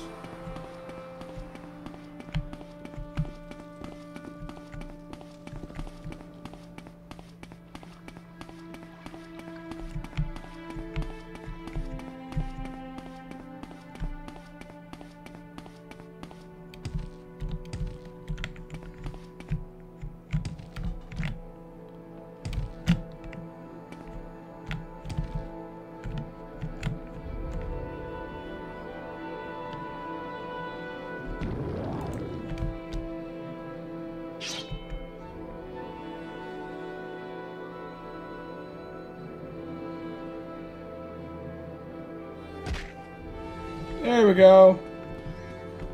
There we go.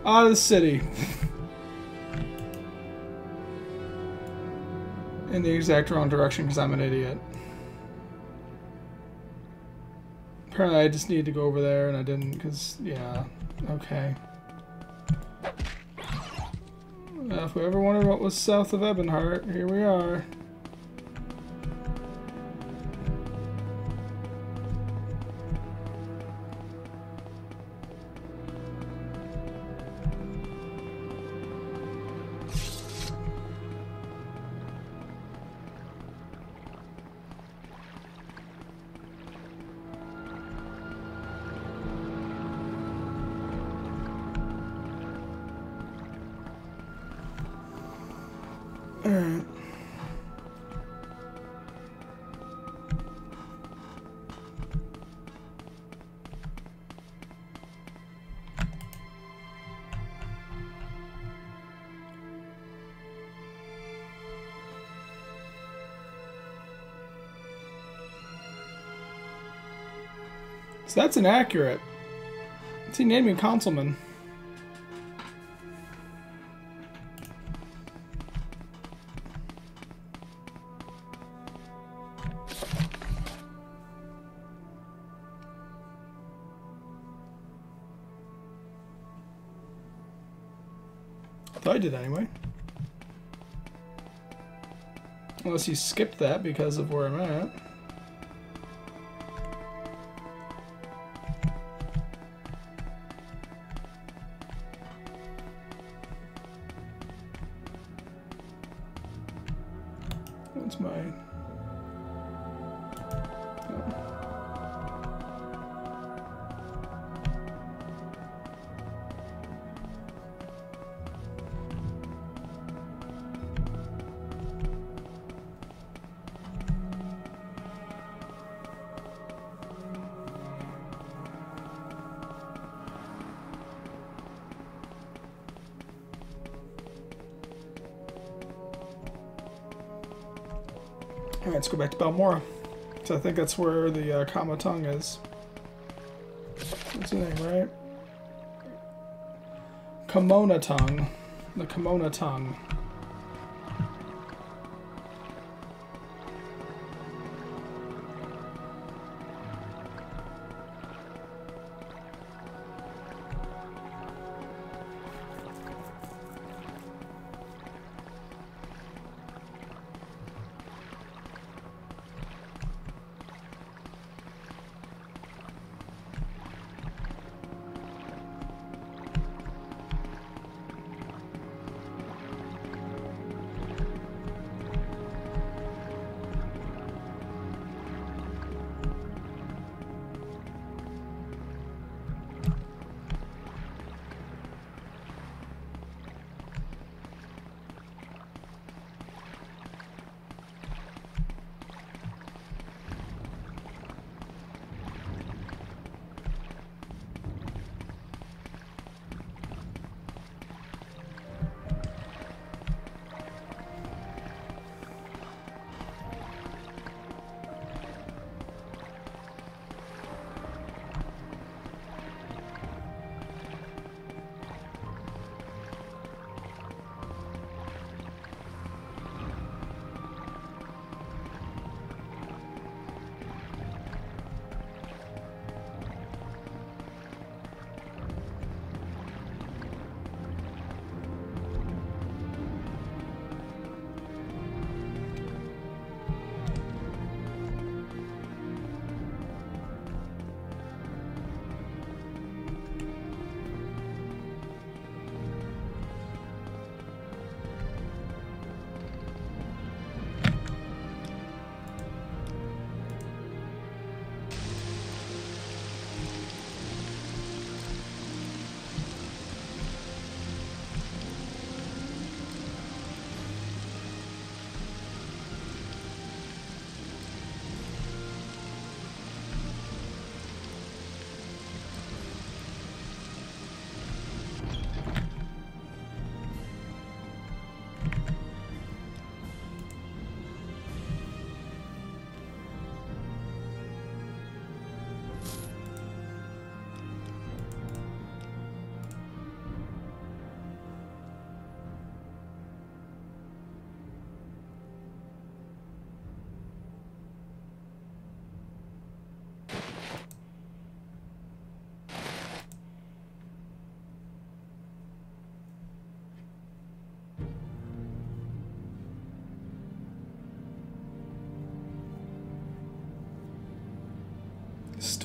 Out of the city. In the exact wrong direction because I'm an idiot. Apparently I just needed to go over there and I didn't because, yeah, okay. If we ever wondered what was south of Ebonheart, here we are. Alright. So that's inaccurate. He named me Councilman. I did anyway. Unless you skipped that because of where I'm at. What's my... Alright, let's go back to Balmora. So I think that's where the Kama tongue is. What's the name, right? Kimona tongue. The Kimona tongue.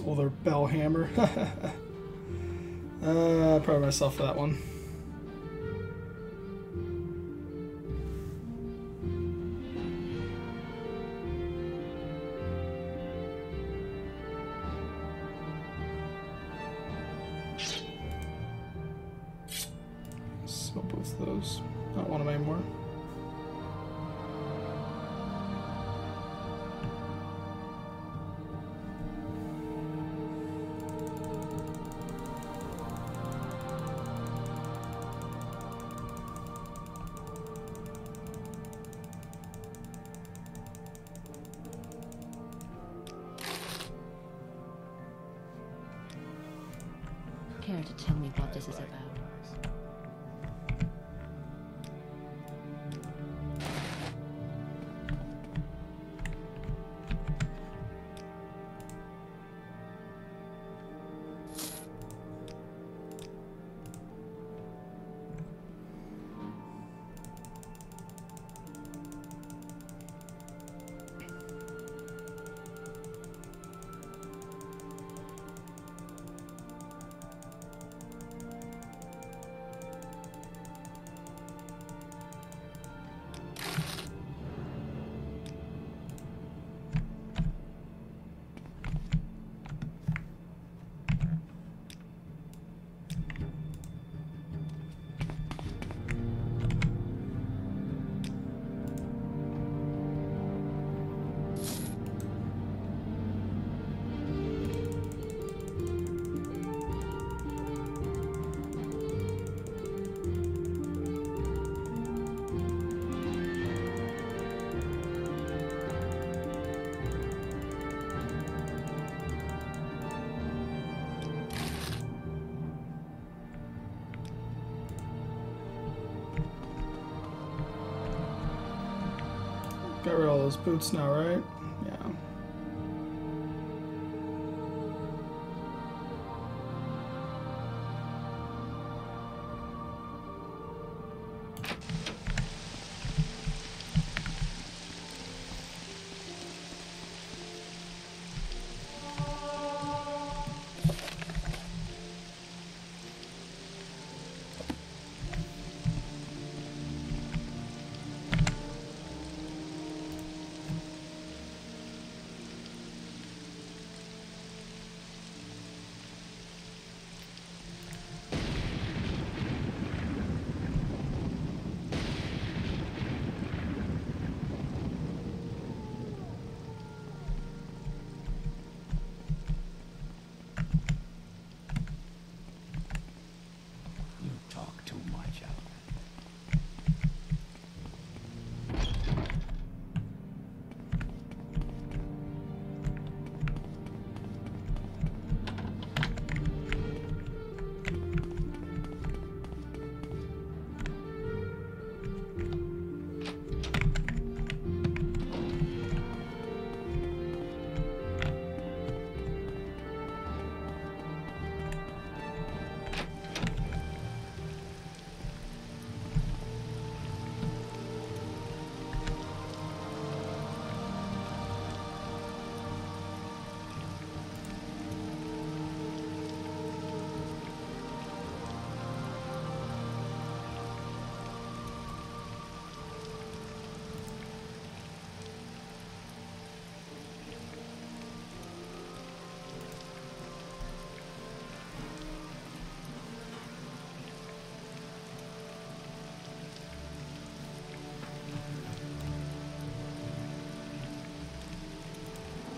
Pull their bell hammer. Proud of myself for that one. So both those. Not want them anymore. Care to tell me what this is about? Got rid of all those boots now, right? Yeah. You talk too much, Alan.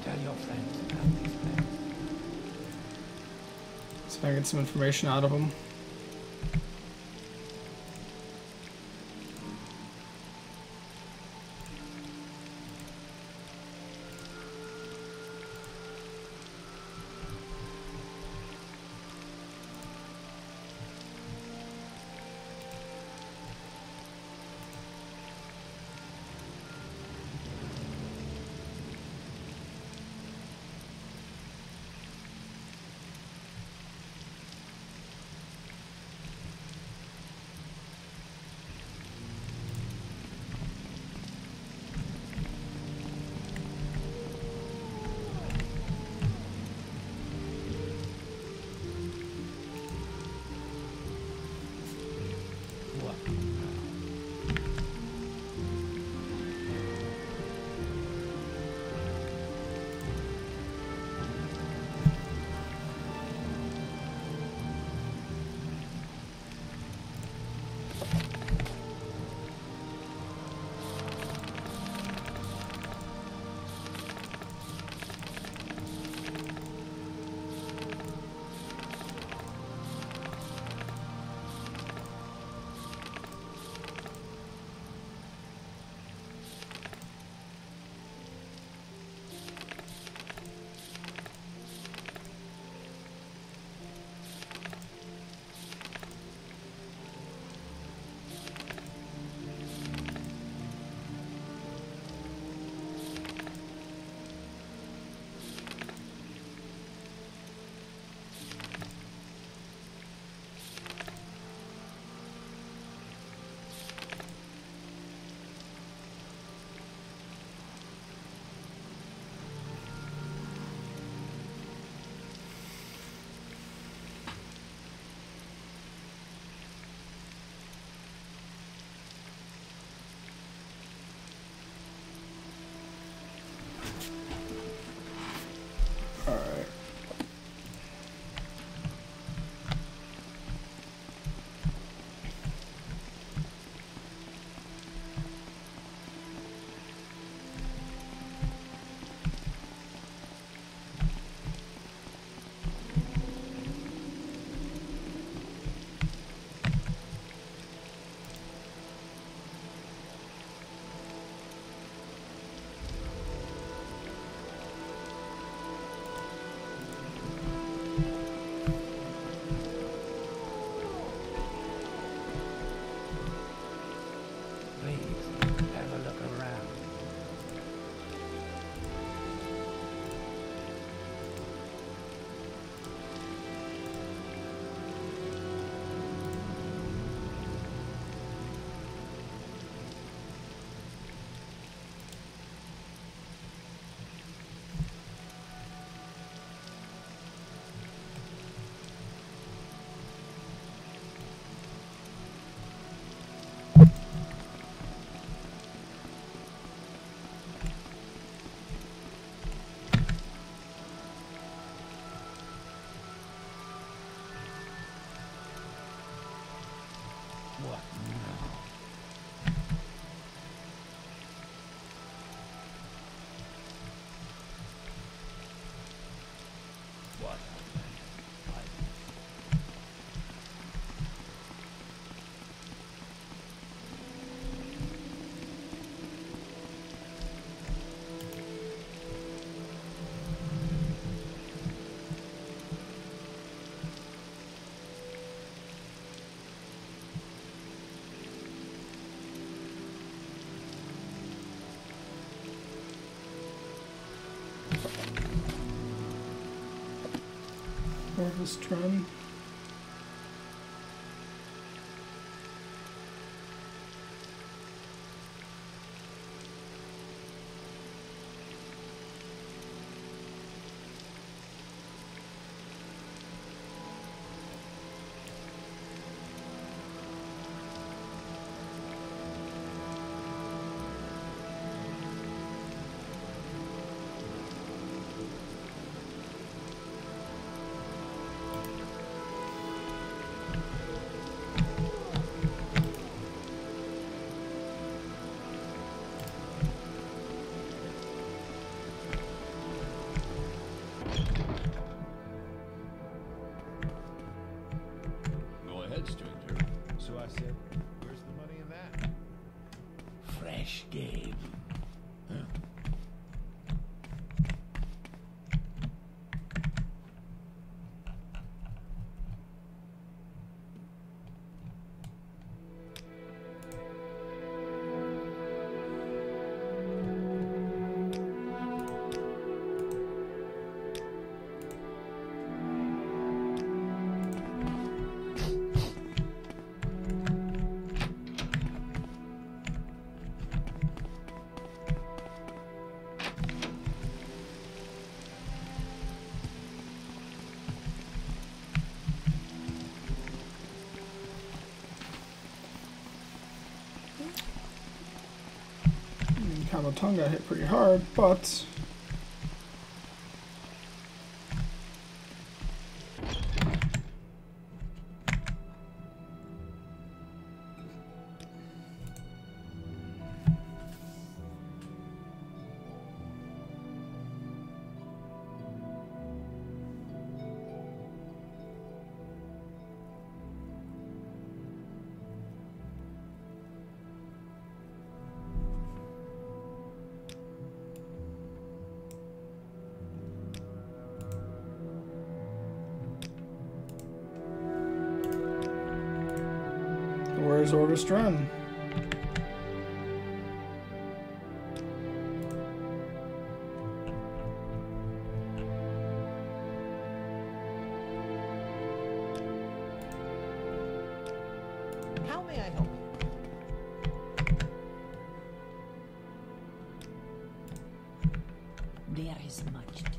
Tell your friends about these things. See if I can get some information out of them. Orvis Trun. Go ahead, stranger. So I said, where's the money in that? Fresh game. Huh? Tongue got hit pretty hard, but where's Orvis Trun? How may I help you? There is much to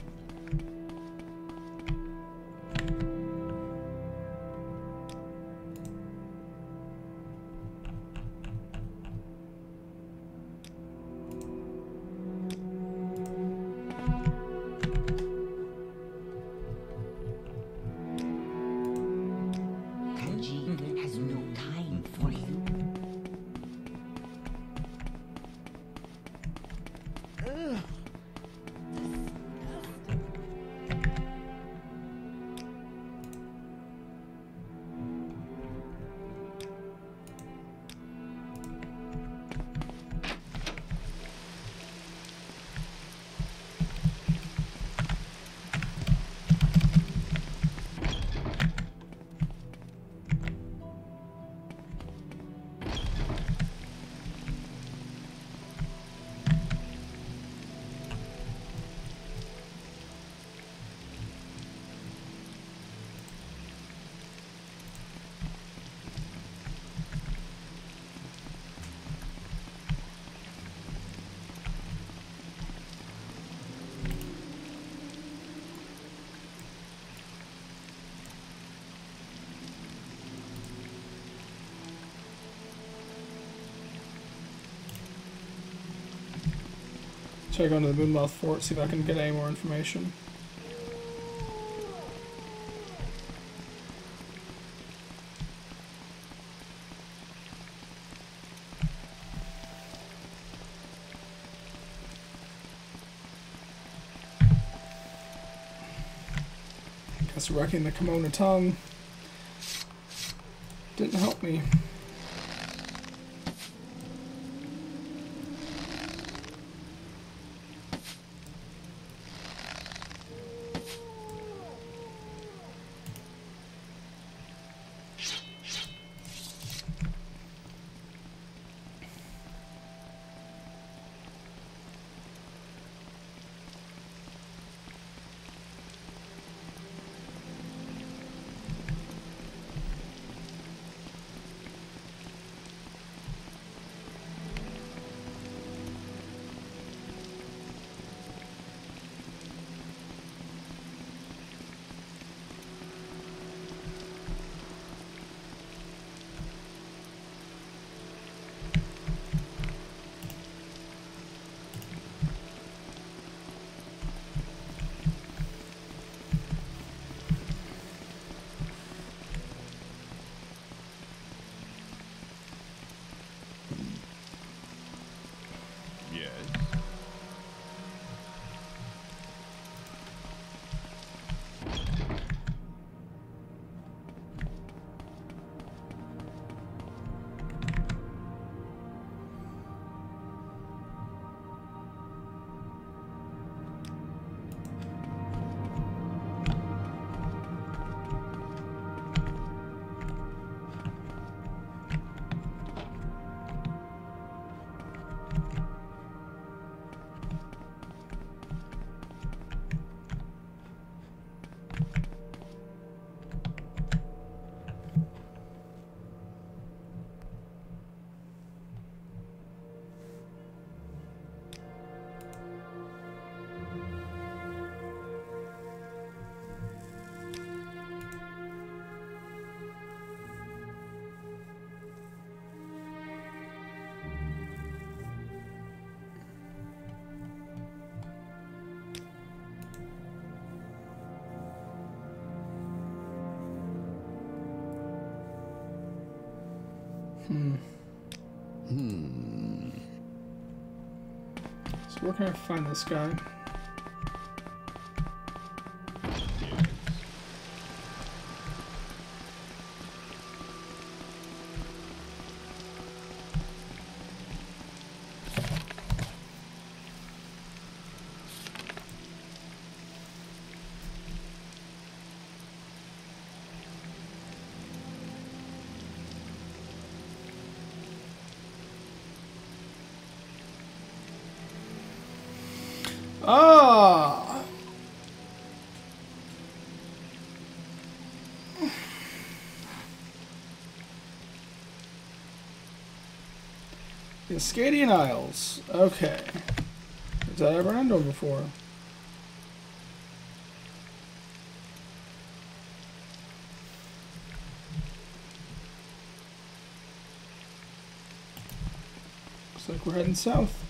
Kanji has no time for you. Try going to the Moonmouth Fort, see if I can get any more information. Guess wrecking the Kimono Tongue didn't help me. So where can I find this guy? Ah! The Scadian Isles. Okay. Has that ever been done before? Looks like we're heading south.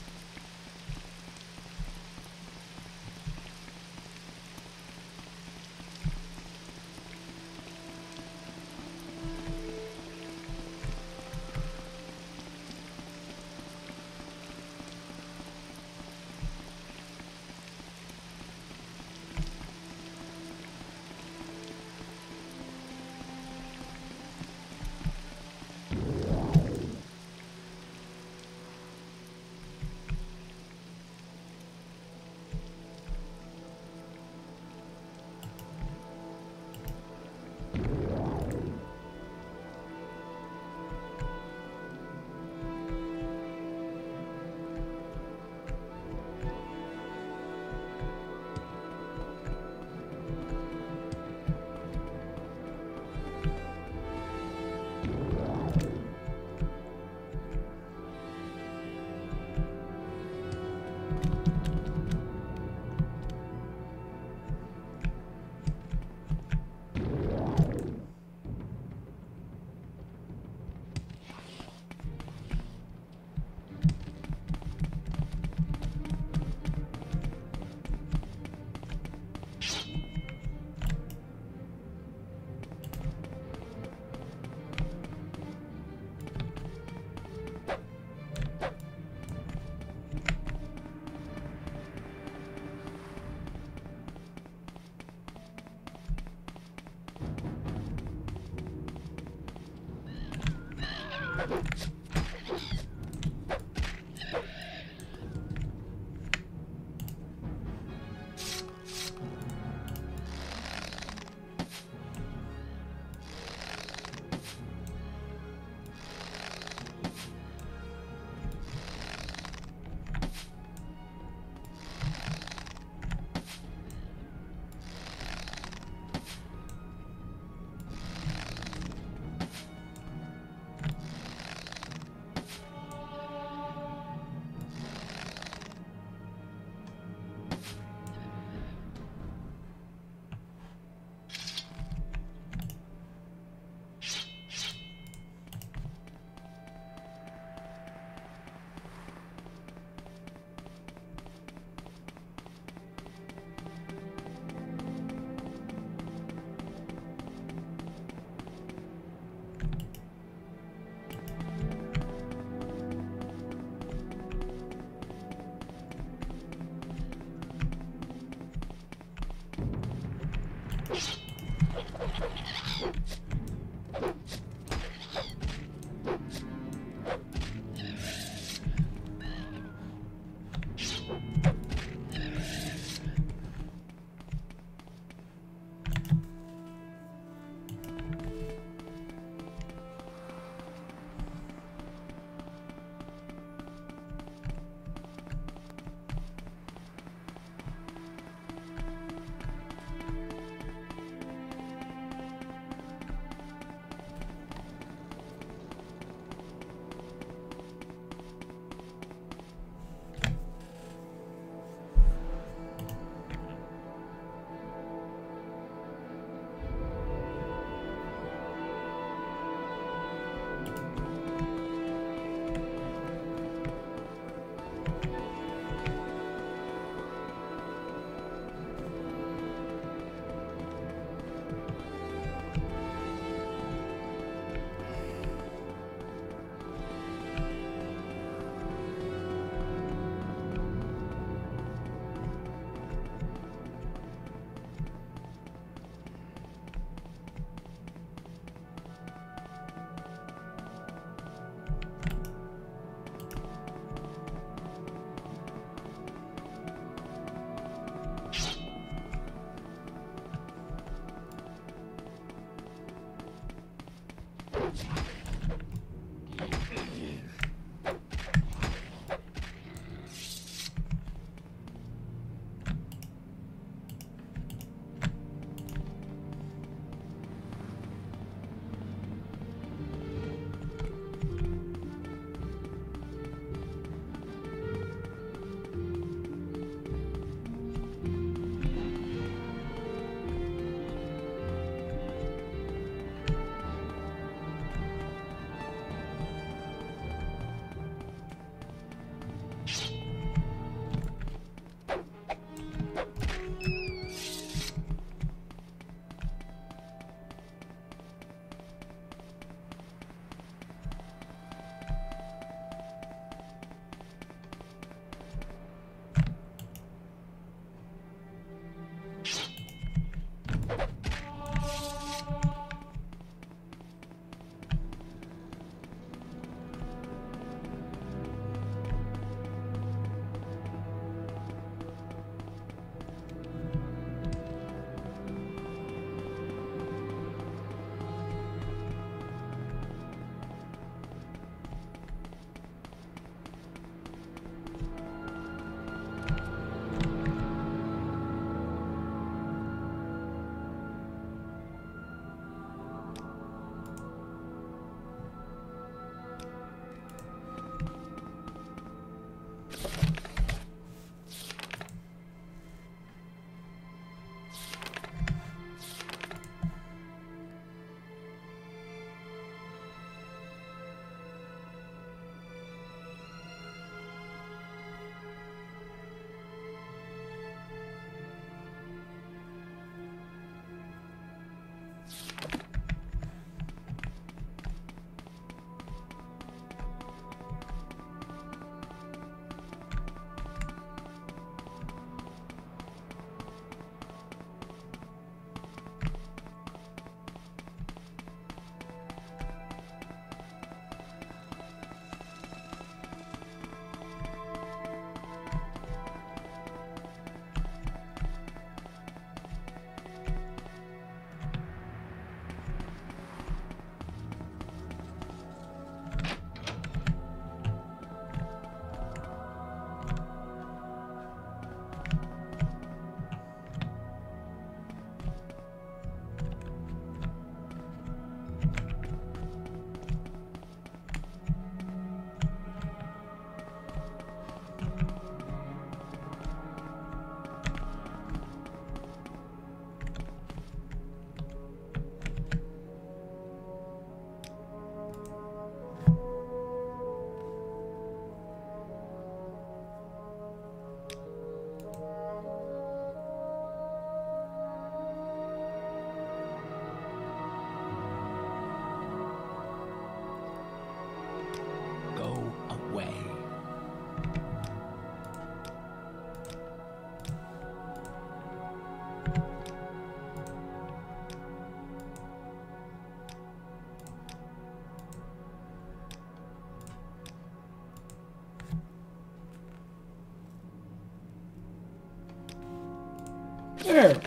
There.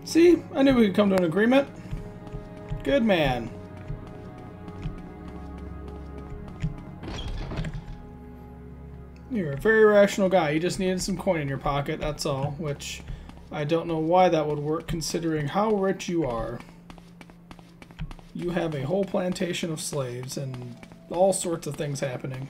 See? I knew we could come to an agreement. Good man. You're a very rational guy. You just needed some coin in your pocket, that's all. Which, I don't know why that would work considering how rich you are. You have a whole plantation of slaves and all sorts of things happening.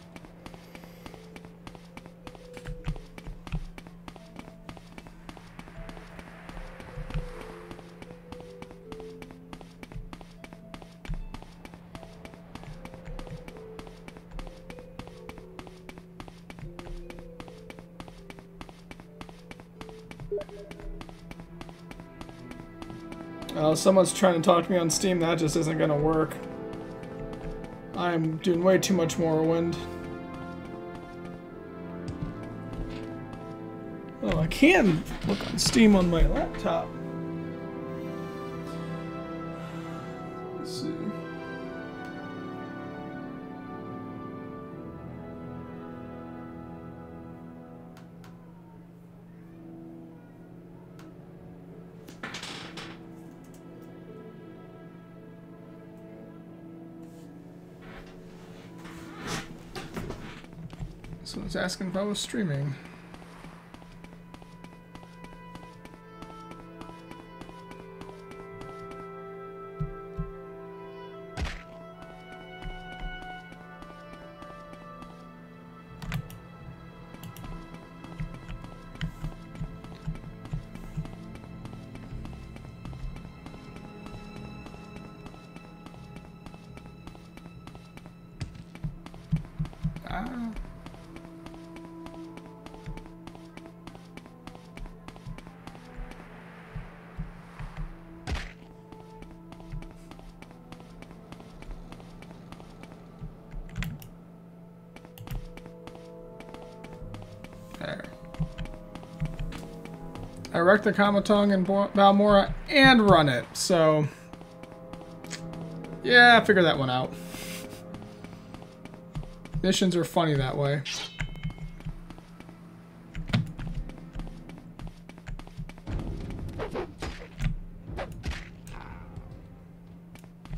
Someone's trying to talk to me on Steam. That just isn't going to work. I'm doing way too much Morrowind. Oh, I can look on Steam on my laptop. Let's see. So it's asking if I was streaming. Ah. There. I wrecked the Kamatong in Balmora and run it, so yeah, figure that one out. Missions are funny that way.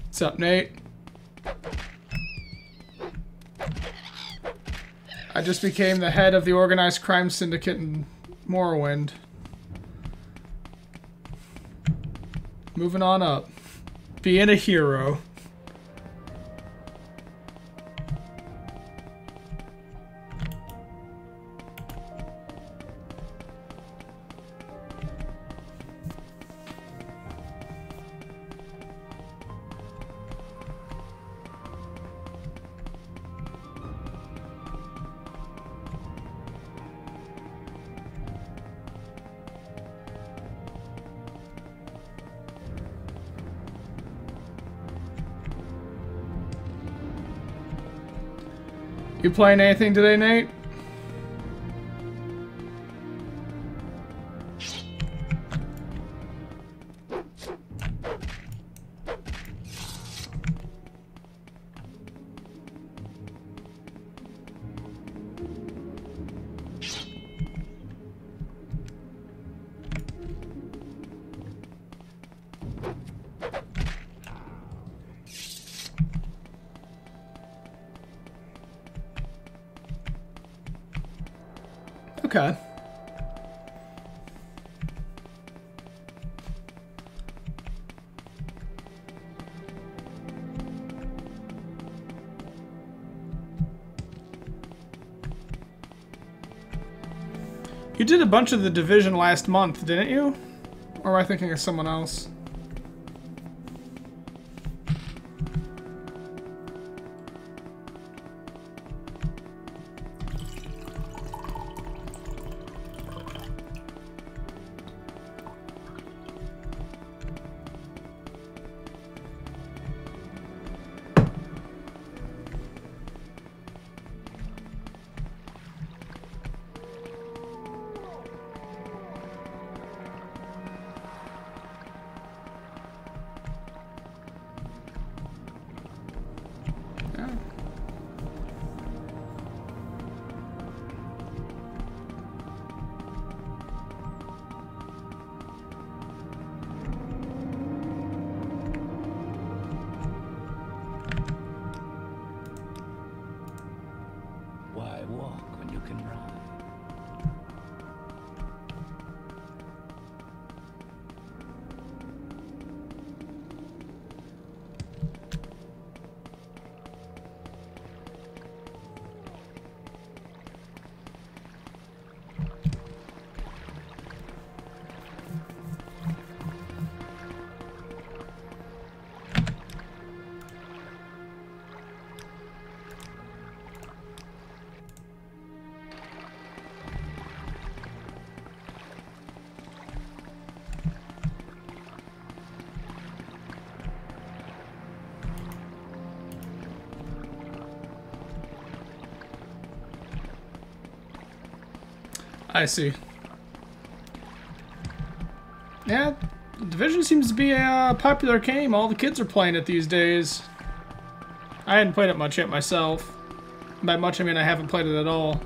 What's up, Nate? I just became the head of the organized crime syndicate in Morrowind. Moving on up. Being a hero. You playing anything today, Nate? Okay. You did a bunch of the Division last month, didn't you? Or am I thinking of someone else? Why walk when you can ride? I see. Yeah, Division seems to be a popular game. All the kids are playing it these days. I hadn't played it much yet myself. By much, I mean I haven't played it at all.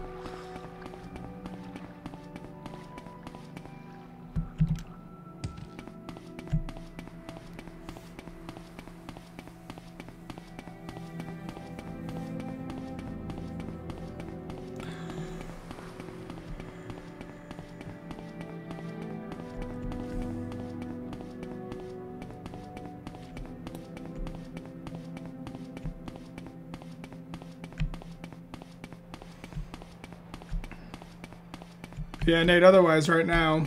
Yeah, Nate, otherwise right now,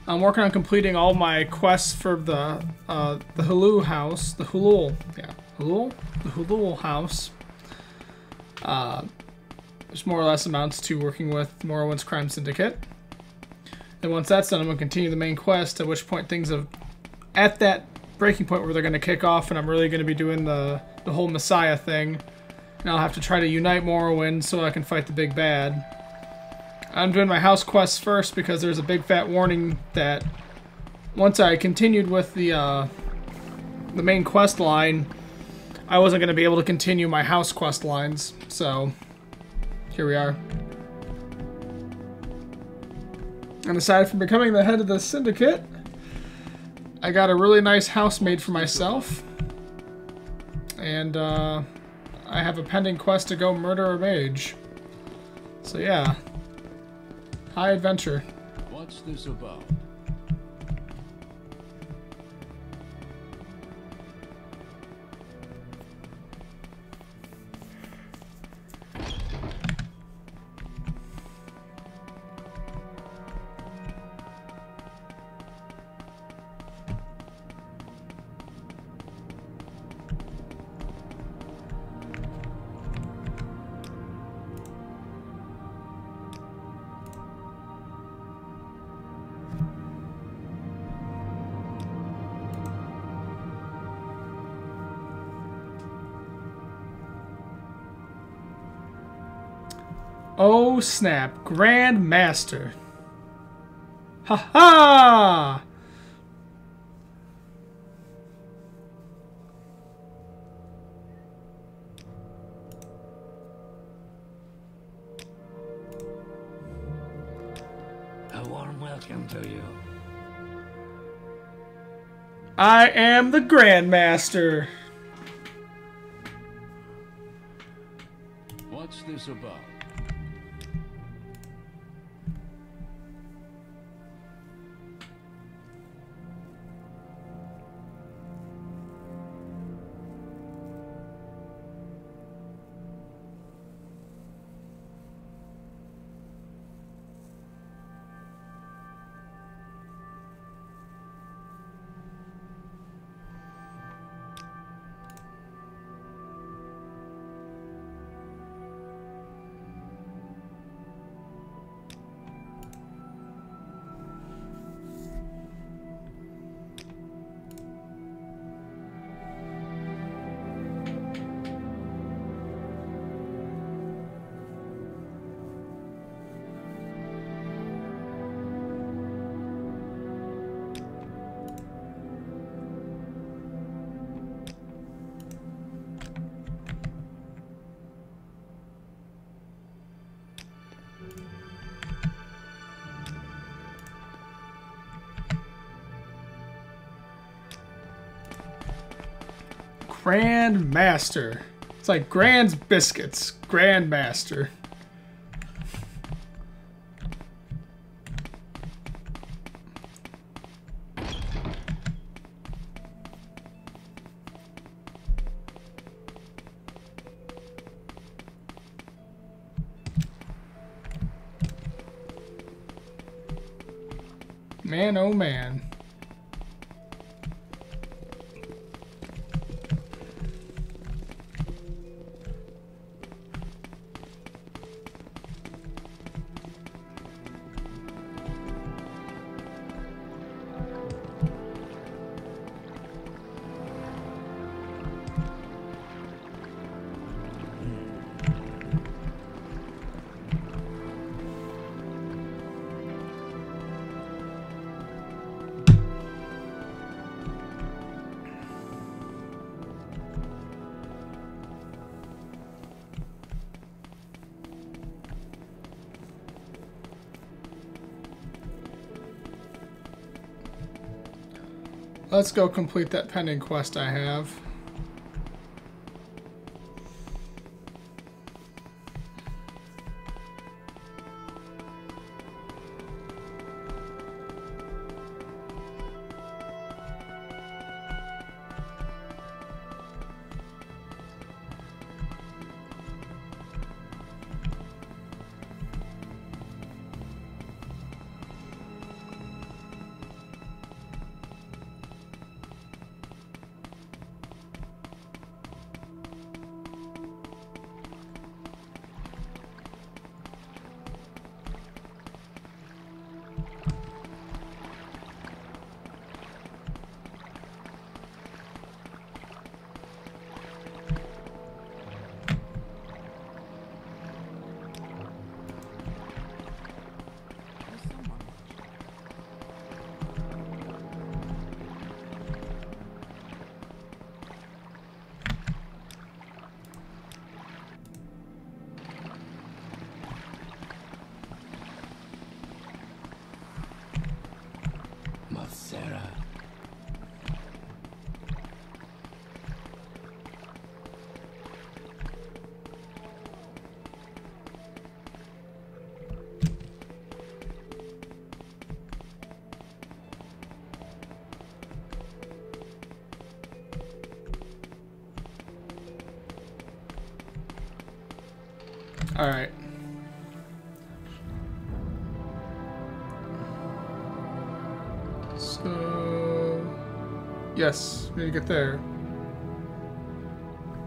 I'm working on completing all my quests for the Hulul house. The Hulul house. which more or less amounts to working with Morrowind's Crime Syndicate. And once that's done, I'm going to continue the main quest, at which point things have, at that breaking point where they're going to kick off, and I'm really going to be doing the whole Messiah thing. And I'll have to try to unite Morrowind so I can fight the big bad. I'm doing my house quests first because there's a big fat warning that once I continued with the main quest line, I wasn't going to be able to continue my house quest lines. So, here we are. And aside from becoming the head of the syndicate, I got a really nice house made for myself. And, I have a pending quest to go murder a mage. So yeah. High adventure. What's this about? Oh snap, Grand Master. Ha ha! A warm welcome to you. I am the Grand Master. What's this about? Grand Master. It's like Grand's Biscuits. Grand Master. Man, oh man. Let's go complete that pending quest I have. Alright. So... Yes, we need to get there.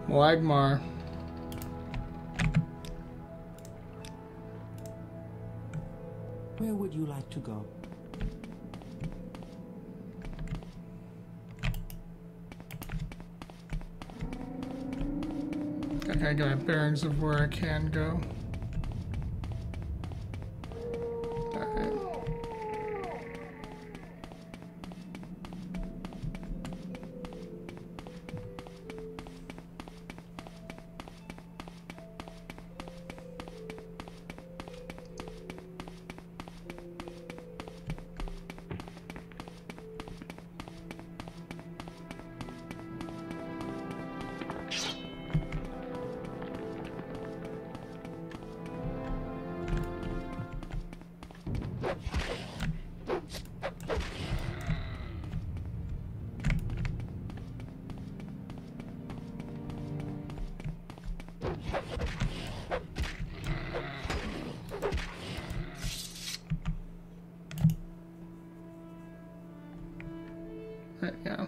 Lagmar. Where would you like to go? I gotta get my bearings of where I can go. Alright. Yeah.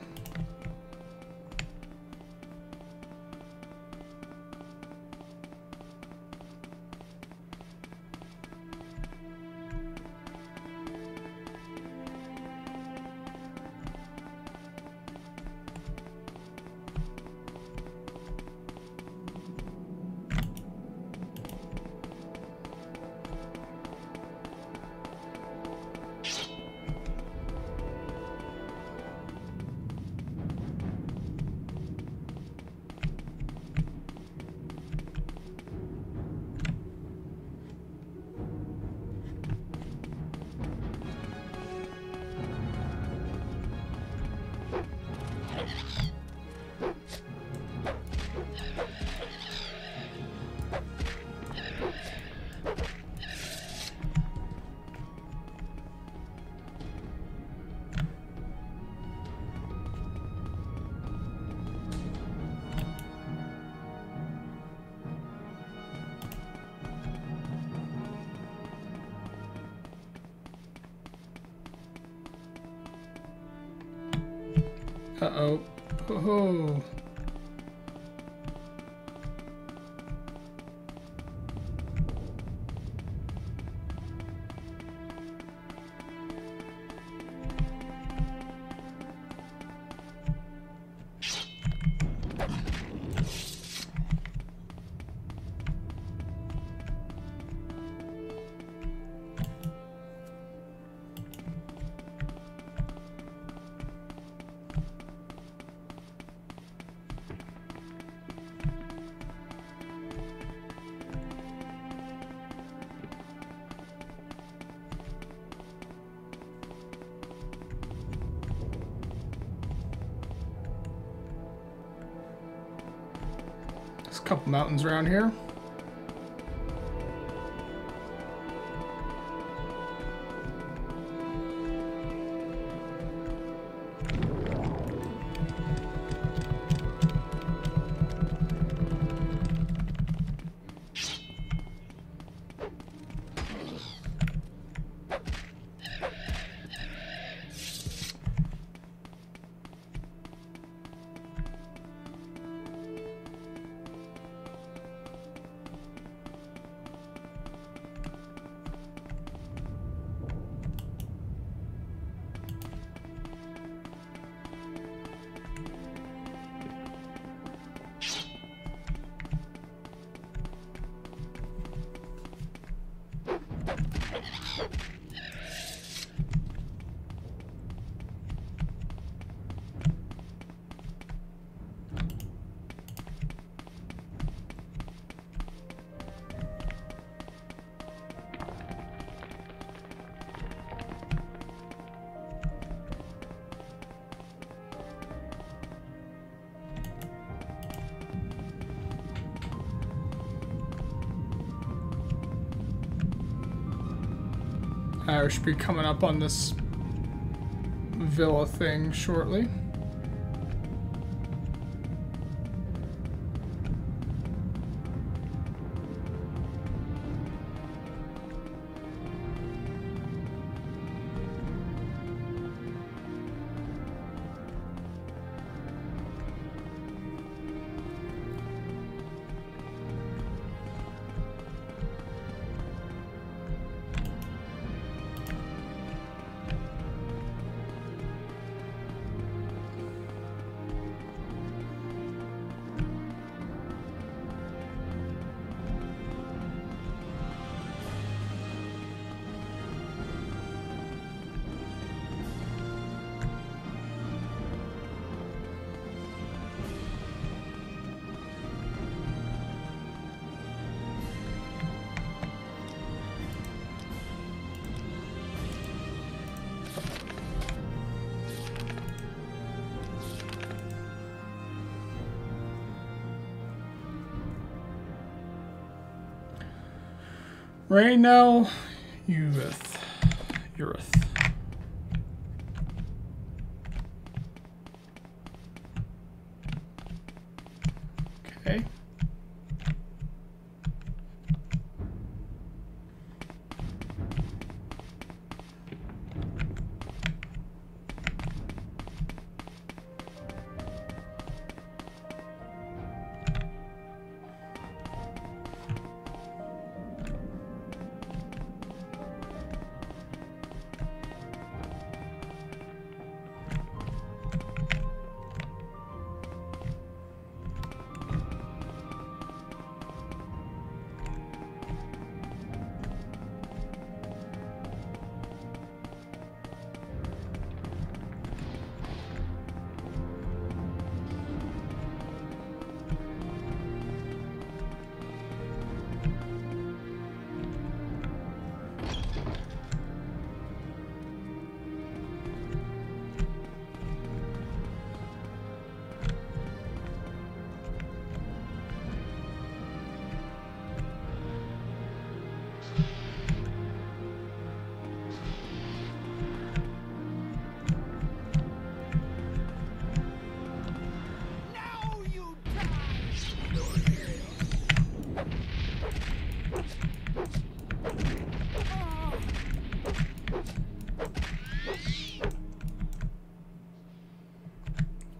Uh-oh. Oh. There's a couple mountains around here. I should be coming up on this villa thing shortly. Raynell, Urith. Okay.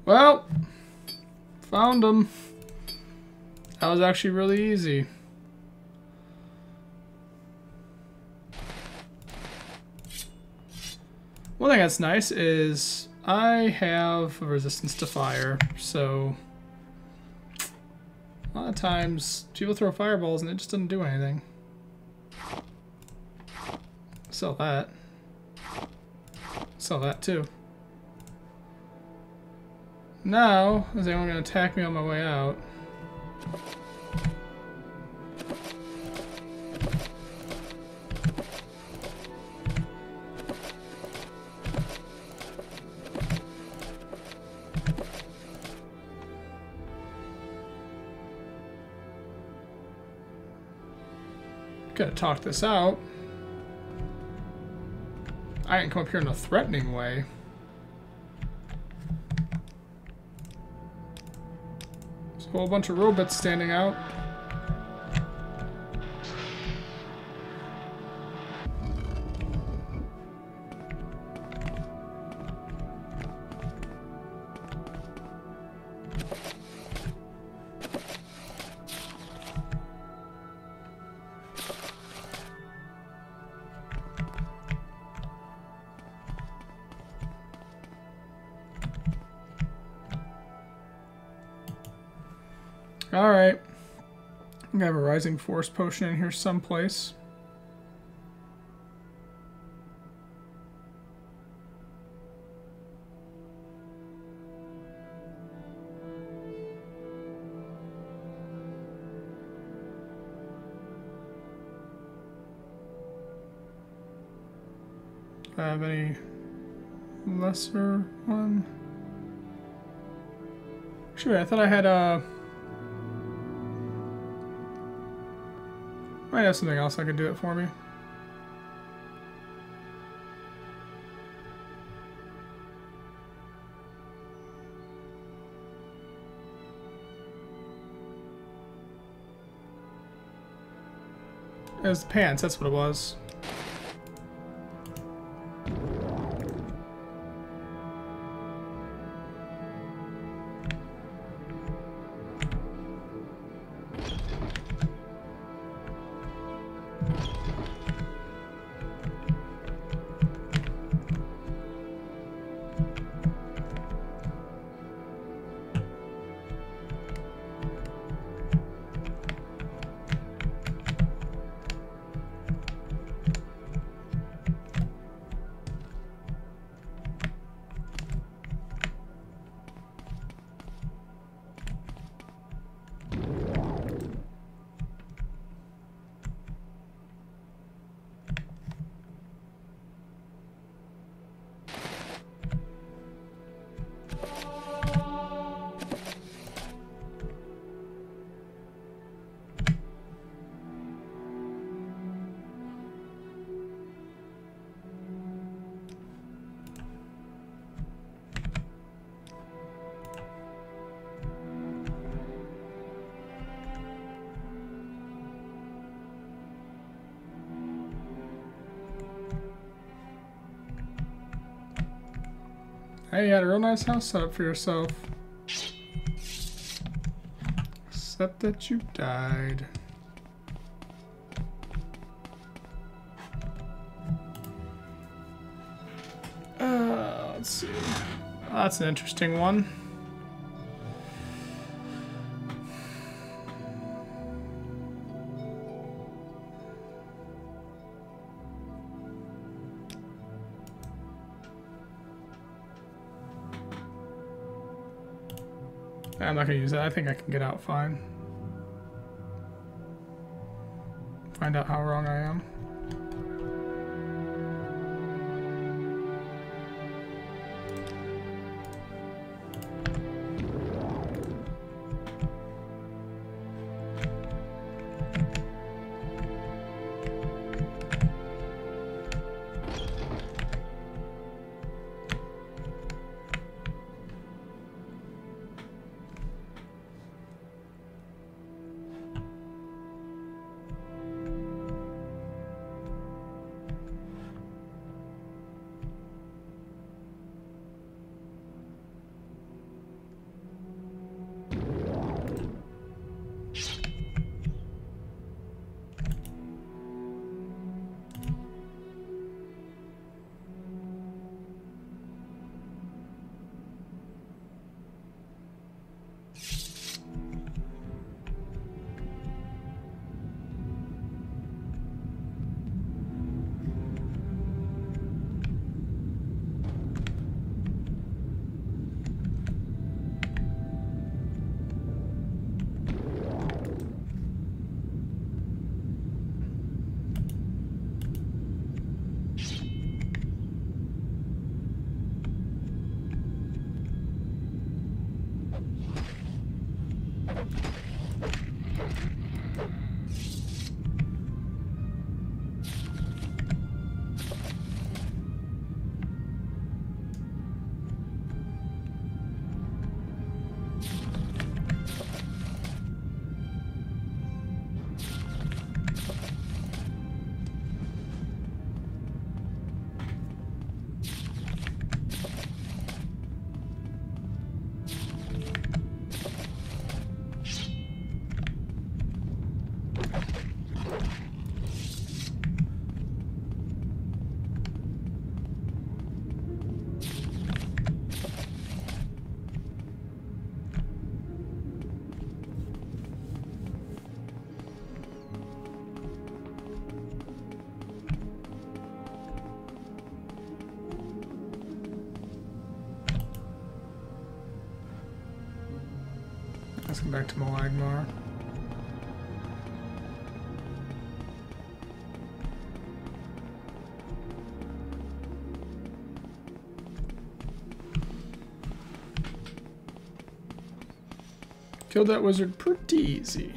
Well, found him. That was actually really easy. One thing that's nice is I have a resistance to fire, so a lot of times people throw fireballs and it just doesn't do anything. Sell that. Sell that too. Now, is anyone going to attack me on my way out? Gotta talk this out. I didn't come up here in a threatening way. There's a whole bunch of robots standing out. Alright. I'm gonna have a Rising Force potion in here someplace. Do I have any lesser one? Actually, I thought I had a... Might have something else that could do it for me. It was the pants, that's what it was. Hey, you had a real nice house set up for yourself. Except that you died. Let's see. Oh, that's an interesting one. I'm not gonna use that. I think I can get out fine. Find out how wrong I am. Let's go back to Malagmar. Killed that wizard pretty easy.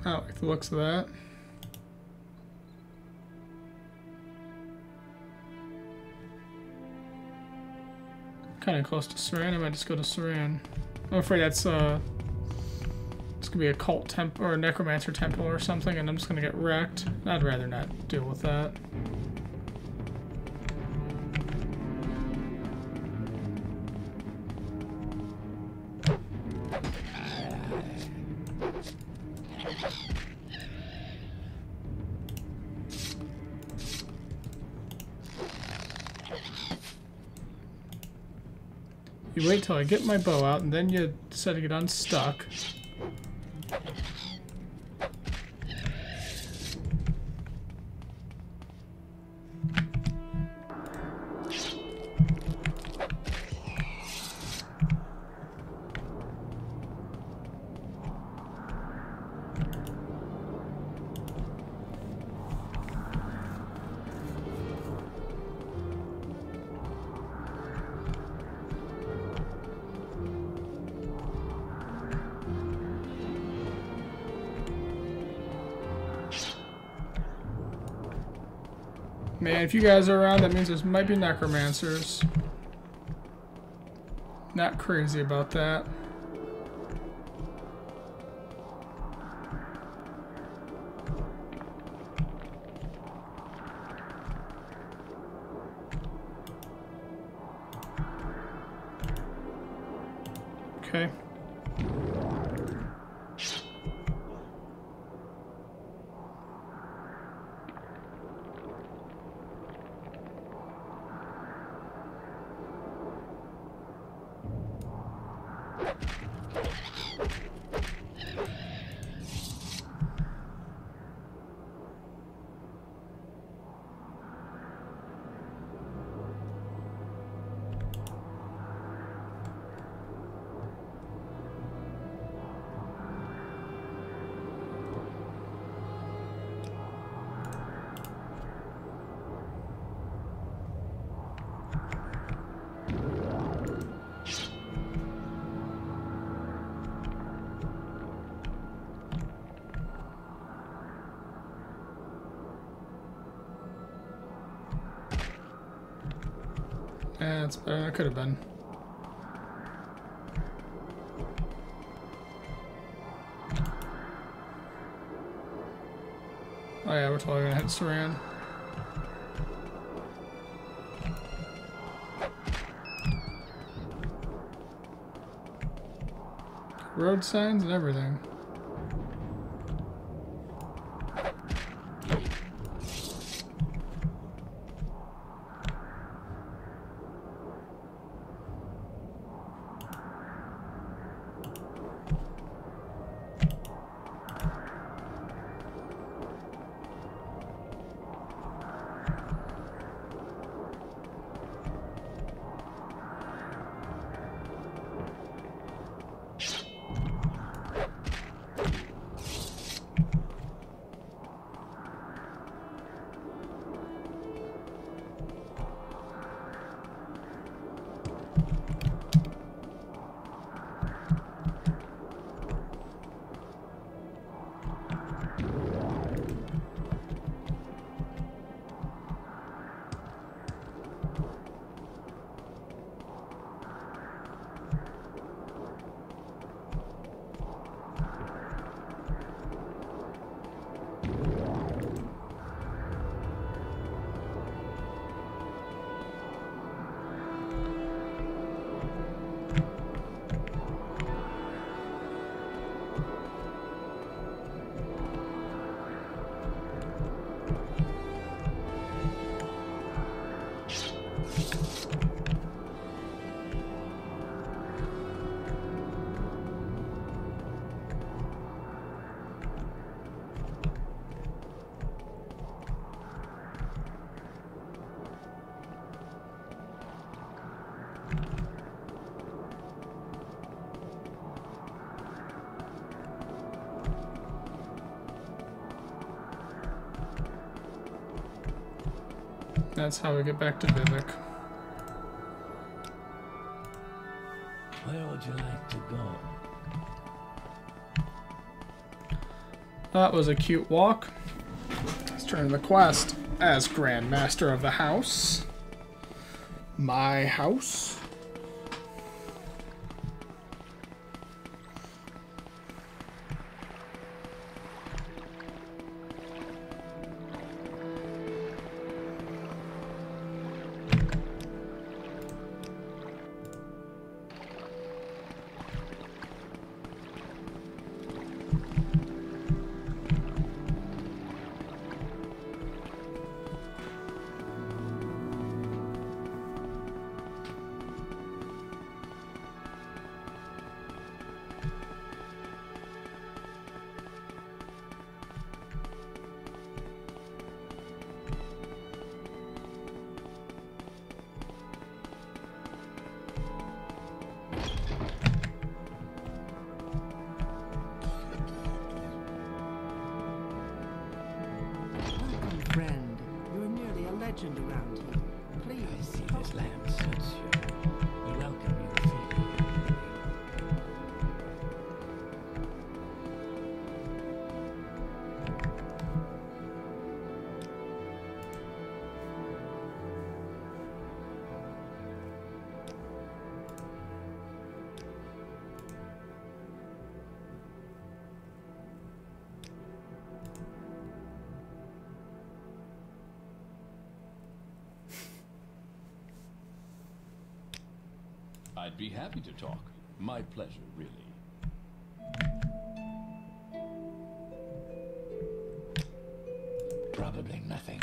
I don't like the looks of that. Kind of close to Saran. I might just go to Saran. I'm afraid that's it's gonna be a cult temple or a necromancer temple or something, and I'm just gonna get wrecked. I'd rather not deal with that. You wait till I get my bow out, and then you decide to get unstuck. Man, if you guys are around, that means there might be necromancers. Not crazy about that. Okay. Yeah, it's better than it could have been. Oh yeah, we're totally gonna hit Saran. Road signs and everything. That's how we get back to Vivek. Where would you like to go? That was a cute walk. Let's turn to the quest as Grand Master of the house. My house. Welcome, friend. You're nearly a legend around here. I Please. see this land suits you. We welcome you freely. I'd be happy to talk. My pleasure, really. Probably nothing.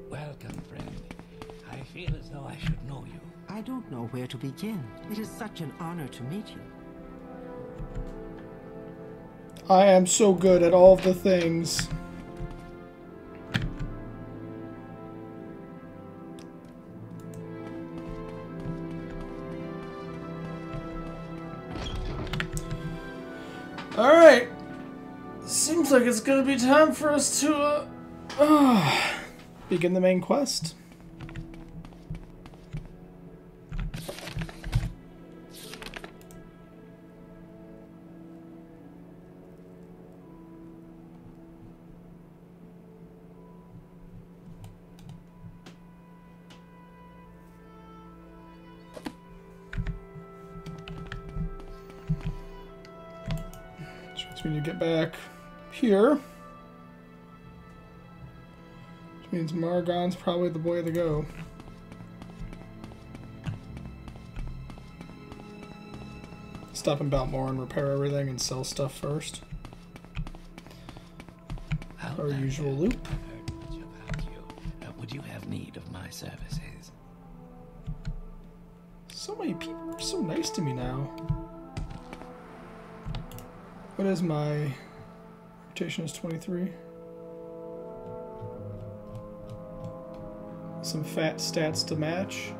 Welcome, friend. I feel as though I should know you. I don't know where to begin. It is such an honor to meet you. I am so good at all of the things. Alright. Seems like it's gonna be time for us to begin the main quest. Which means you get back here. Which means Margon's probably the way to go. Stop in Balmore and repair everything and sell stuff first. Our usual loop. Heard much about you. Would you have need of my services? So many people are so nice to me now. What is my rotation? Is 23. Some fat stats to match.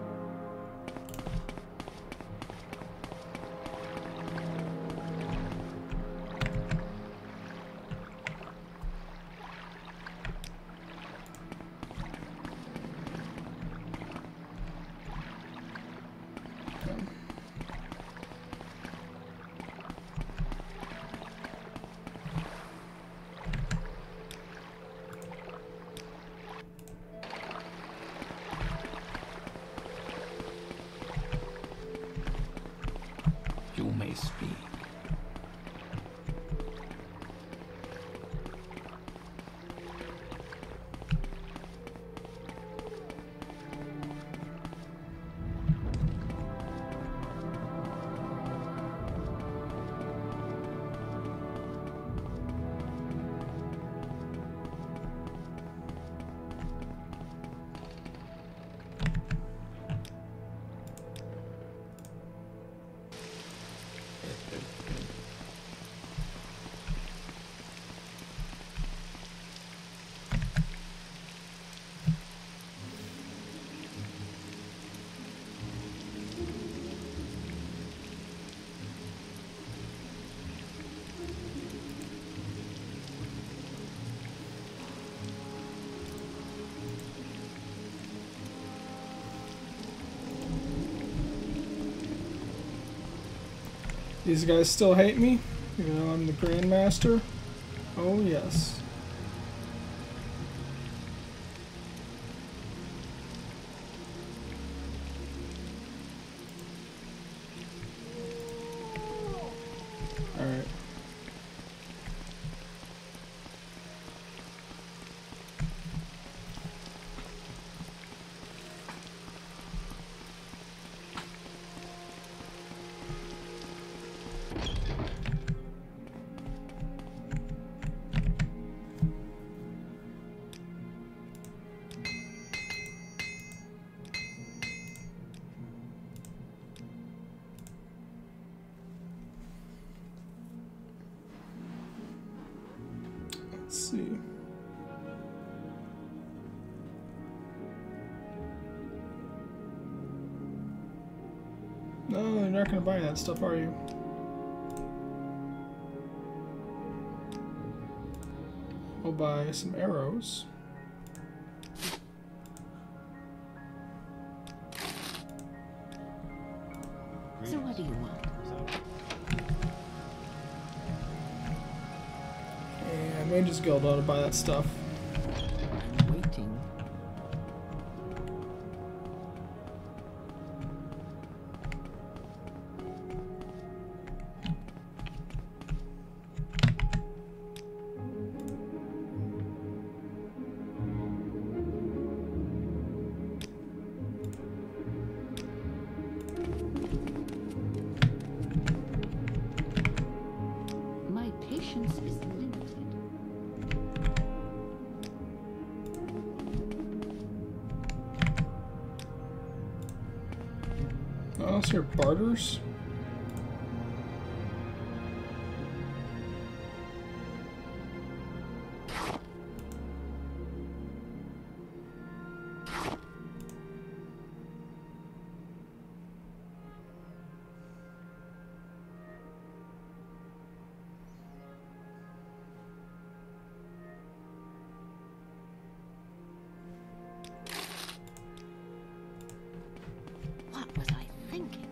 These guys still hate me, even though I'm the Grandmaster. Oh yes. Alright. Let's see. No, you're not gonna buy that stuff, are you? I'll buy some arrows. So what do you want? And Mage's Guild ought to buy that stuff. I'm waiting. My patience is limited. Oh, so your barters? What was I thinking?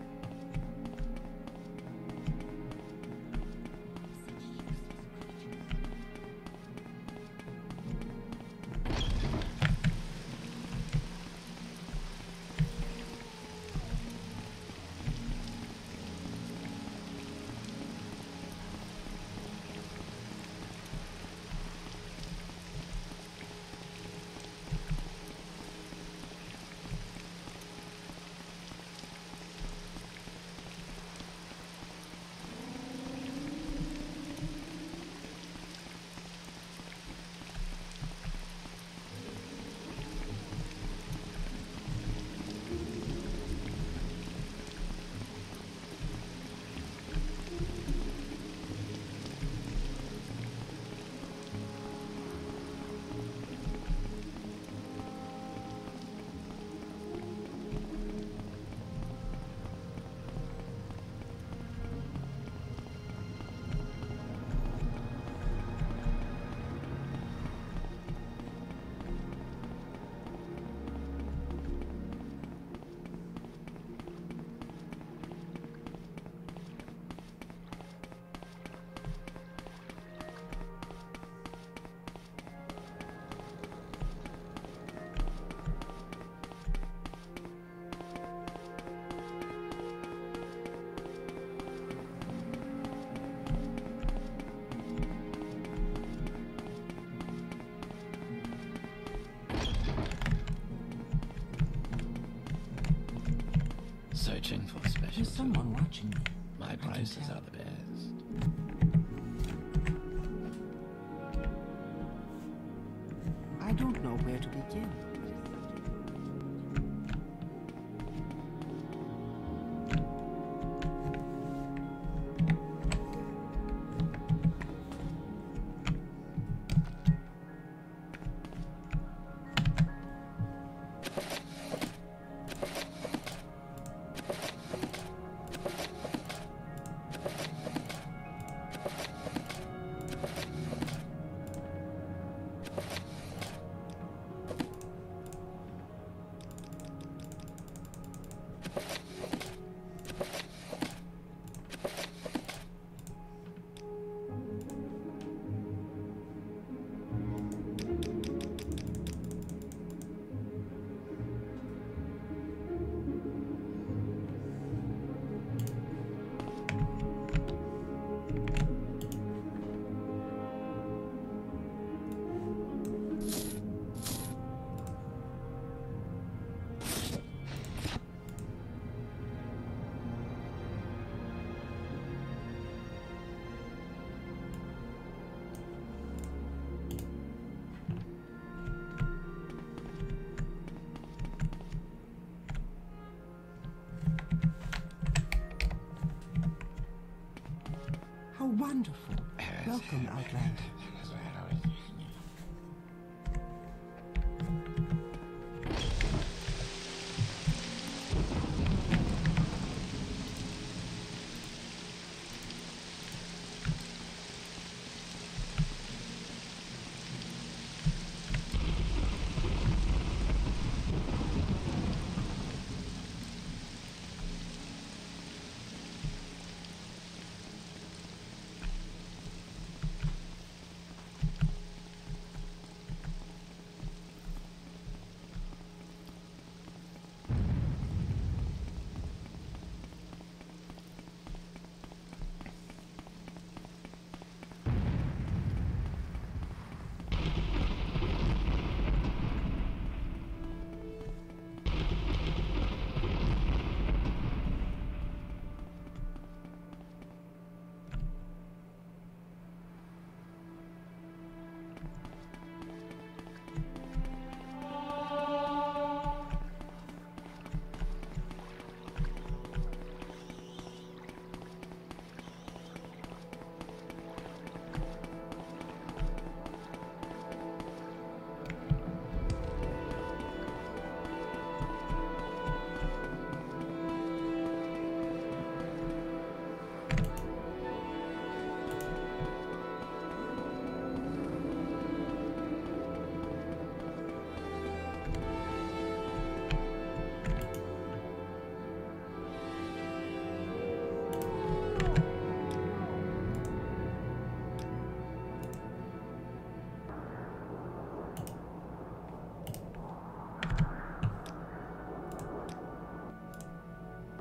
Such useless creatures. Searching for special There's someone watching me. My can prices tell. are the best. I don't know where to begin. Wonderful. Welcome, Outlander.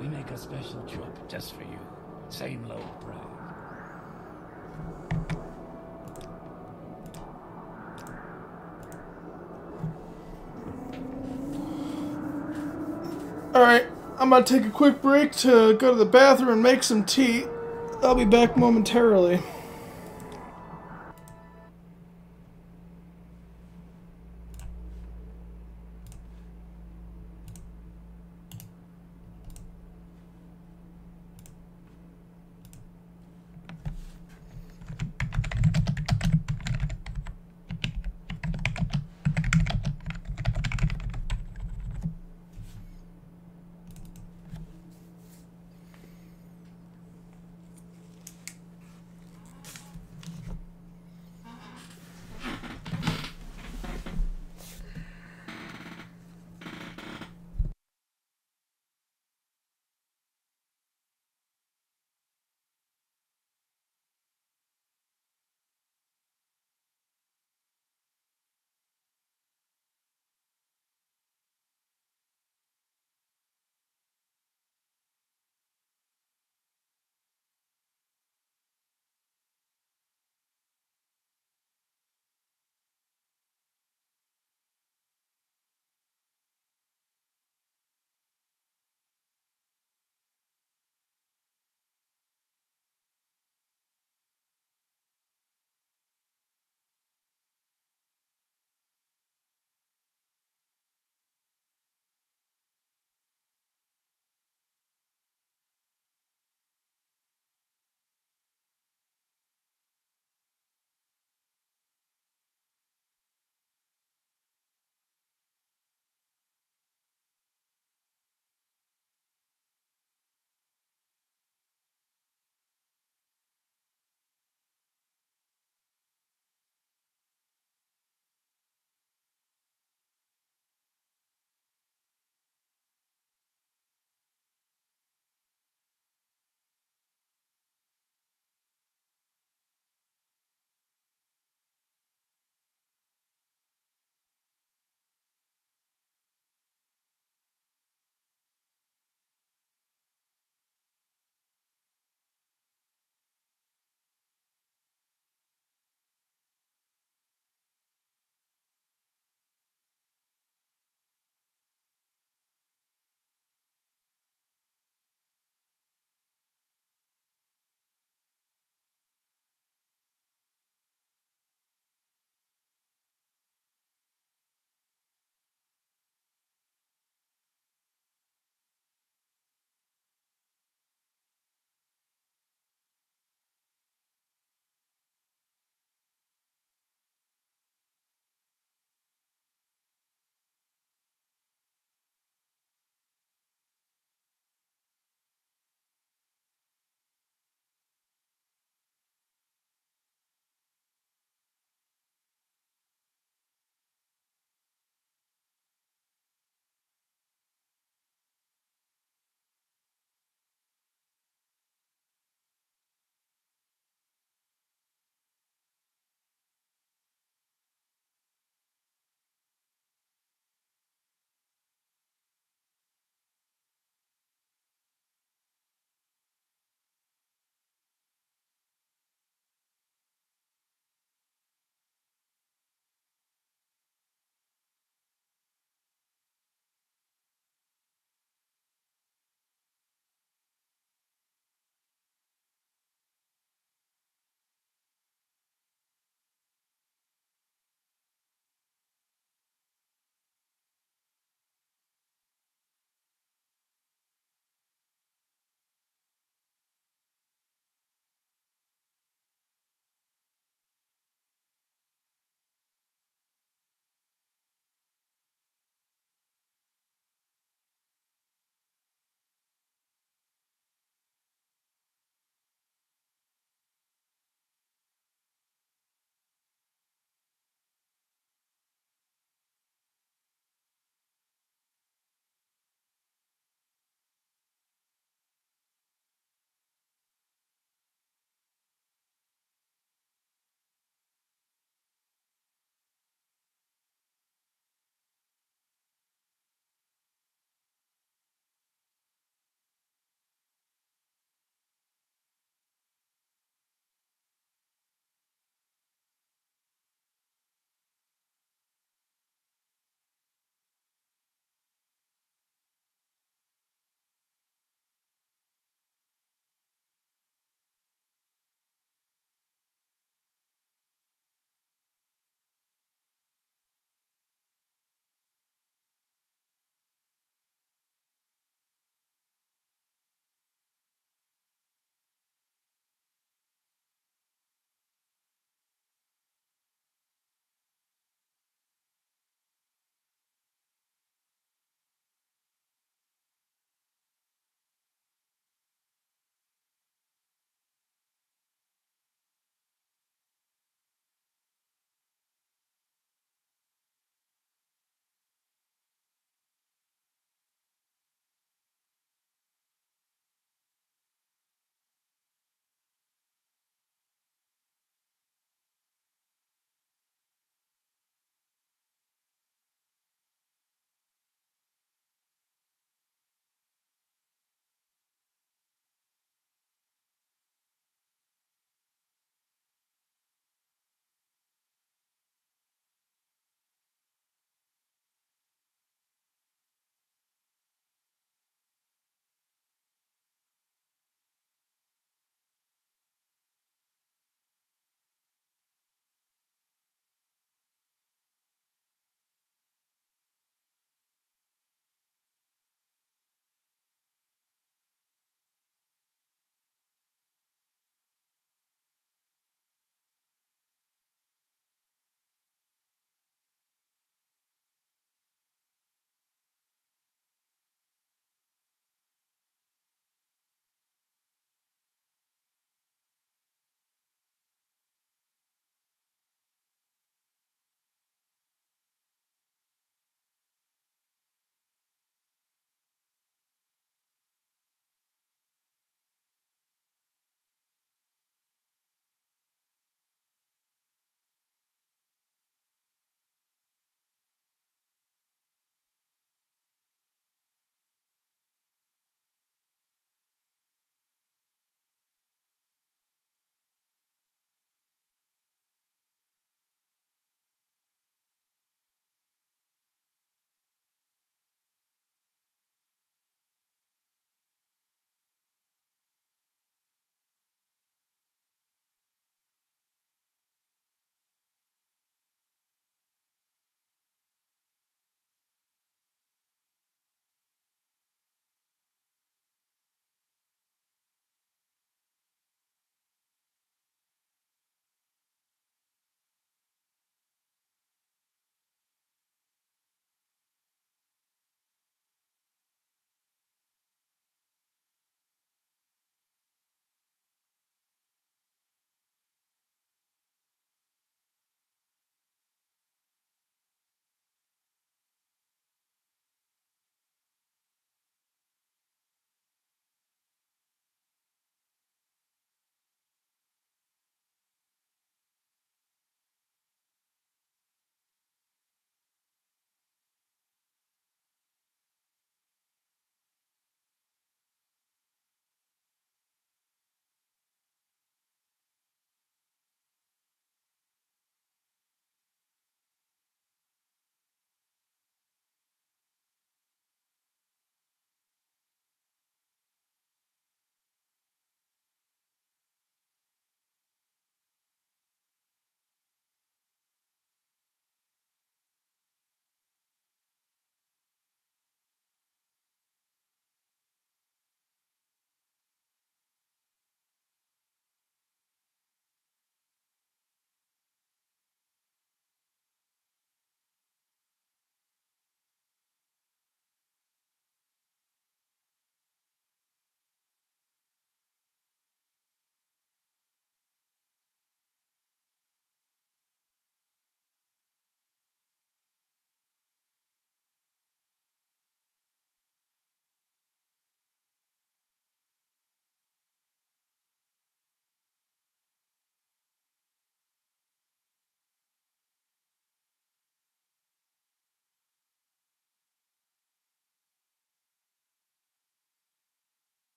We make a special trip just for you. Same low price. Alright, I'm gonna take a quick break to go to the bathroom and make some tea. I'll be back momentarily.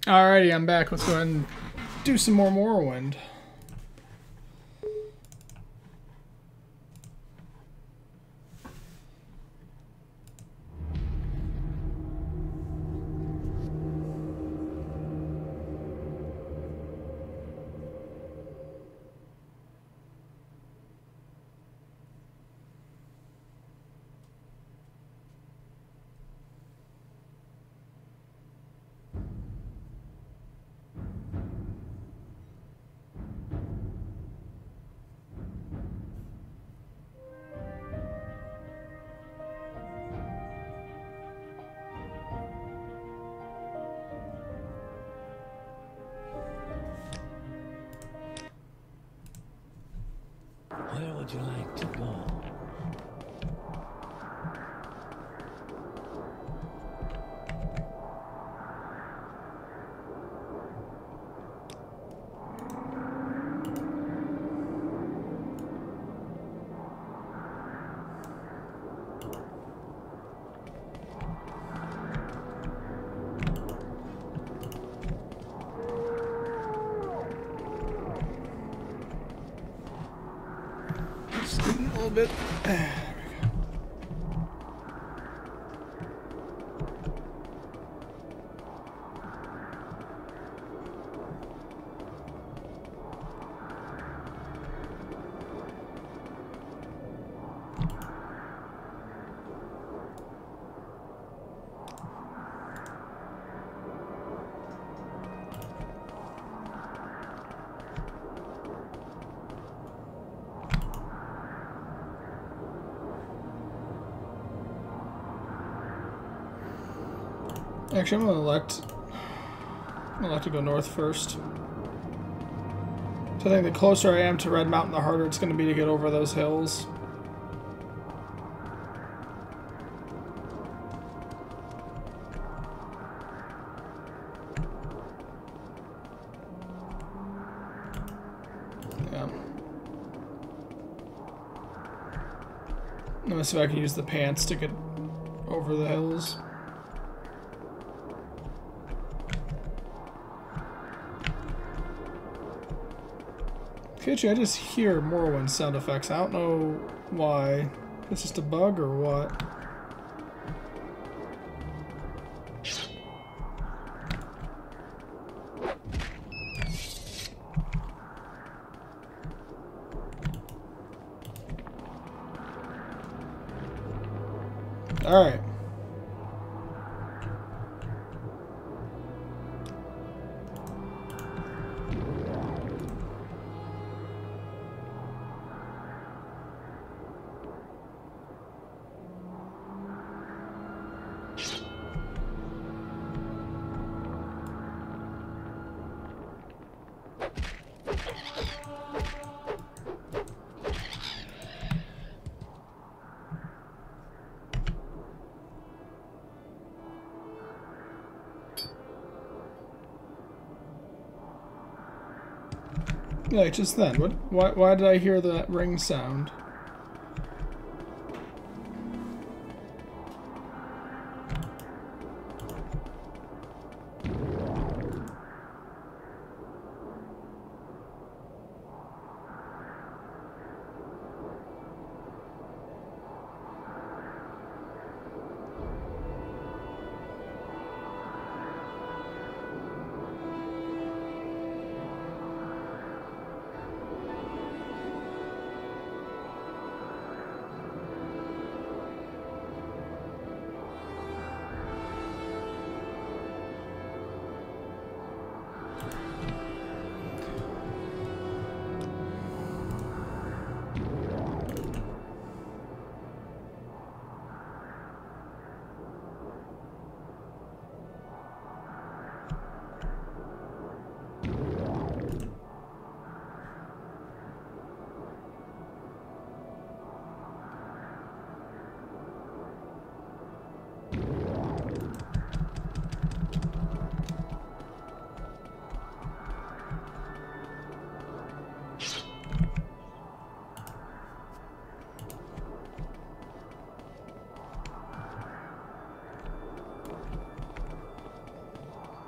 Alrighty, I'm back. Let's go ahead and do some more Morrowind. Where would you like to go? Scooting a little bit. Actually, I'm gonna elect to go north first. So I think the closer I am to Red Mountain, the harder it's gonna be to get over those hills. Yeah. I'm gonna see if I can use the pants to get over the hills. Actually, I just hear Morrowind sound effects. I don't know why. It's just a bug or what? All right. Yeah, just then. Why did I hear that ring sound?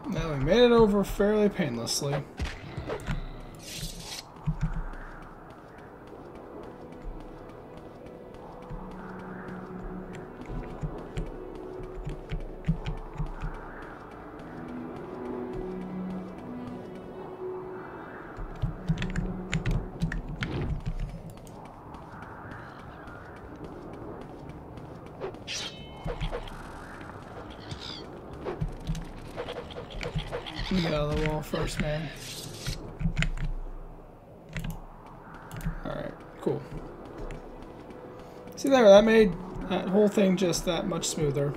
Now we made it over fairly painlessly. Let me get out of the wall first, man. Alright, cool. See there, that made that whole thing just that much smoother.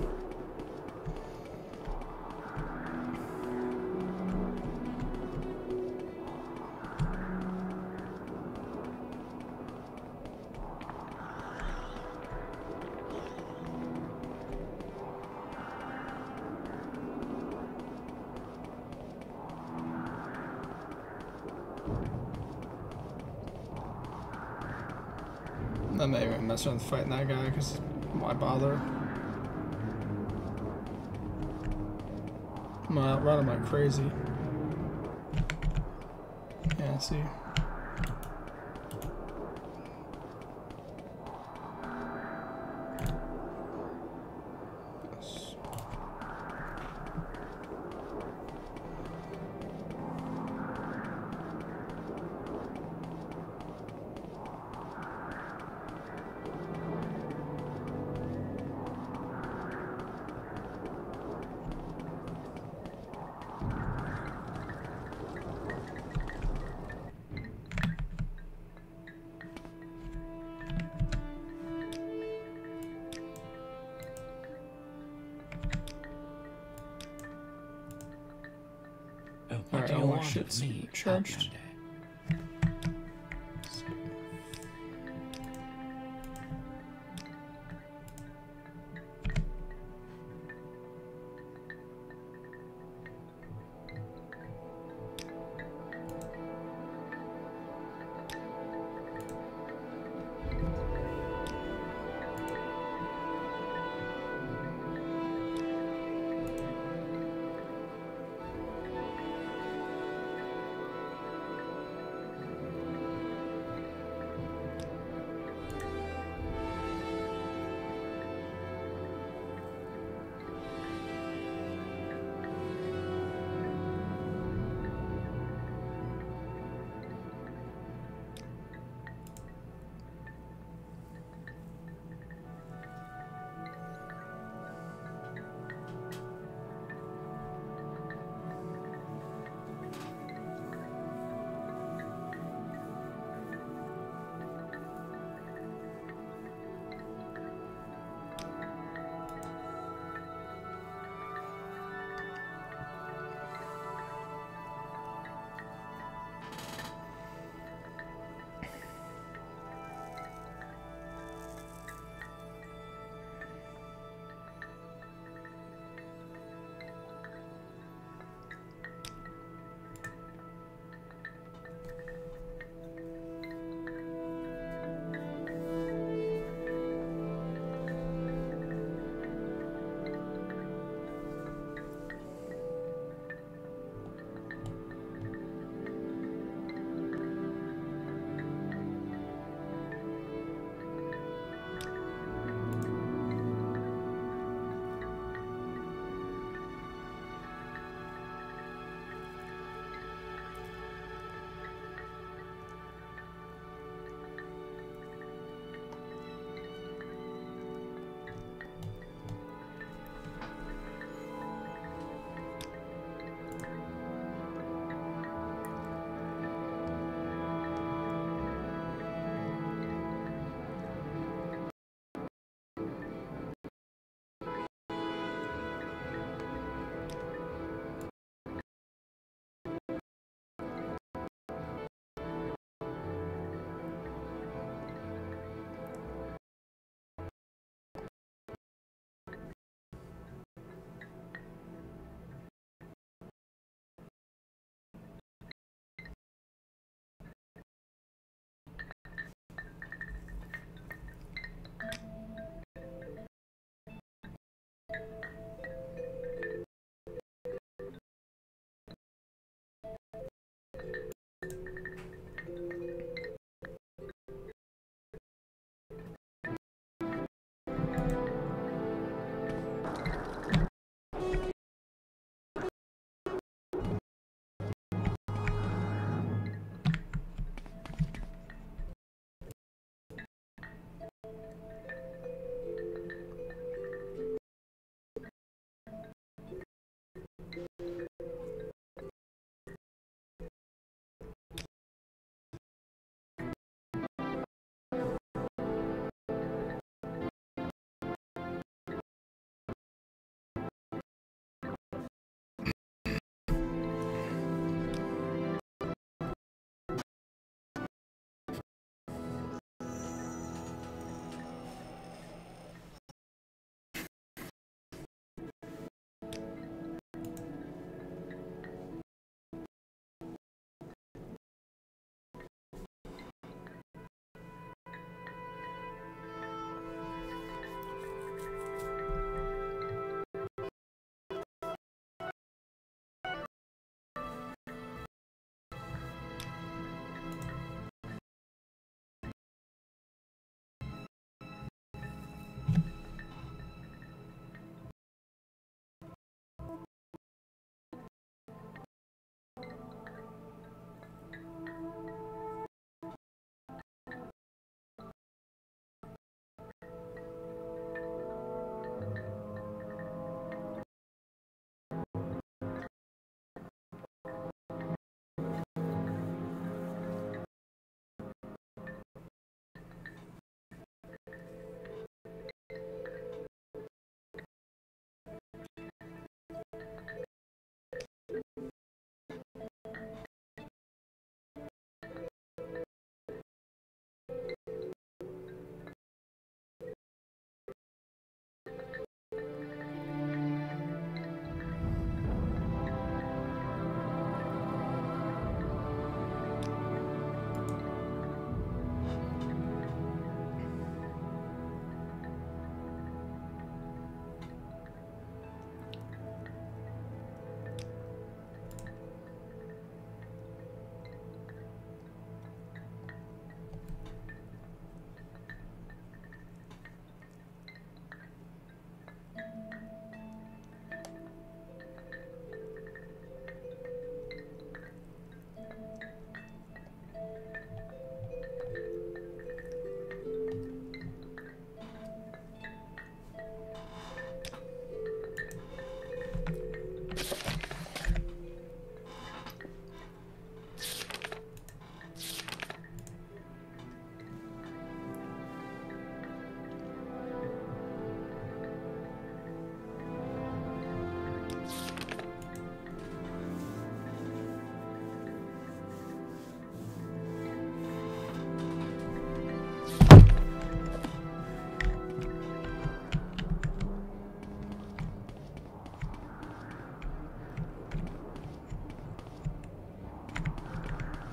I'm not even messing with fighting that guy because why bother? I'm gonna outrun him like crazy. Yeah, see. What do Alright, you all my want of shit's me, charged. Outlander?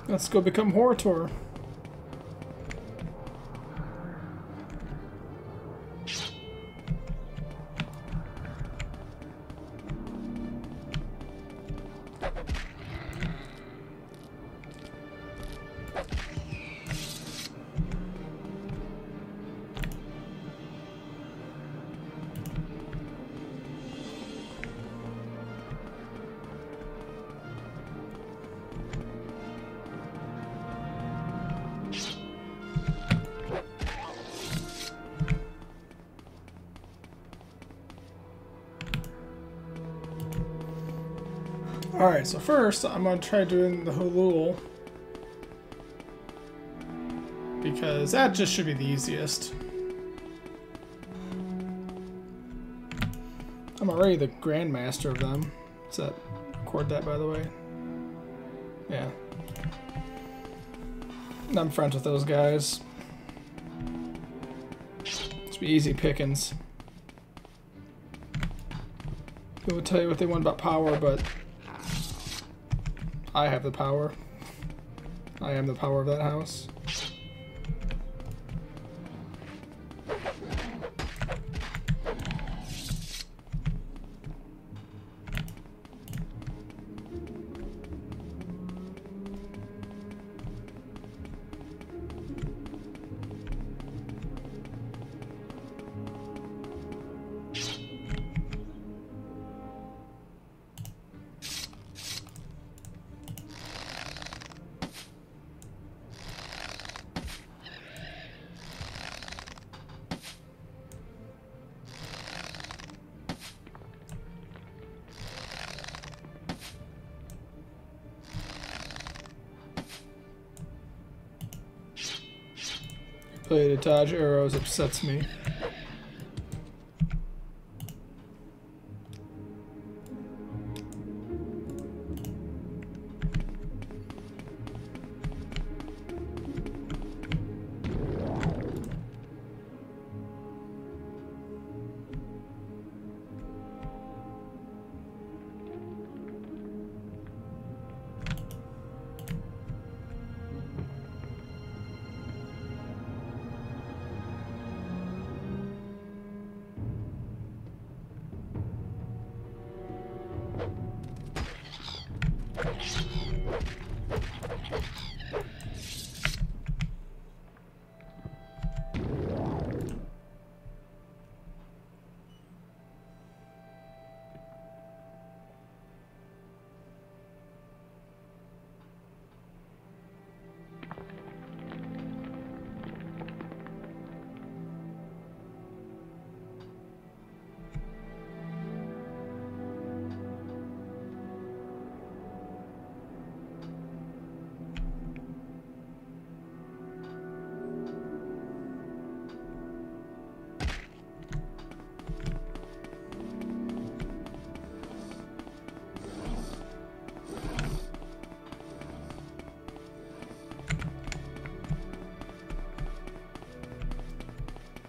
Let's go become Hortor. Alright, so first I'm going to try doing the Hulul, because that just should be the easiest. I'm already the Grandmaster of them. Does that record that, by the way? Yeah. I'm friends with those guys. Should be easy pickings. People will tell you what they want about power, but I have the power. I am the power of that house. Play the dodge arrows upsets me.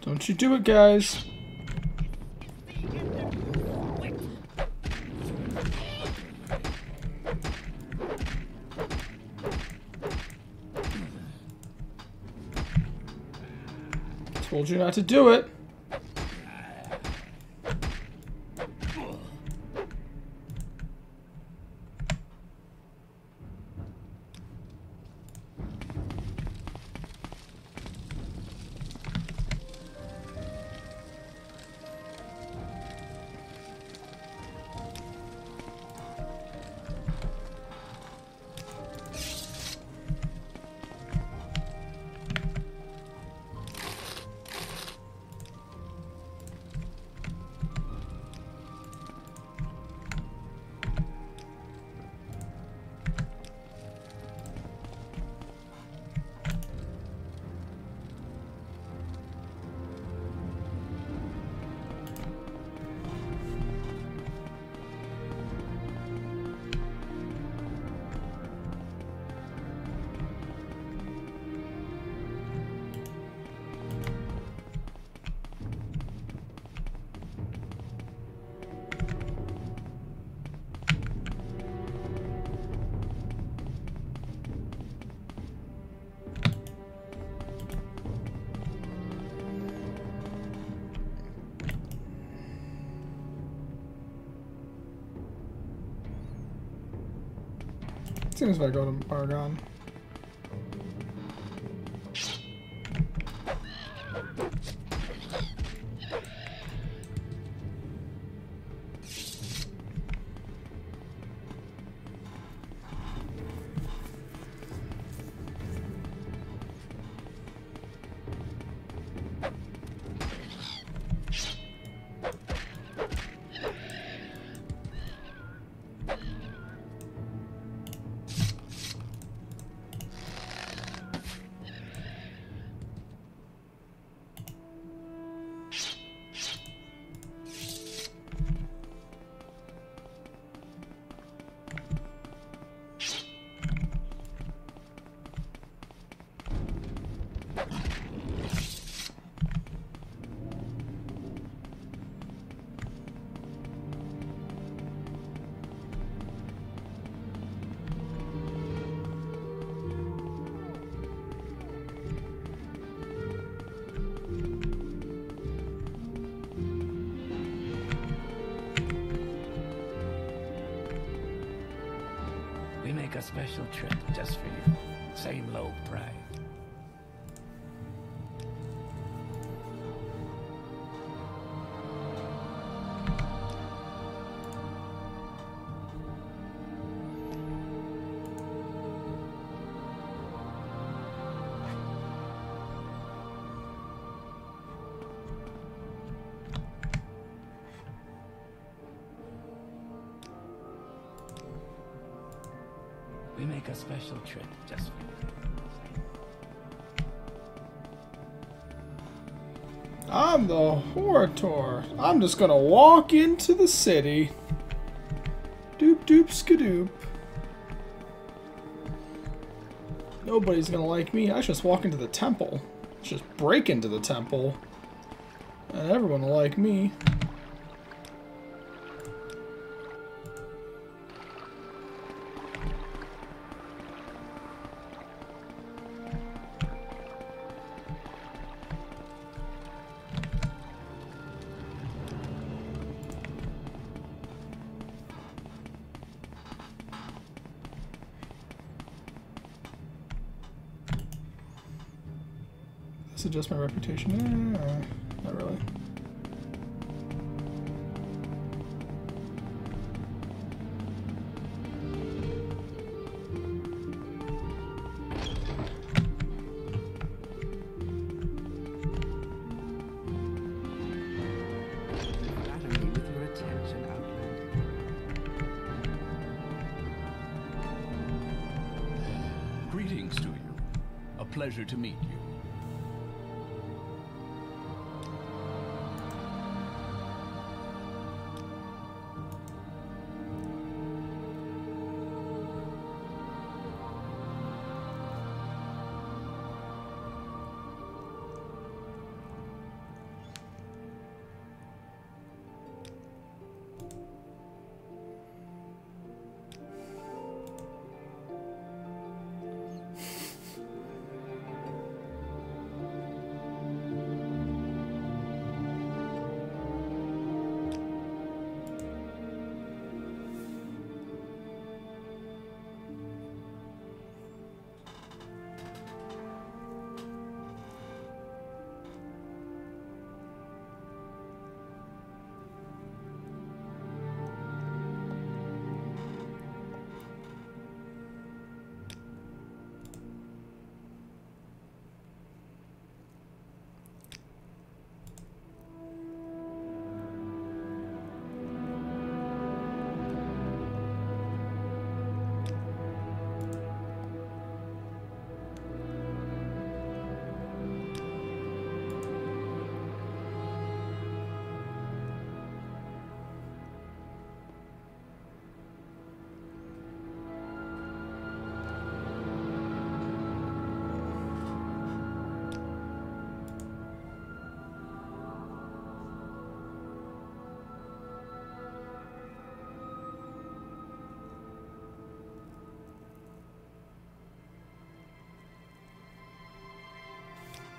Don't you do it, guys. Told you not to do it. soon as I go to Bargon. We make a special trip just for you. Same low price. We make a special trip just for you. I'm the Horator. I'm just gonna walk into the city. Doop doop skadoop. Nobody's gonna like me. I should just walk into the temple. Just break into the temple. And everyone will like me. This is just my reputation. Not really. Flatter me with your attention, Outlander. Greetings to you. A pleasure to meet you.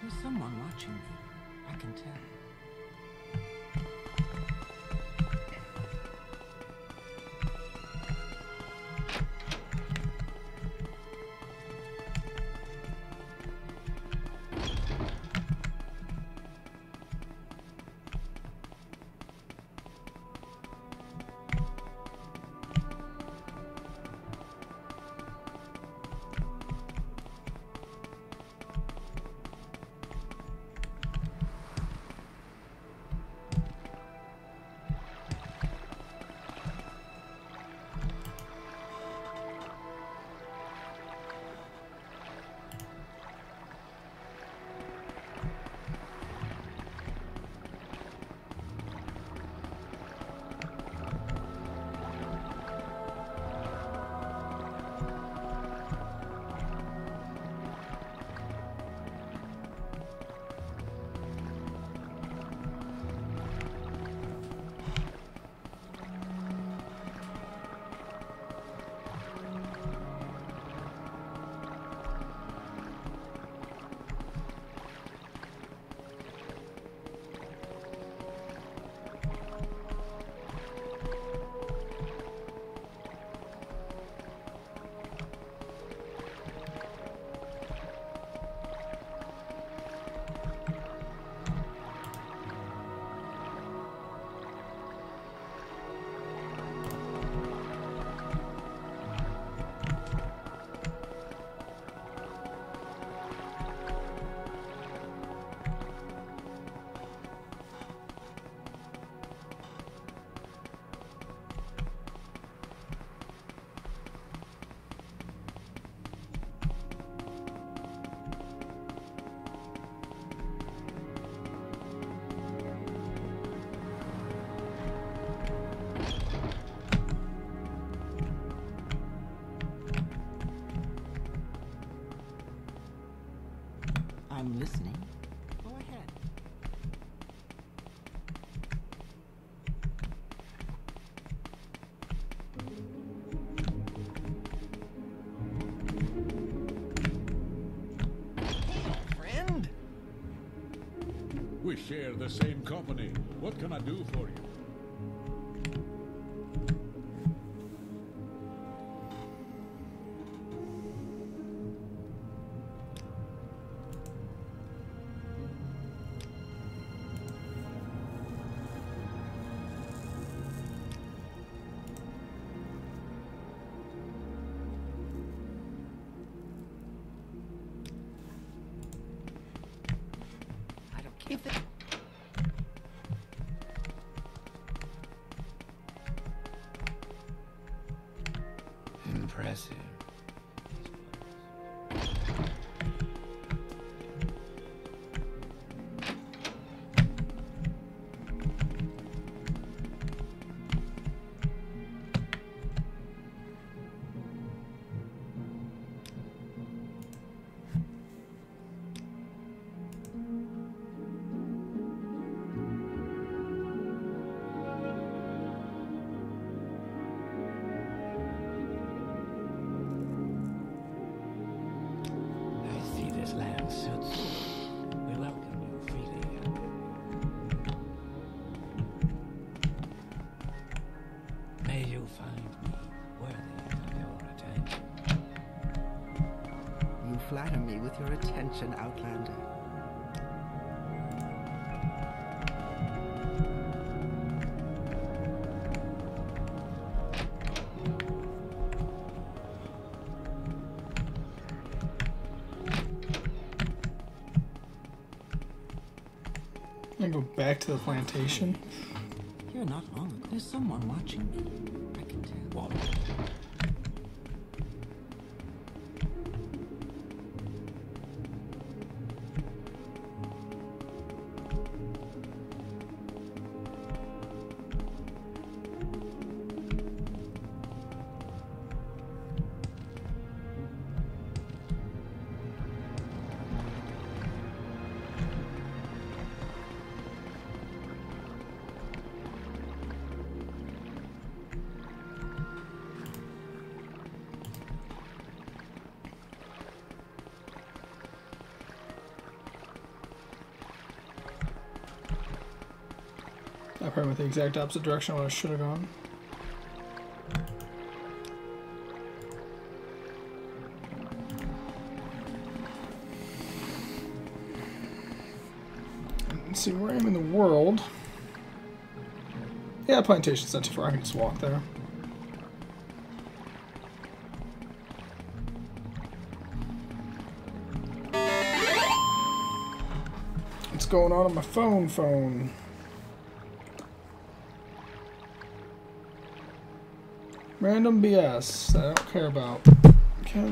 There's someone watching me. I can tell. We share the same company. What can I do for you? I don't care. Impressive. I see this land suits you. We welcome you freely. May you find me worthy of your attention. You flatter me with your attention, Outlander. I'm gonna go back to the plantation. Here not long ago. There's someone watching me. I can tell. What? I probably went the exact opposite direction of what I should have gone. Let's see where I am in the world. Yeah, plantation's not too far. I can just walk there. What's going on my phone? Random BS I don't care about. Okay.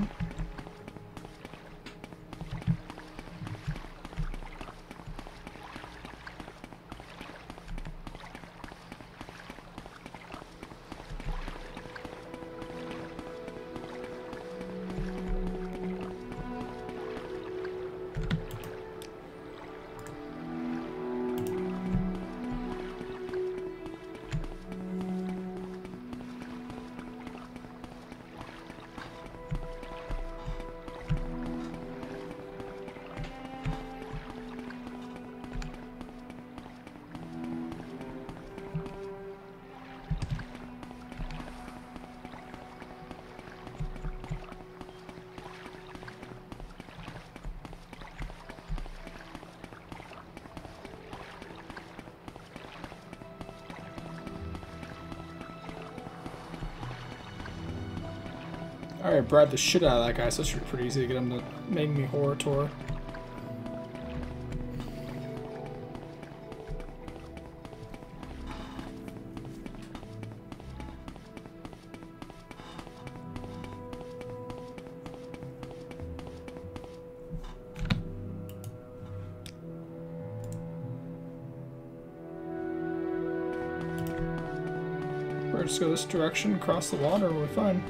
I already bribed the shit out of that guy, so it should be pretty easy to get him to make me horror tour. We're just go this direction, across the water, we're fine.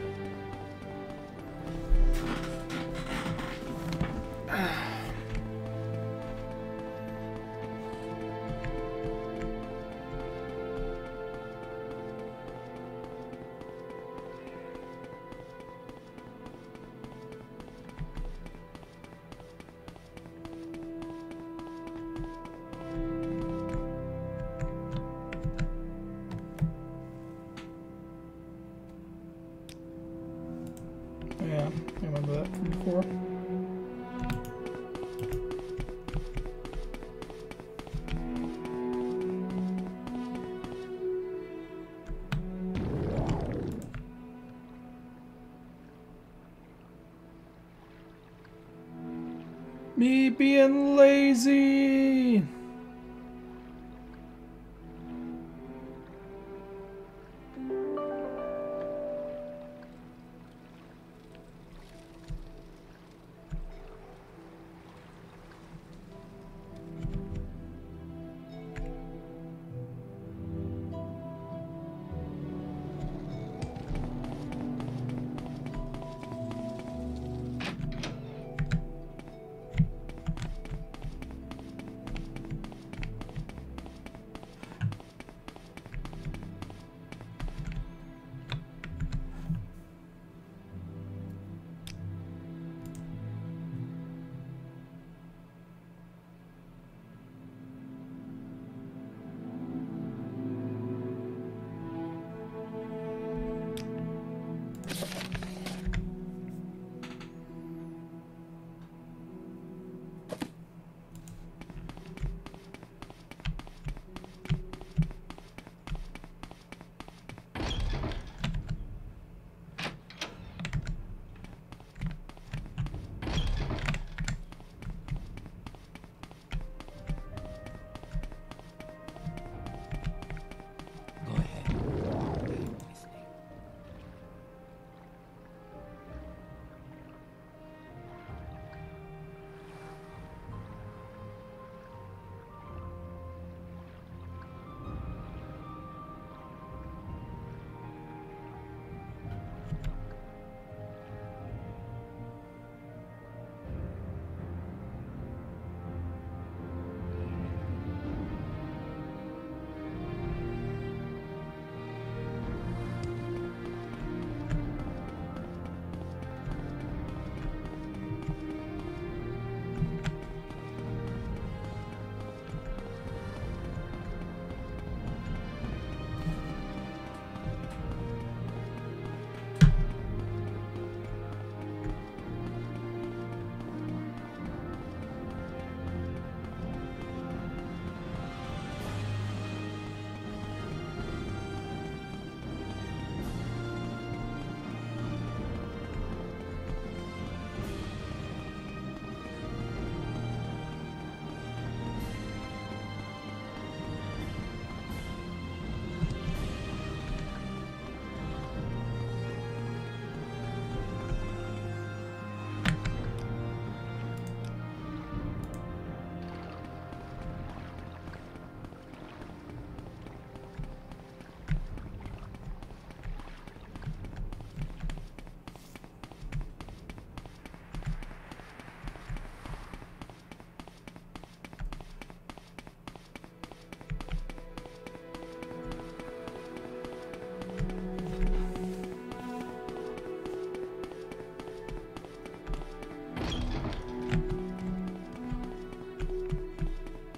Yeah, I remember that from before. Me being lazy. Go ahead. I'm listening.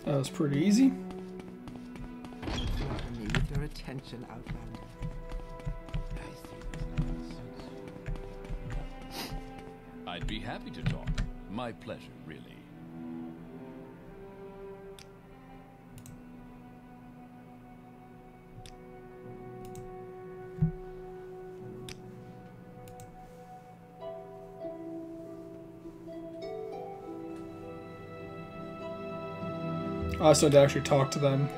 That was pretty easy. Flatter me with your attention, Outlander. I see this land suits you. I'd be happy to talk. My pleasure, really. I also had to actually talk to them.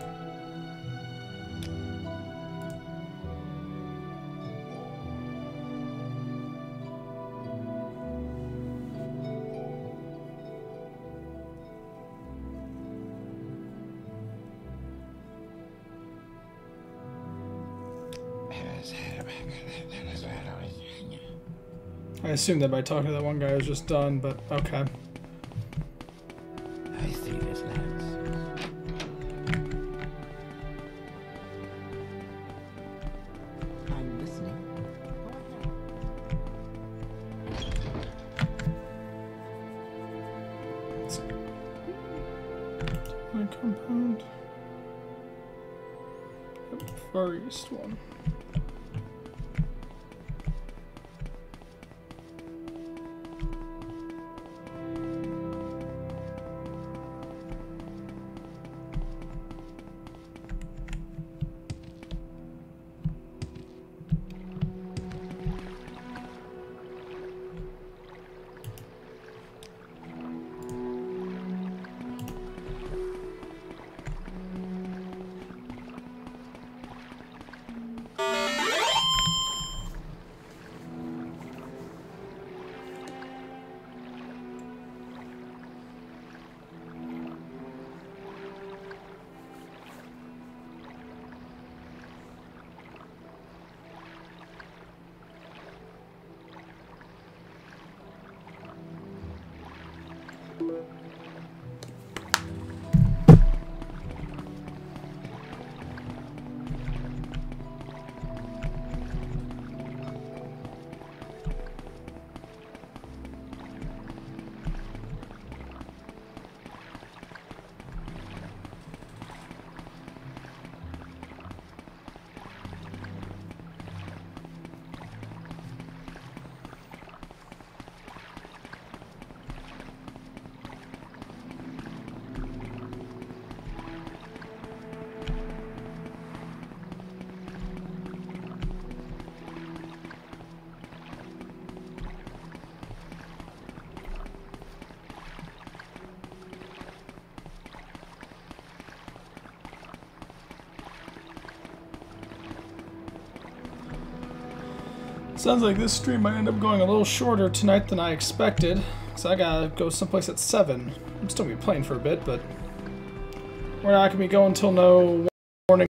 I assumed that by talking to that one guy I was just done, but okay. I see this land suits you. I'm listening. Go ahead. My compound. Yep, Far East one. Sounds like this stream might end up going a little shorter tonight than I expected, because I gotta go someplace at 7. I'm still gonna be playing for a bit, but we're not gonna be going until no morning.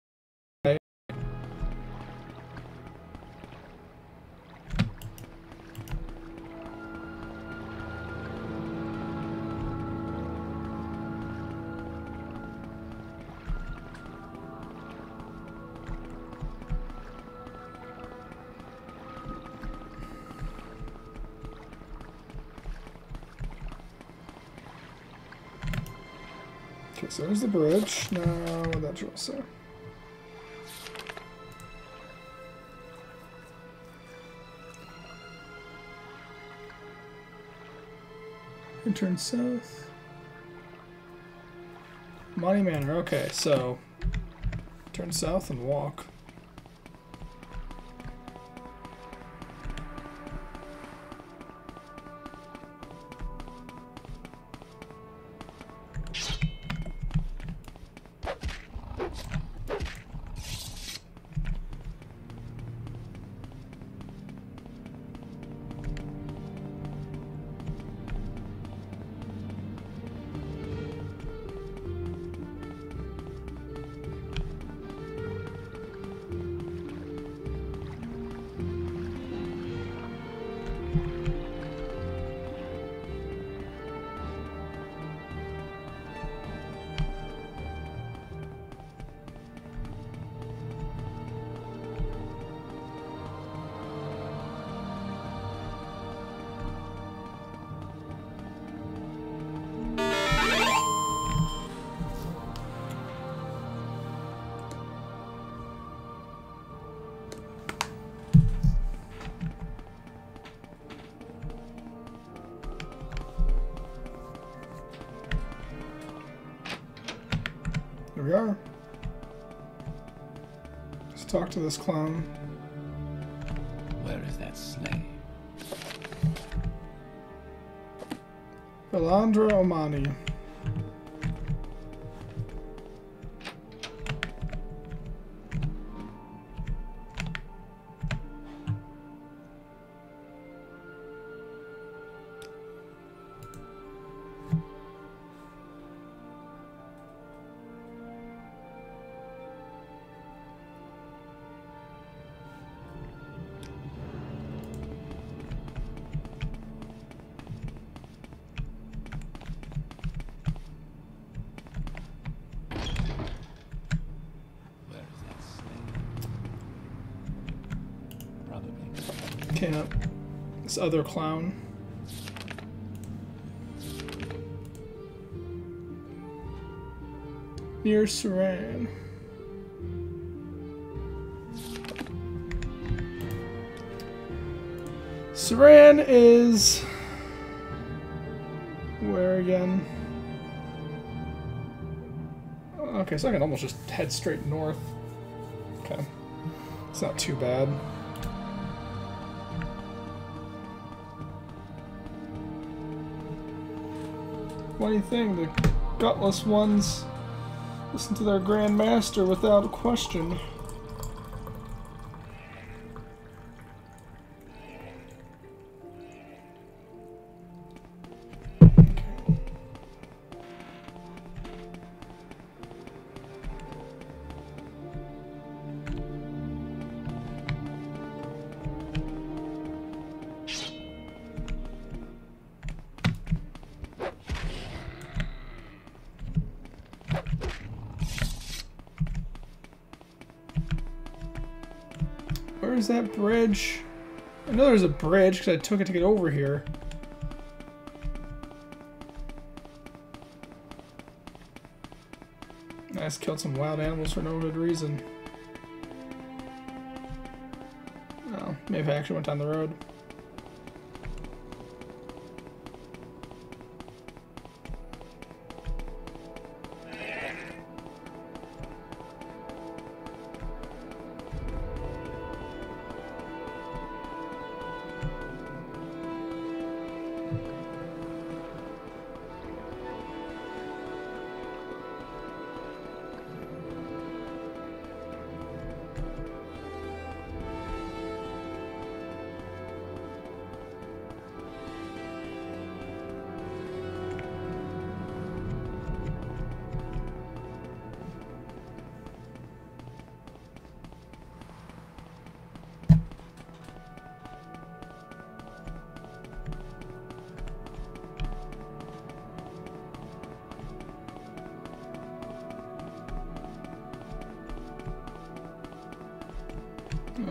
Okay, so there's the bridge. Now, what that drill say? And turn south. Money Manor. Okay, so turn south and walk. Here we are. Let's talk to this clown. Where is that slave? Belandra Omani. Camp. This other clown. Near Saran. Saran is where again? Okay, so I can almost just head straight north. Okay. It's not too bad. Funny thing, the gutless ones listen to their Grand Master without a question. Where's that bridge? I know there's a bridge because I took it to get over here. I just killed some wild animals for no good reason. Oh, maybe I actually went down the road.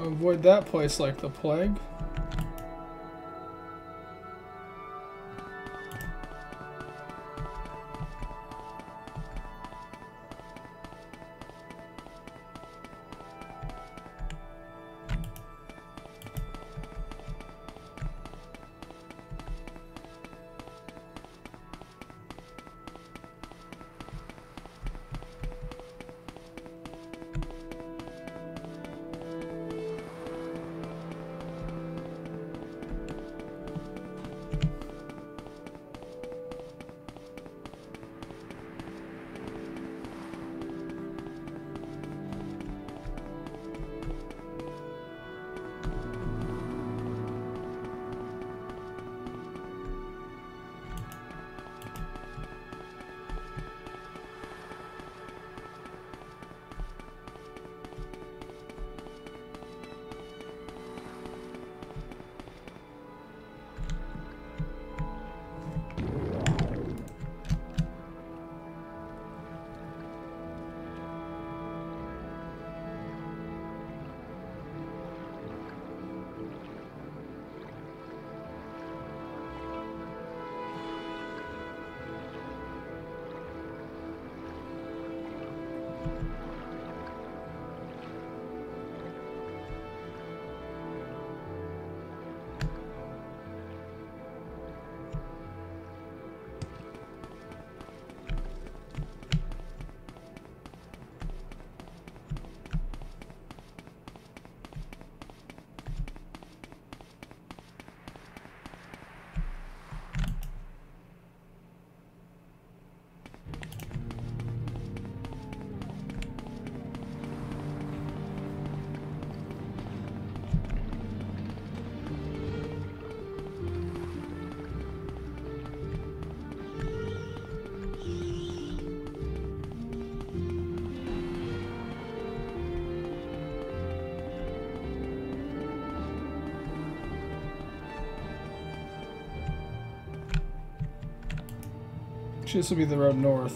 Avoid that place like the plague. This will be the road north.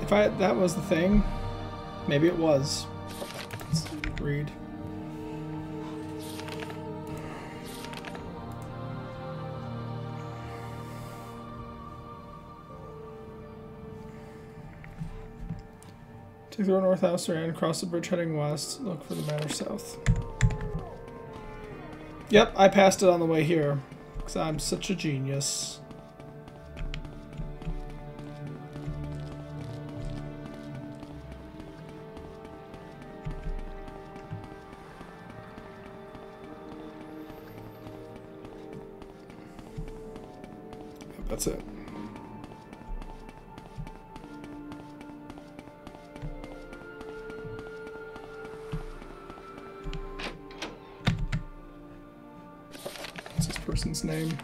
If that was the thing, maybe it was. Let's read. Take the road north house around, cross the bridge heading west, look for the manor south. Yep, I passed it on the way here, because I'm such a genius. That's it. What's this person's name?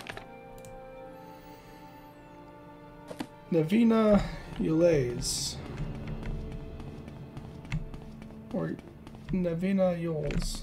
Navina Yules. Or Navina Yules.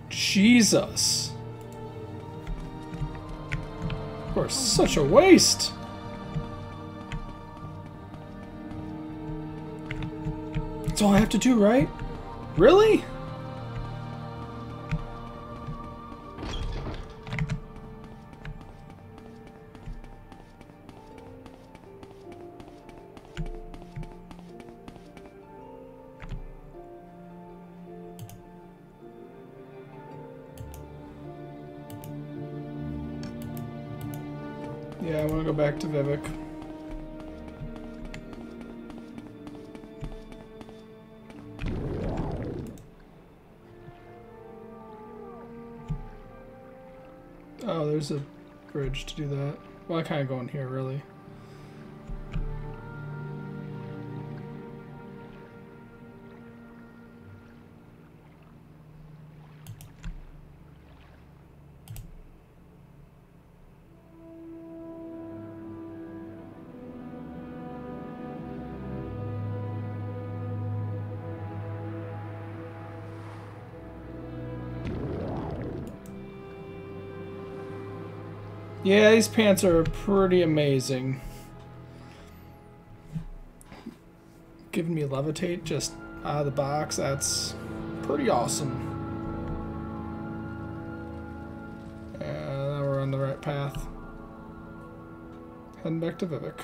Jesus. Of course, such a waste. That's all I have to do, right? Really? Yeah, I want to go back to Vivek. Oh, there's a bridge to do that. Well, I kind of go in here, really. Yeah, these pants are pretty amazing. Giving me levitate just out of the box, that's pretty awesome. Yeah, now we're on the right path. Heading back to Vivek.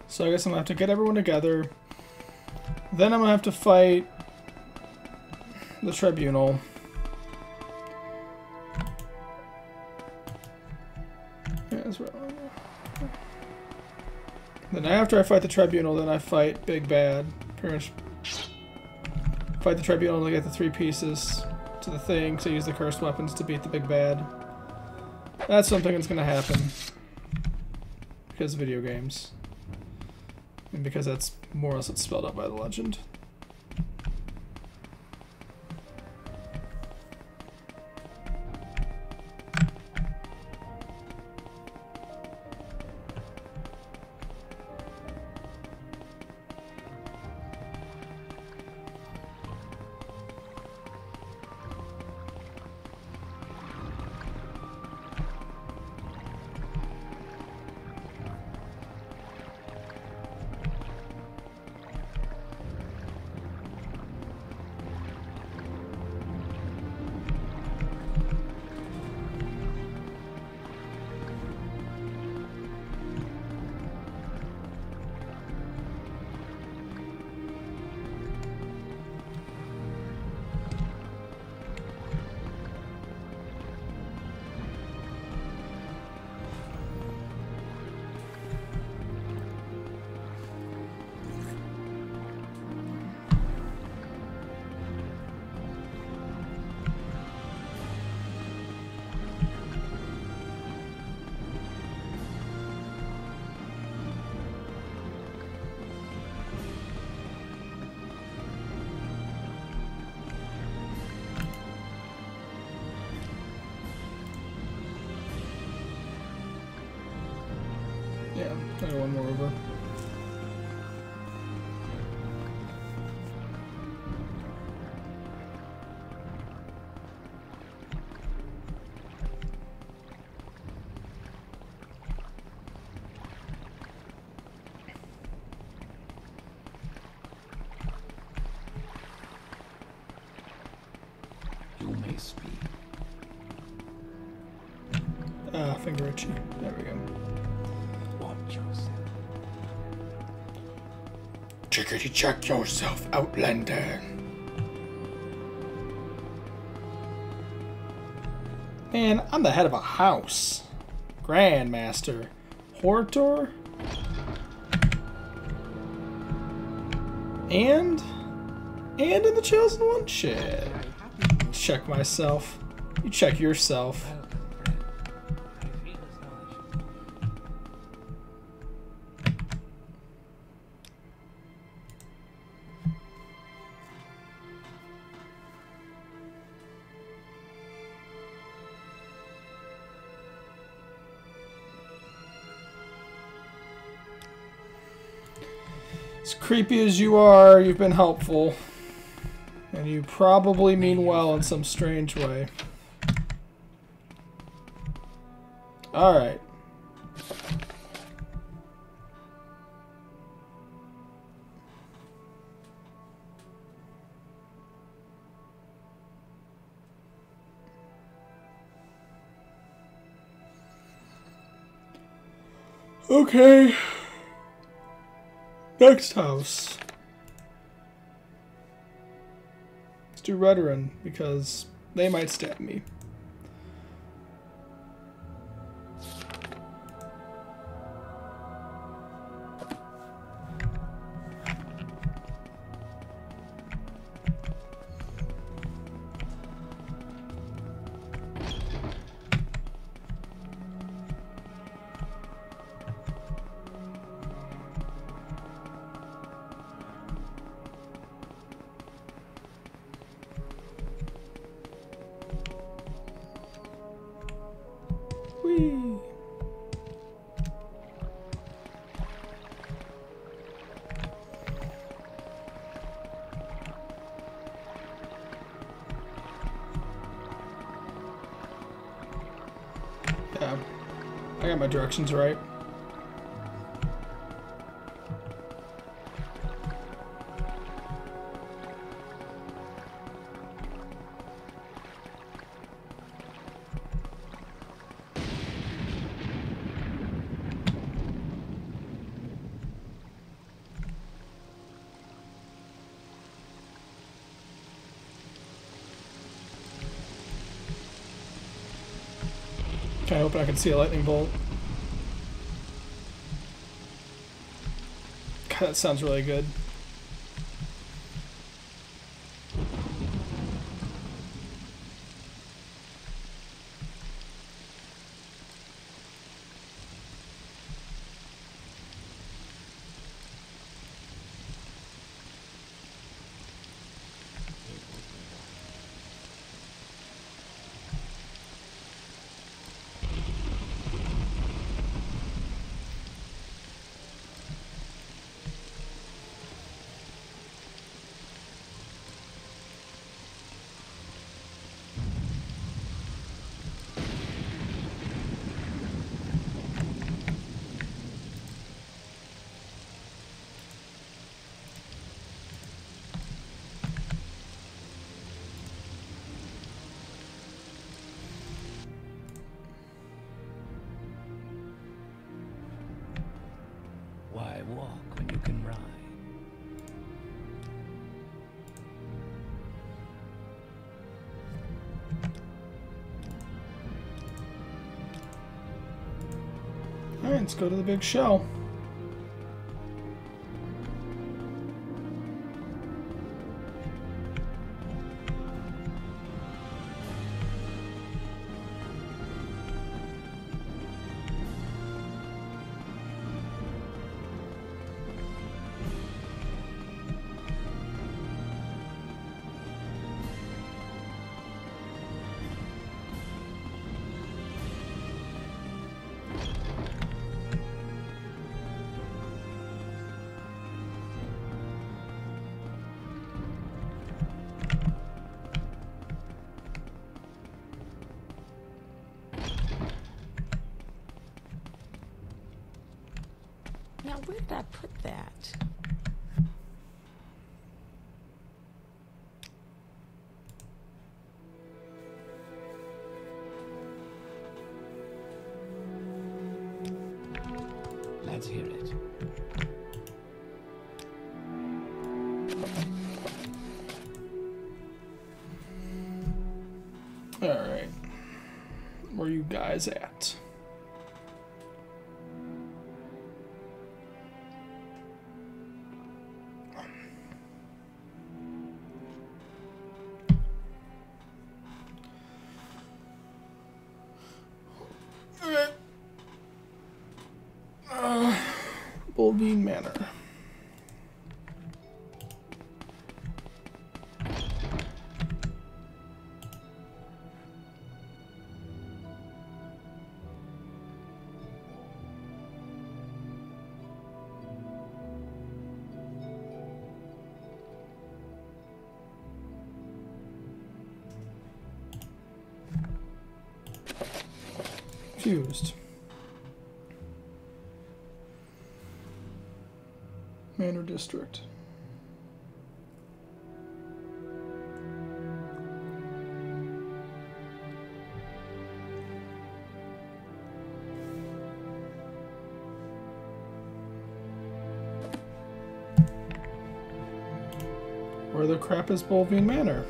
So I guess I'm gonna have to get everyone together. Then I'm gonna have to fight the tribunal. Yeah, that's right. Then after I fight the tribunal, then I fight Big Bad. Pretty much fight the tribunal to get the 3 pieces to the thing, so use the cursed weapons to beat the Big Bad. That's something that's gonna happen. Because of video games. And because that's more or less it's spelled out by the legend. Yeah, I got one more over. You may speak. Finger itchy. There we go. Watch yourself. Chickity check yourself, Outlander. Man, I'm the head of a house. Grandmaster. Hortor? And in the Chosen One? Shit. Check myself. You check yourself. As creepy as you are, you've been helpful. And you probably mean well in some strange way. Alright. Okay. Next house. Let's do Redoran, because they might stab me. Whee! Yeah, I got my directions right. I hope I can see a lightning bolt. God, that sounds really good. Why walk when you can ride? Alright, let's go to the big show. Now, where did I put that? Let's hear it. Alright. Where are you guys at? Bullbean Manor. Fused. Manor District. Where the crap is Bullbean Manor?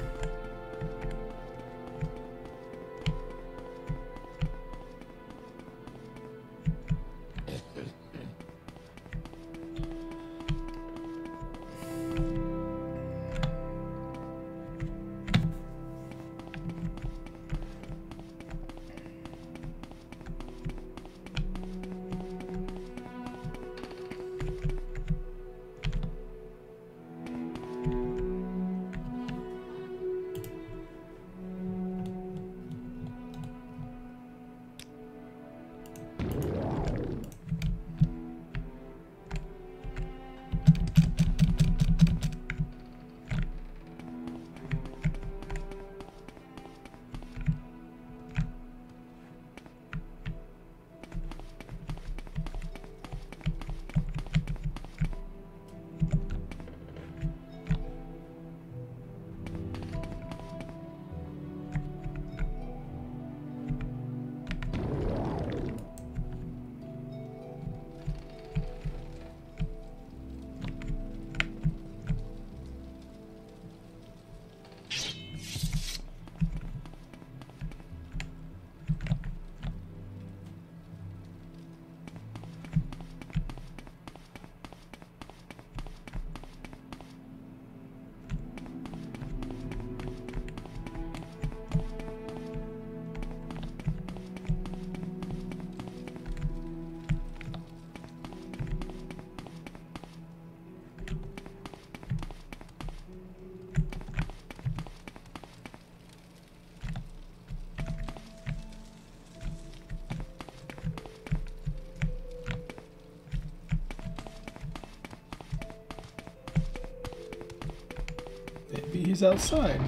is outside.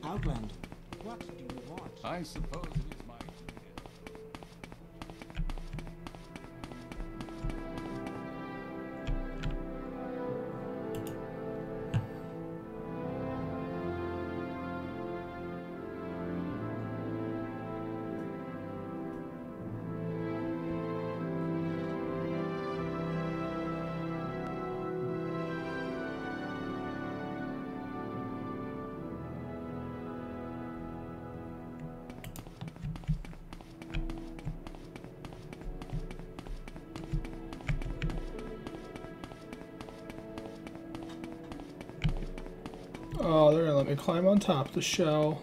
Outland, what do you want? I suppose it is my Oh, they're gonna let me climb on top of the shell.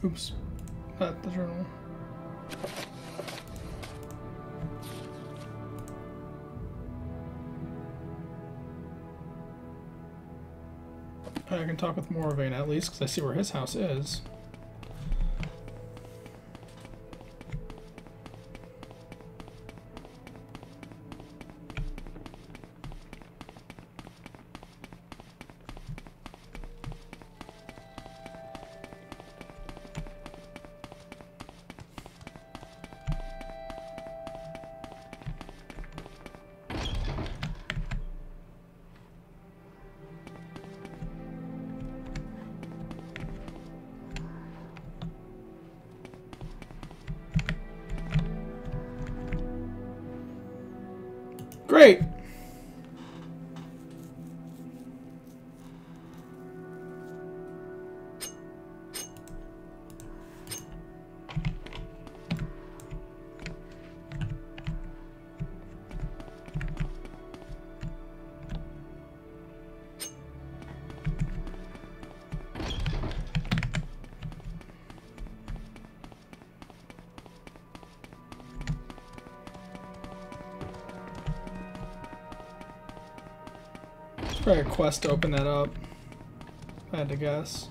Oops, not the journal. I can talk with Morrowind at least, because I see where his house is. Great. Probably a quest to open that up, if I had to guess.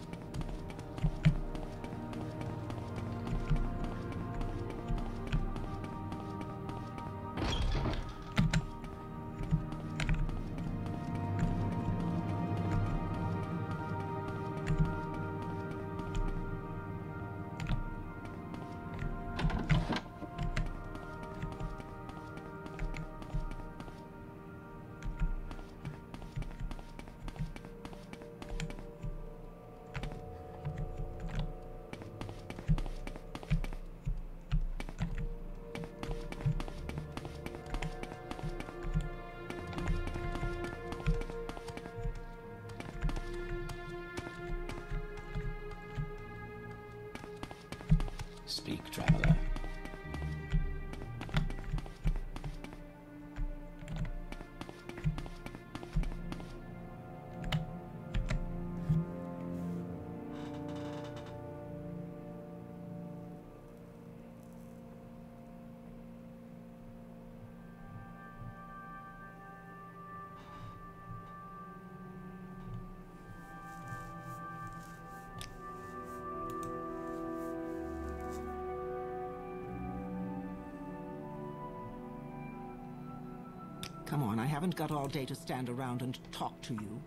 Come on, I haven't got all day to stand around and talk to you.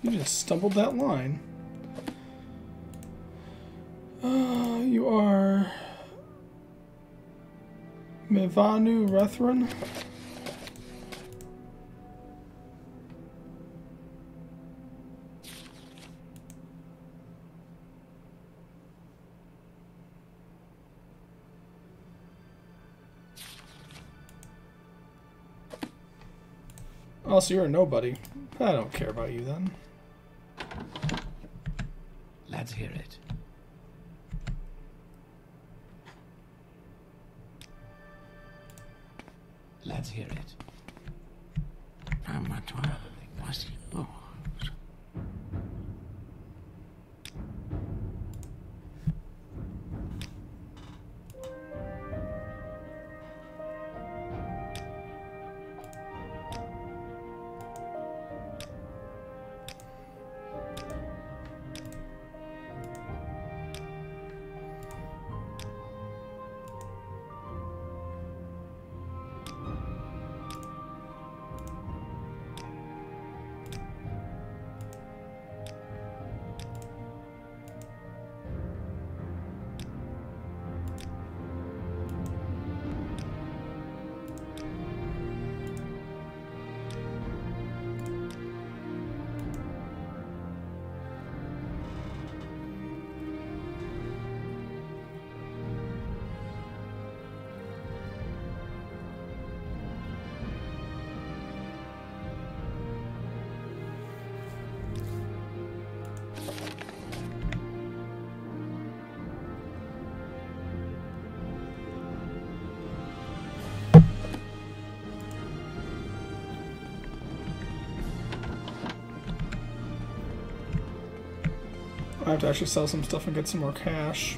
You just stumbled that line. You are Mevanu Rethran. Oh, so you're a nobody. I don't care about you then. Let's hear it. Let's hear it. I have to actually sell some stuff and get some more cash.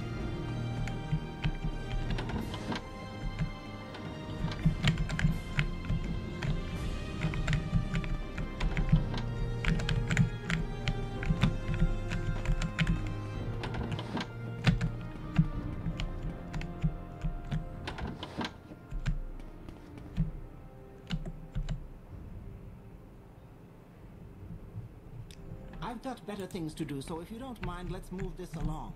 I've got better things to do, so if you don't mind, let's move this along.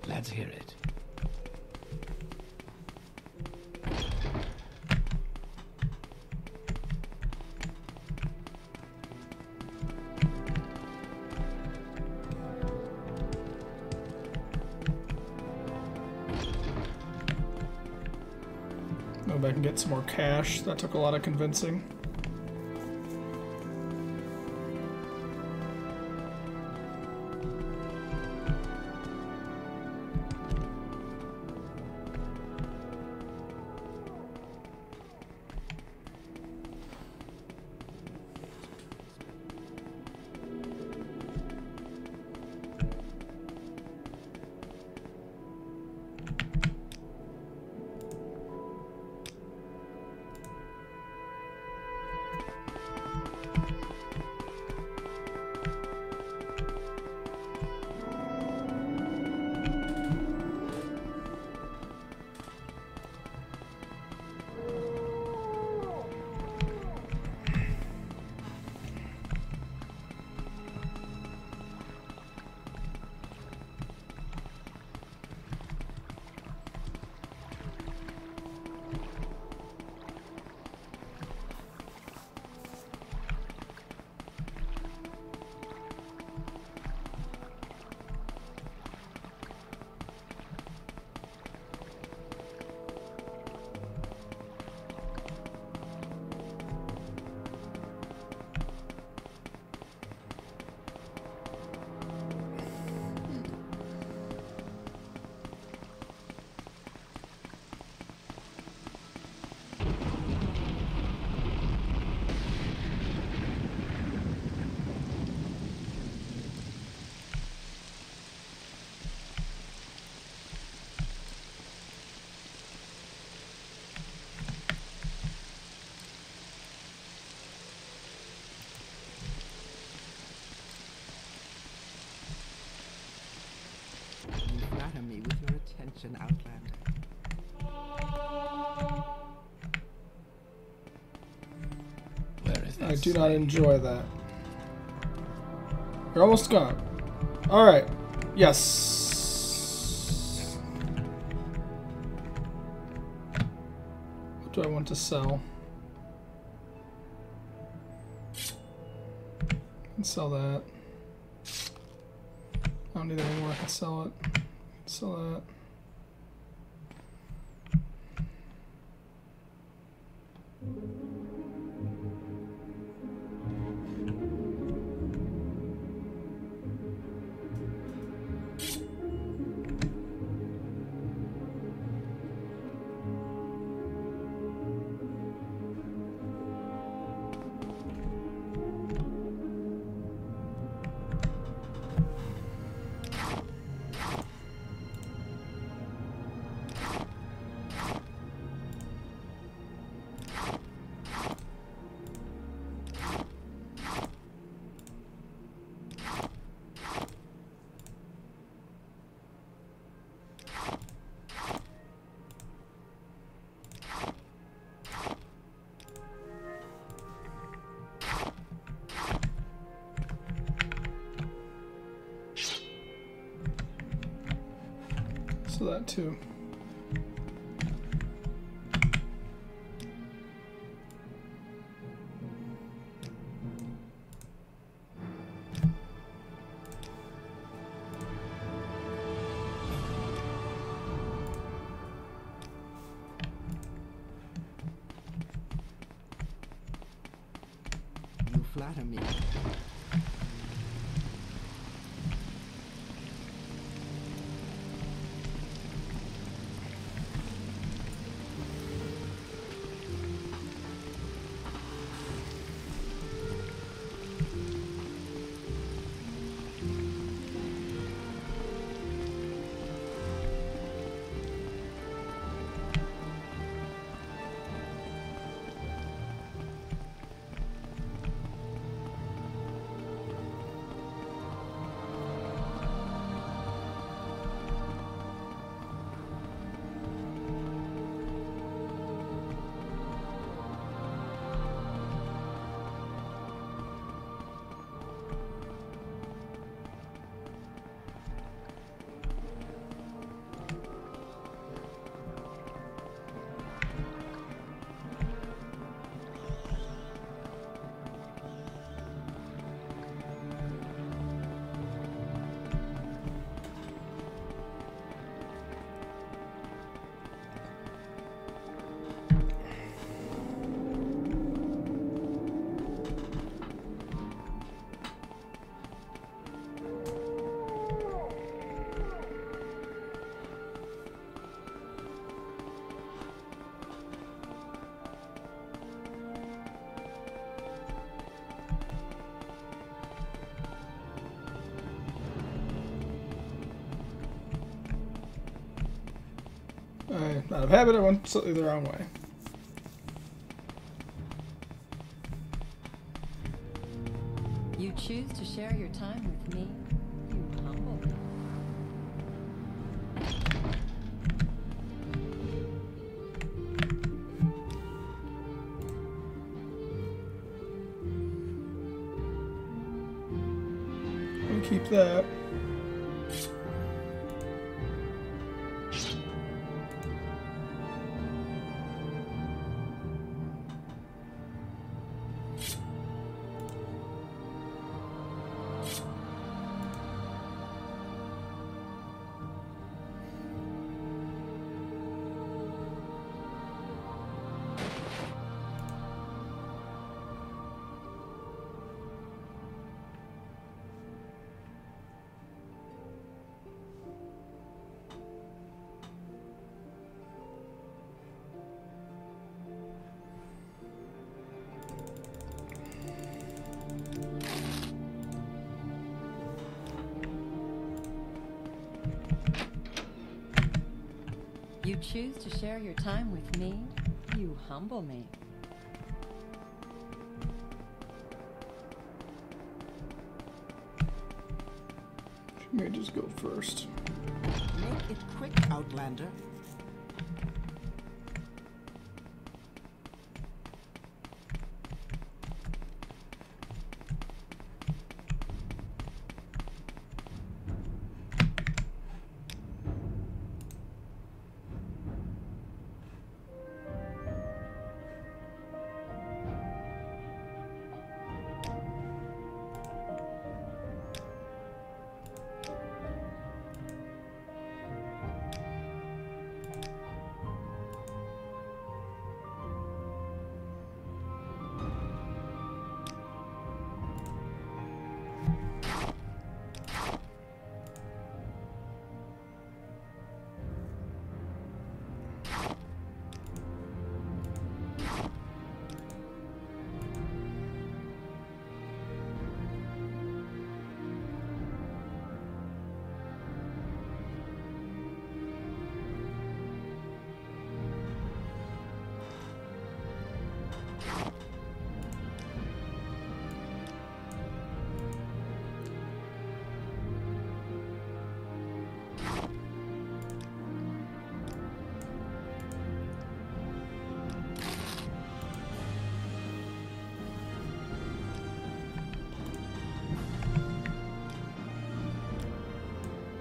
Let's hear it. Go back and get some more cash. That took a lot of convincing. an outlander. Where is that I do not slave? enjoy that. You're almost gone. Alright. Yes. What do I want to sell? I can sell that. I don't need that anymore. I can sell it. Sell that. So that too. You flatter me. Out of habit, I went slightly the wrong way. You choose to share your time with me. You humble me. I'll keep that. You choose to share your time with me. You humble me. Let me just go first. Make it quick, Outlander.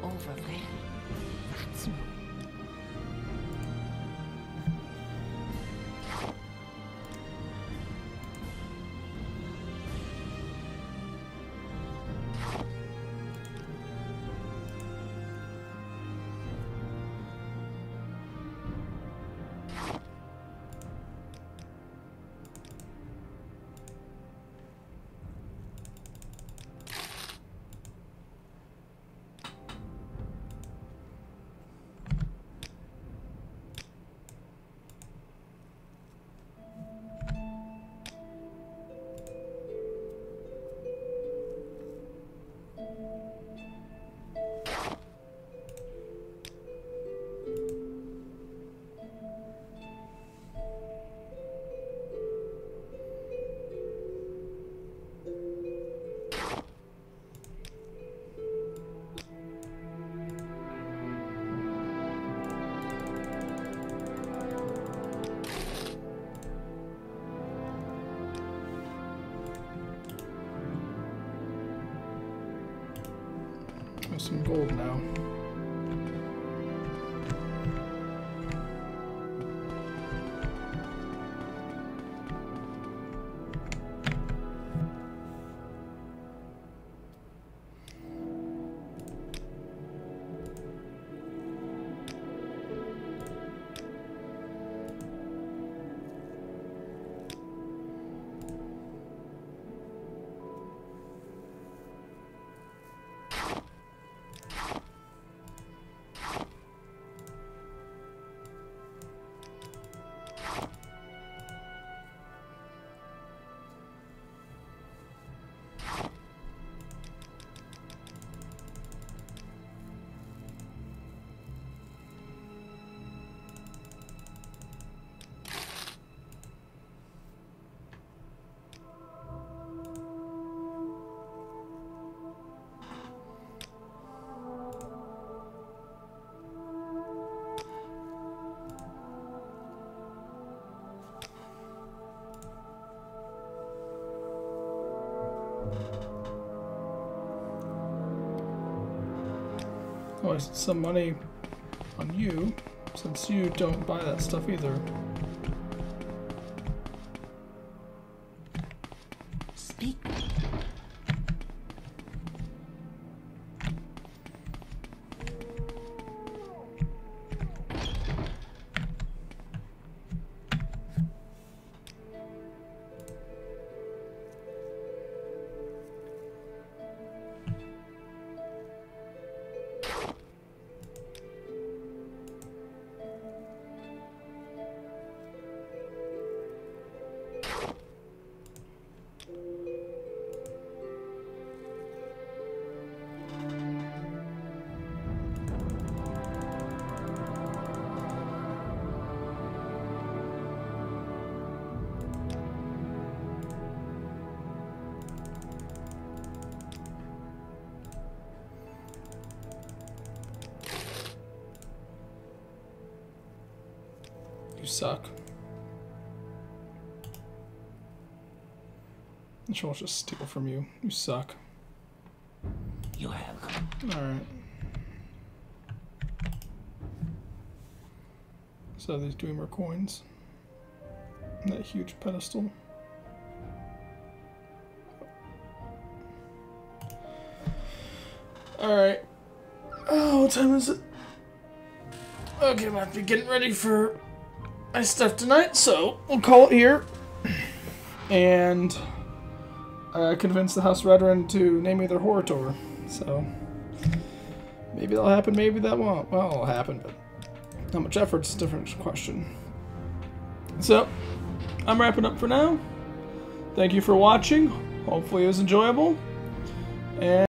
Over there. That's more. Have some gold now. I'll waste some money on you, since you don't buy that stuff either. Speak. You suck. I'm sure I'll just steal from you. You suck. You have. Alright. So these Dreamer coins. And that huge pedestal. Alright. Oh, what time is it? Okay, I might be getting ready for my stuff tonight, so we'll call it here. And I convinced the House Veteran to name me their Horror. So maybe that'll happen, maybe that won't. Well, it'll happen, but how much effort's a different question. So I'm wrapping up for now. Thank you for watching. Hopefully it was enjoyable. And